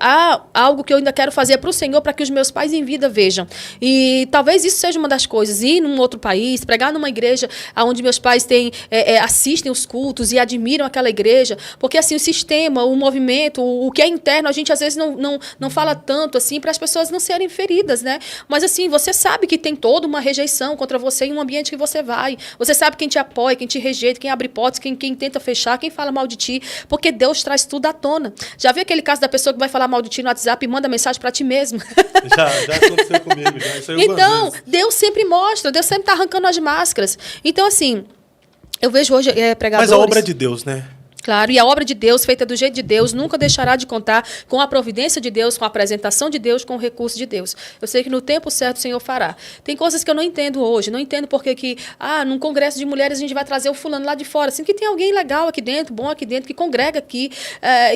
Speaker 3: há algo que eu ainda quero fazer para o Senhor, para que os meus pais em vida vejam. E talvez isso seja uma das coisas, ir num outro país, pregar numa igreja onde meus pais assistem os cultos e admiram aquela igreja, porque assim, o sistema, o movimento, o que é interno, a gente às vezes não fala tanto assim, para as pessoas não serem feridas, né? Mas assim, você sabe que tem toda uma rejeição contra você em um ambiente que você vai. Você sabe quem te apoia, quem te rejeita, quem abre portas, quem tenta fechar, quem fala mal de ti, porque Deus traz tudo à tona. Já viu aquele caso da pessoa que vai falar mal de ti no WhatsApp e manda mensagem para ti mesmo?
Speaker 1: Já aconteceu comigo, já. Isso aí
Speaker 3: então, Deus sempre mostra, Deus sempre está arrancando as máscaras. Então, assim, eu vejo hoje pregadores...
Speaker 1: Mas a obra é de Deus, né?
Speaker 3: Claro, e a obra de Deus, feita do jeito de Deus, nunca deixará de contar com a providência de Deus, com a apresentação de Deus, com o recurso de Deus. Eu sei que no tempo certo o Senhor fará. Tem coisas que eu não entendo hoje. Não entendo porque que, num congresso de mulheres a gente vai trazer o fulano lá de fora. Assim, que tem alguém legal aqui dentro, bom aqui dentro, que congrega aqui,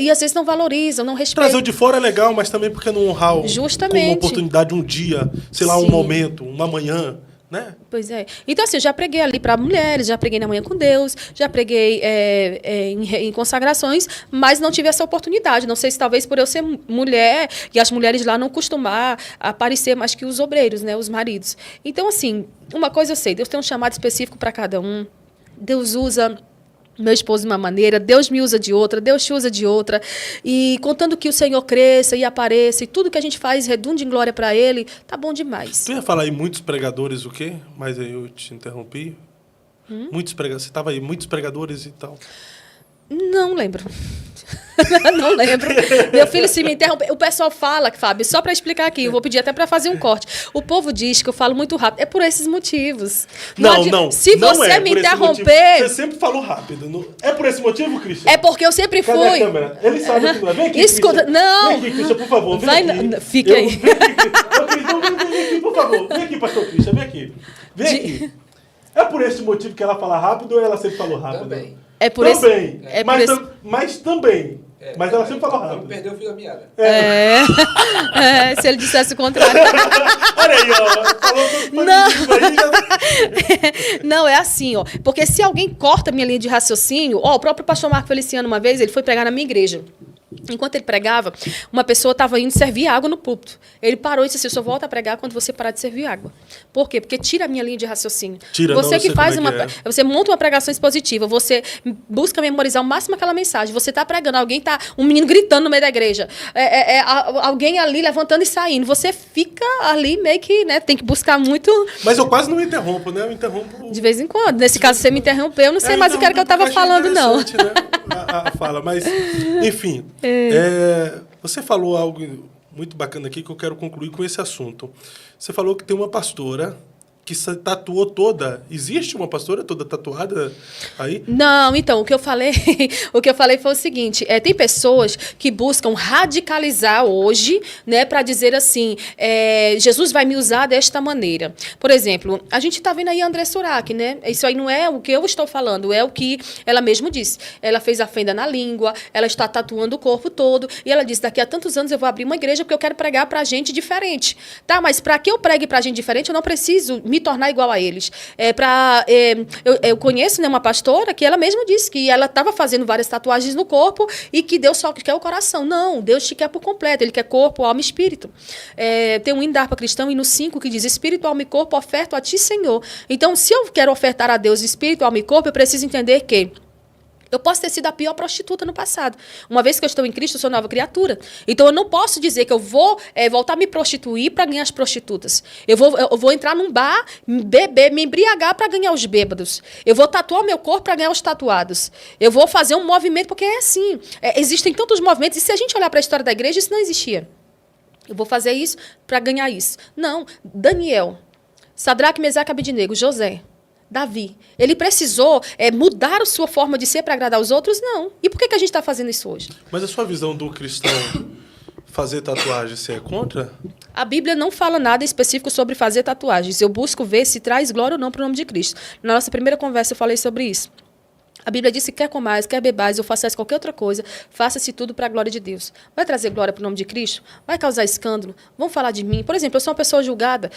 Speaker 3: e às vezes não valorizam, não respeitam.
Speaker 1: Trazer o de fora é legal, mas também porque não honrar
Speaker 3: justamente
Speaker 1: com uma oportunidade, um dia, sei lá,
Speaker 3: Sim.
Speaker 1: um momento, uma manhã. Né?
Speaker 3: Pois é. Então, assim, eu já preguei ali para mulheres, já preguei na Manhã com Deus, já preguei em consagrações, mas não tive essa oportunidade. Não sei se talvez por eu ser mulher e as mulheres lá não costumar aparecer mais que os obreiros, né, os maridos. Então, assim, uma coisa eu sei, Deus tem um chamado específico para cada um. Deus usa meu esposo de uma maneira, Deus me usa de outra, Deus te usa de outra, e contando que o Senhor cresça e apareça, e tudo que a gente faz redunde em glória para Ele, tá bom demais.
Speaker 1: Tu ia falar aí muitos pregadores o quê? Mas aí eu te interrompi. Muitos pregadores, você estava aí, muitos pregadores e tal.
Speaker 3: Não lembro. Não lembro. Meu filho, se me interromper... O pessoal fala, Fábio, só para explicar aqui, eu vou pedir até para fazer um corte. O povo diz que eu falo muito rápido. É por esses motivos.
Speaker 1: Não.
Speaker 3: Se
Speaker 1: não
Speaker 3: você me interromper...
Speaker 1: Você sempre falou rápido. É por esse motivo, Cristian?
Speaker 3: É porque eu sempre fui...
Speaker 1: Cadê a câmera? Ele sabe que não é. Vem aqui,
Speaker 3: Escuta,
Speaker 1: Cristian.
Speaker 3: não.
Speaker 1: Vem aqui, Cristian, por favor.
Speaker 3: Fica aí.
Speaker 1: Vem aqui, por favor. favor, vem aqui, pastor Cristian, vem aqui. Vem aqui. É por esse motivo que ela fala rápido ou ela sempre falou rápido?
Speaker 4: Também.
Speaker 3: É por
Speaker 1: também.
Speaker 3: esse... É
Speaker 1: mas,
Speaker 3: por esse...
Speaker 1: mas também. Mas ela sempre falou rápido.
Speaker 4: Não perdeu o fio da meada.
Speaker 3: Se ele dissesse o contrário.
Speaker 1: Olha aí, ó. Falou tudo aí, já...
Speaker 3: Não, é assim, ó. Porque se alguém corta a minha linha de raciocínio... Ó, o próprio pastor Marco Feliciano, uma vez, ele foi pregar na minha igreja. Enquanto ele pregava, uma pessoa estava indo servir água no púlpito. Ele parou e disse assim, eu só volto a pregar quando você parar de servir água. Por quê? Porque tira a minha linha de raciocínio. Você monta uma pregação expositiva, você busca memorizar ao máximo aquela mensagem. Você está pregando, um menino gritando no meio da igreja, alguém ali levantando e saindo. Você fica ali meio que, né, tem que buscar muito...
Speaker 1: Mas eu quase não interrompo, né? Eu interrompo...
Speaker 3: De vez em quando. Nesse caso, você me interrompeu, eu não sei mais o que era que eu estava falando, não.
Speaker 1: Né? A fala, mas, enfim... você falou algo muito bacana aqui que eu quero concluir com esse assunto. Você falou que tem uma pastora que se tatuou toda. Existe uma pastora toda tatuada aí?
Speaker 3: Não, então, o que eu falei foi o seguinte, tem pessoas que buscam radicalizar hoje, né, para dizer assim, Jesus vai me usar desta maneira. Por exemplo, a gente está vendo aí a André Surak, né? Isso aí não é o que eu estou falando, é o que ela mesma disse. Ela fez a fenda na língua, ela está tatuando o corpo todo, e ela disse, daqui a tantos anos eu vou abrir uma igreja porque eu quero pregar para gente diferente. Tá, mas para que eu pregue para gente diferente, eu não preciso me tornar igual a eles. Eu conheço, né, uma pastora que ela mesma disse que ela estava fazendo várias tatuagens no corpo e que Deus só quer o coração. Não, Deus te quer por completo. Ele quer corpo, alma e espírito. Tem um hino da harpa cristã, hino 5, que diz espírito, alma e corpo, oferto a ti, Senhor. Então, se eu quero ofertar a Deus espírito, alma e corpo, eu preciso entender que eu posso ter sido a pior prostituta no passado. Uma vez que eu estou em Cristo, eu sou nova criatura. Então, eu não posso dizer que eu vou voltar a me prostituir para ganhar as prostitutas. Eu vou entrar num bar, beber, me embriagar para ganhar os bêbados. Eu vou tatuar meu corpo para ganhar os tatuados. Eu vou fazer um movimento, porque é assim. Existem tantos movimentos, e se a gente olhar para a história da igreja, isso não existia. Eu vou fazer isso para ganhar isso. Não. Daniel, Sadraque, Mesaque, Abednego, José, Davi, ele precisou mudar a sua forma de ser para agradar os outros? Não. E por que a gente está fazendo isso hoje?
Speaker 1: Mas a sua visão do cristão fazer tatuagem, você é contra?
Speaker 3: A Bíblia não fala nada específico sobre fazer tatuagens. Eu busco ver se traz glória ou não para o nome de Cristo. Na nossa primeira conversa eu falei sobre isso. A Bíblia diz que quer comais, quer bebais ou façais qualquer outra coisa, faça-se tudo para a glória de Deus. Vai trazer glória para o nome de Cristo? Vai causar escândalo? Vão falar de mim? Por exemplo, eu sou uma pessoa julgada,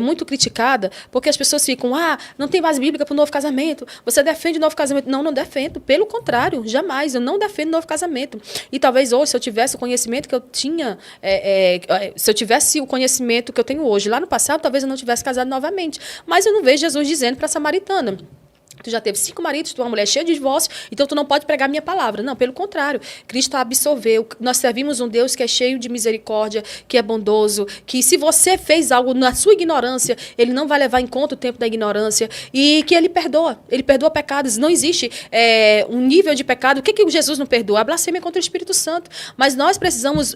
Speaker 3: muito criticada, porque as pessoas ficam, não tem base bíblica para o novo casamento. Você defende o novo casamento? Não, não defendo. Pelo contrário, jamais. Eu não defendo o novo casamento. E talvez hoje, se eu tivesse o conhecimento que eu tinha, se eu tivesse o conhecimento que eu tenho hoje, lá no passado, talvez eu não tivesse casado novamente. Mas eu não vejo Jesus dizendo para a samaritana, tu já teve 5 maridos, tu é uma mulher cheia de divórcio, então tu não pode pregar a minha palavra. Não, pelo contrário. Cristo absolveu. Nós servimos um Deus que é cheio de misericórdia, que é bondoso, que se você fez algo na sua ignorância, ele não vai levar em conta o tempo da ignorância e que ele perdoa. Ele perdoa pecados. Não existe um nível de pecado. O que Jesus não perdoa? A blasfêmia contra o Espírito Santo. Mas nós precisamos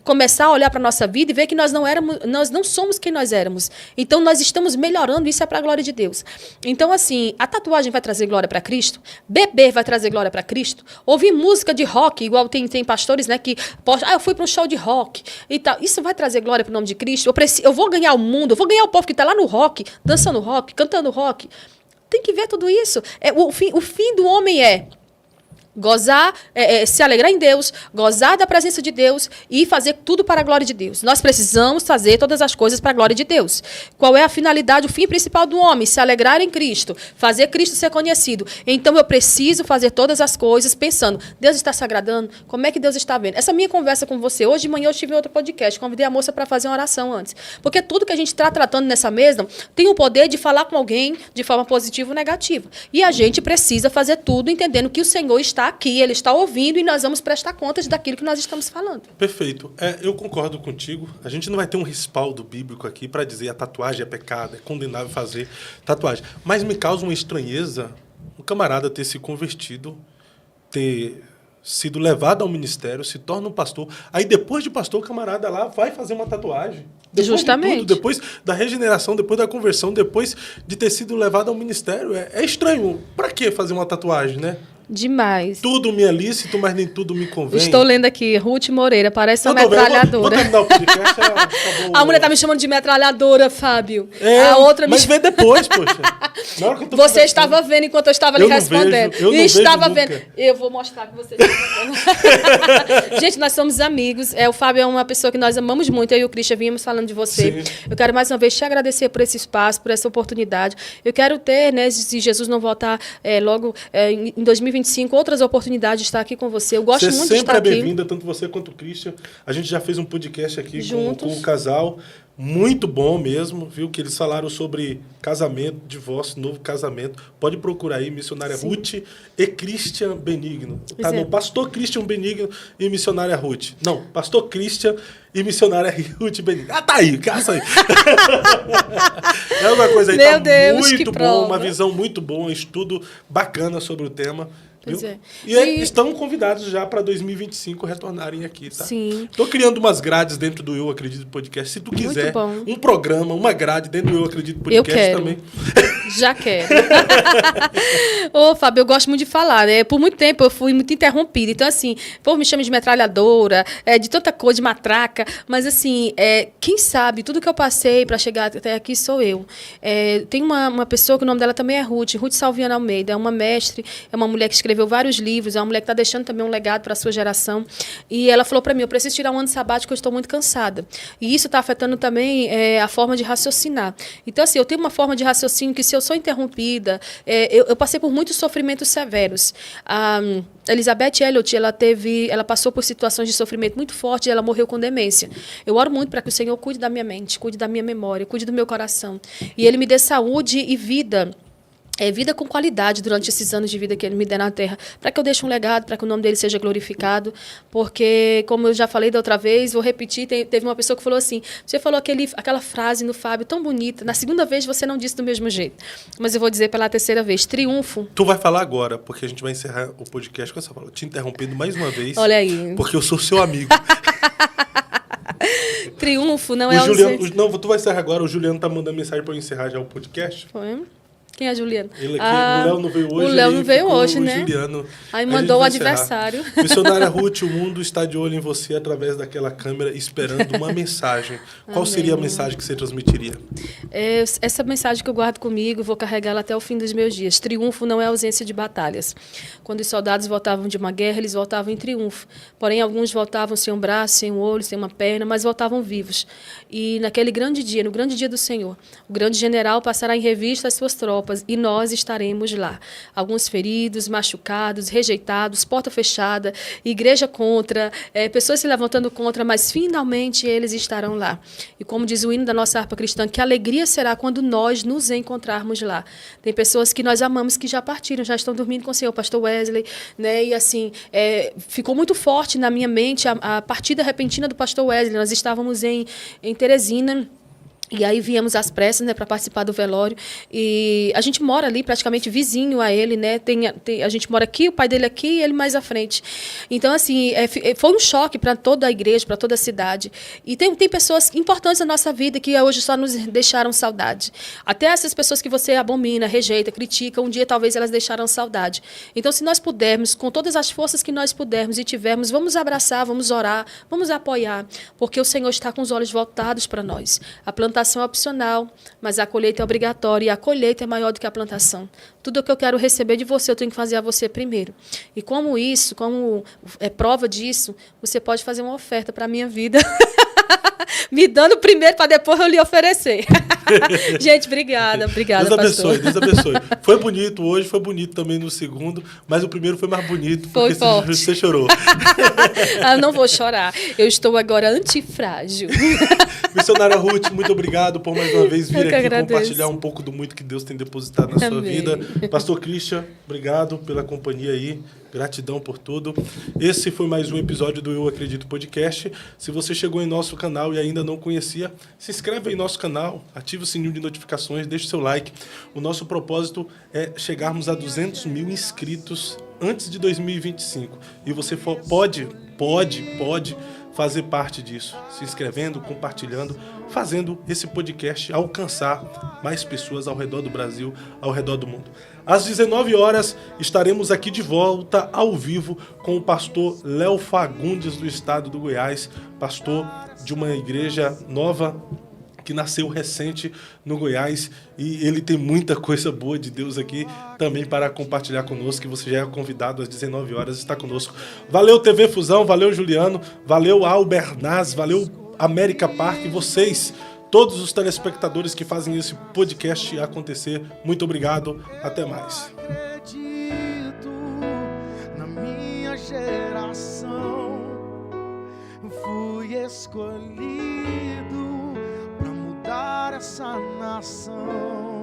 Speaker 3: começar a olhar para a nossa vida e ver que nós não somos quem nós éramos. Então, nós estamos melhorando. Isso é para a glória de Deus. Então, assim, a tatuagem vai trazer glória para Cristo, beber vai trazer glória para Cristo, ouvir música de rock, igual tem pastores, né, que eu fui para um show de rock e tal, isso vai trazer glória para o nome de Cristo. Eu vou ganhar o mundo, eu vou ganhar o povo que está lá no rock, dançando rock, cantando rock. Tem que ver tudo isso. O fim do homem é gozar, se alegrar em Deus, gozar da presença de Deus e fazer tudo para a glória de Deus. Nós precisamos fazer todas as coisas para a glória de Deus. Qual é a finalidade, o fim principal do homem? Se alegrar em Cristo, fazer Cristo ser conhecido. Então eu preciso fazer todas as coisas pensando, Deus está se agradando? Como é que Deus está vendo? Essa minha conversa com você, hoje de manhã eu tive outro podcast, convidei a moça para fazer uma oração antes. Porque tudo que a gente está tratando nessa mesa tem o poder de falar com alguém de forma positiva ou negativa. E a gente precisa fazer tudo entendendo que o Senhor está aqui, ele está ouvindo e nós vamos prestar contas daquilo que nós estamos falando.
Speaker 1: Perfeito. Eu concordo contigo. A gente não vai ter um respaldo bíblico aqui para dizer a tatuagem é pecado, é condenável fazer tatuagem. Mas me causa uma estranheza um camarada ter se convertido, ter sido levado ao ministério, se torna um pastor. Aí depois de pastor, o camarada lá vai fazer uma tatuagem. Depois
Speaker 3: Justamente.
Speaker 1: De tudo, depois da regeneração, depois da conversão, depois de ter sido levado ao ministério. É estranho. Para que fazer uma tatuagem, né?
Speaker 3: Demais.
Speaker 1: Tudo me é lícito, mas nem tudo me convém.
Speaker 3: Estou lendo aqui, Ruth Moreira, parece uma
Speaker 1: Vou
Speaker 3: metralhadora.
Speaker 1: terminar o podcast, acabou.
Speaker 3: A mulher tá me chamando de metralhadora, Fábio.
Speaker 1: É,
Speaker 3: a outra
Speaker 1: mas vê depois, poxa. Na hora que eu tô
Speaker 3: Você
Speaker 1: conversando.
Speaker 3: estava vendo enquanto eu estava lhe respondendo.
Speaker 1: Eu não
Speaker 3: estava
Speaker 1: vejo
Speaker 3: vendo.
Speaker 1: nunca.
Speaker 3: Eu vou mostrar que você estava vendo. Gente, nós somos amigos. O Fábio é uma pessoa que nós amamos muito. Eu e o Christian vínhamos falando de você.
Speaker 1: Sim.
Speaker 3: Eu quero mais uma vez te agradecer por esse espaço, por essa oportunidade. Eu quero ter, né, se Jesus não voltar logo em 2025, outras oportunidades de estar aqui com você. Eu gosto muito de estar aqui.
Speaker 1: Você sempre é bem-vinda, tanto você quanto o Christian. A gente já fez um podcast aqui com o casal. Muito bom mesmo, viu? Que eles falaram sobre casamento, divórcio, novo casamento. Pode procurar aí, missionária Ruth e Christian Benigno. Tá no Pastor Christian Benigno e missionária Ruth. Não, Pastor Christian e missionária Ruth Benigno. Tá aí, caça aí. É uma coisa aí,
Speaker 3: Meu
Speaker 1: tá
Speaker 3: Deus,
Speaker 1: muito
Speaker 3: que
Speaker 1: bom,
Speaker 3: prova.
Speaker 1: uma visão muito boa, um estudo bacana sobre o tema.
Speaker 3: Pois
Speaker 1: Viu?
Speaker 3: é.
Speaker 1: E estão convidados já para 2025 retornarem aqui, tá?
Speaker 3: Sim.
Speaker 1: Tô criando umas grades dentro do Eu Acredito Podcast. Se tu quiser um programa, uma grade dentro do Eu Acredito Podcast
Speaker 3: eu quero.
Speaker 1: também.
Speaker 3: Já quero. Ô, Fábio, eu gosto muito de falar, né? Por muito tempo eu fui muito interrompida. Então, assim, o povo me chama de metralhadora, de tanta coisa, de matraca. Mas, assim, quem sabe, tudo que eu passei para chegar até aqui sou eu. Tem uma pessoa que o nome dela também é Ruth Salviana Almeida. É uma mestre, é uma mulher que escreveu vários livros, é uma mulher que está deixando também um legado para a sua geração. E ela falou para mim, eu preciso tirar um ano sabático, eu estou muito cansada. E isso está afetando também a forma de raciocinar. Então, assim, eu tenho uma forma de raciocínio que se eu sou interrompida, eu passei por muitos sofrimentos severos. A Elizabeth Elliot, ela passou por situações de sofrimento muito forte e ela morreu com demência. Eu oro muito para que o Senhor cuide da minha mente, cuide da minha memória, cuide do meu coração. E Ele me dê saúde e vida. Vida com qualidade durante esses anos de vida que Ele me der na Terra, para que eu deixe um legado, para que o nome dele seja glorificado, porque, como eu já falei da outra vez, vou repetir, teve uma pessoa que falou assim, você falou aquela frase no Fábio tão bonita, na segunda vez você não disse do mesmo jeito, mas eu vou dizer pela terceira vez, triunfo.
Speaker 1: Tu vai falar agora, porque a gente vai encerrar o podcast com essa palavra, te interrompendo mais uma vez.
Speaker 3: Olha aí.
Speaker 1: Porque eu sou seu amigo.
Speaker 3: Triunfo não
Speaker 1: Não, tu vai encerrar agora, o Juliano tá mandando mensagem para eu encerrar já o podcast.
Speaker 3: Foi? Quem é Juliano?
Speaker 1: Ele aqui, o Léo não veio hoje.
Speaker 3: O Léo não veio hoje,
Speaker 1: o
Speaker 3: né?
Speaker 1: Juliano.
Speaker 3: Aí mandou o adversário.
Speaker 1: Missionária Ruth, o mundo está de olho em você através daquela câmera, esperando uma mensagem. Qual seria a mensagem que você transmitiria?
Speaker 3: Essa mensagem que eu guardo comigo, vou carregá-la até o fim dos meus dias. Triunfo não é ausência de batalhas. Quando os soldados voltavam de uma guerra, eles voltavam em triunfo. Porém, alguns voltavam sem um braço, sem um olho, sem uma perna, mas voltavam vivos. E naquele grande dia, no grande dia do Senhor, o grande general passará em revista as suas tropas, e nós estaremos lá. Alguns feridos, machucados, rejeitados, porta fechada, igreja contra, pessoas se levantando contra, mas finalmente eles estarão lá. E como diz o hino da nossa harpa cristã, que alegria será quando nós nos encontrarmos lá. Tem pessoas que nós amamos que já partiram, já estão dormindo com o Senhor, pastor Wesley, né? E assim, ficou muito forte na minha mente a partida repentina do pastor Wesley. Nós estávamos em Teresina, e aí viemos às pressas, né, para participar do velório. E a gente mora ali praticamente vizinho a ele, né? A gente mora aqui, o pai dele aqui e ele mais à frente. Então, assim, foi um choque para toda a igreja, para toda a cidade. E tem pessoas importantes na nossa vida que hoje só nos deixaram saudade. Até essas pessoas que você abomina, rejeita, critica, um dia talvez elas deixaram saudade. Então, se nós pudermos, com todas as forças que nós pudermos e tivermos, vamos abraçar, vamos orar, vamos apoiar, porque o Senhor está com os olhos voltados para nós. A plantação é opcional, mas a colheita é obrigatória e a colheita é maior do que a plantação. Tudo o que eu quero receber de você, eu tenho que fazer a você primeiro. E como é prova disso, você pode fazer uma oferta para a minha vida, me dando primeiro para depois eu lhe oferecer. Gente, obrigada,
Speaker 1: Deus abençoe, Deus abençoe. Foi bonito hoje, foi bonito também no segundo, mas o primeiro foi mais bonito, porque você chorou.
Speaker 3: Eu não vou chorar, eu estou agora antifrágil.
Speaker 1: Missionária Ruth, muito obrigado por mais uma vez vir aqui compartilhar um pouco do muito que Deus tem depositado na sua vida. Pastor Christian, obrigado pela companhia aí. Gratidão por tudo. Esse foi mais um episódio do Eu Acredito Podcast. Se você chegou em nosso canal e ainda não conhecia, se inscreve em nosso canal, ative o sininho de notificações, deixe seu like. O nosso propósito é chegarmos a 200 mil inscritos antes de 2025. E você pode fazer parte disso, se inscrevendo, compartilhando, fazendo esse podcast alcançar mais pessoas ao redor do Brasil, ao redor do mundo. Às 19 horas estaremos aqui de volta ao vivo com o pastor Léo Fagundes do estado do Goiás, pastor de uma igreja nova que nasceu recente no Goiás, e ele tem muita coisa boa de Deus aqui também para compartilhar conosco, que você já é convidado às 19 horas, está conosco. Valeu TV Fusão, valeu Juliano, valeu Albernaz, valeu América Park, vocês, todos os telespectadores que fazem esse podcast acontecer, muito obrigado, até mais.
Speaker 4: Acredito na minha geração, fui escolhido essa nação.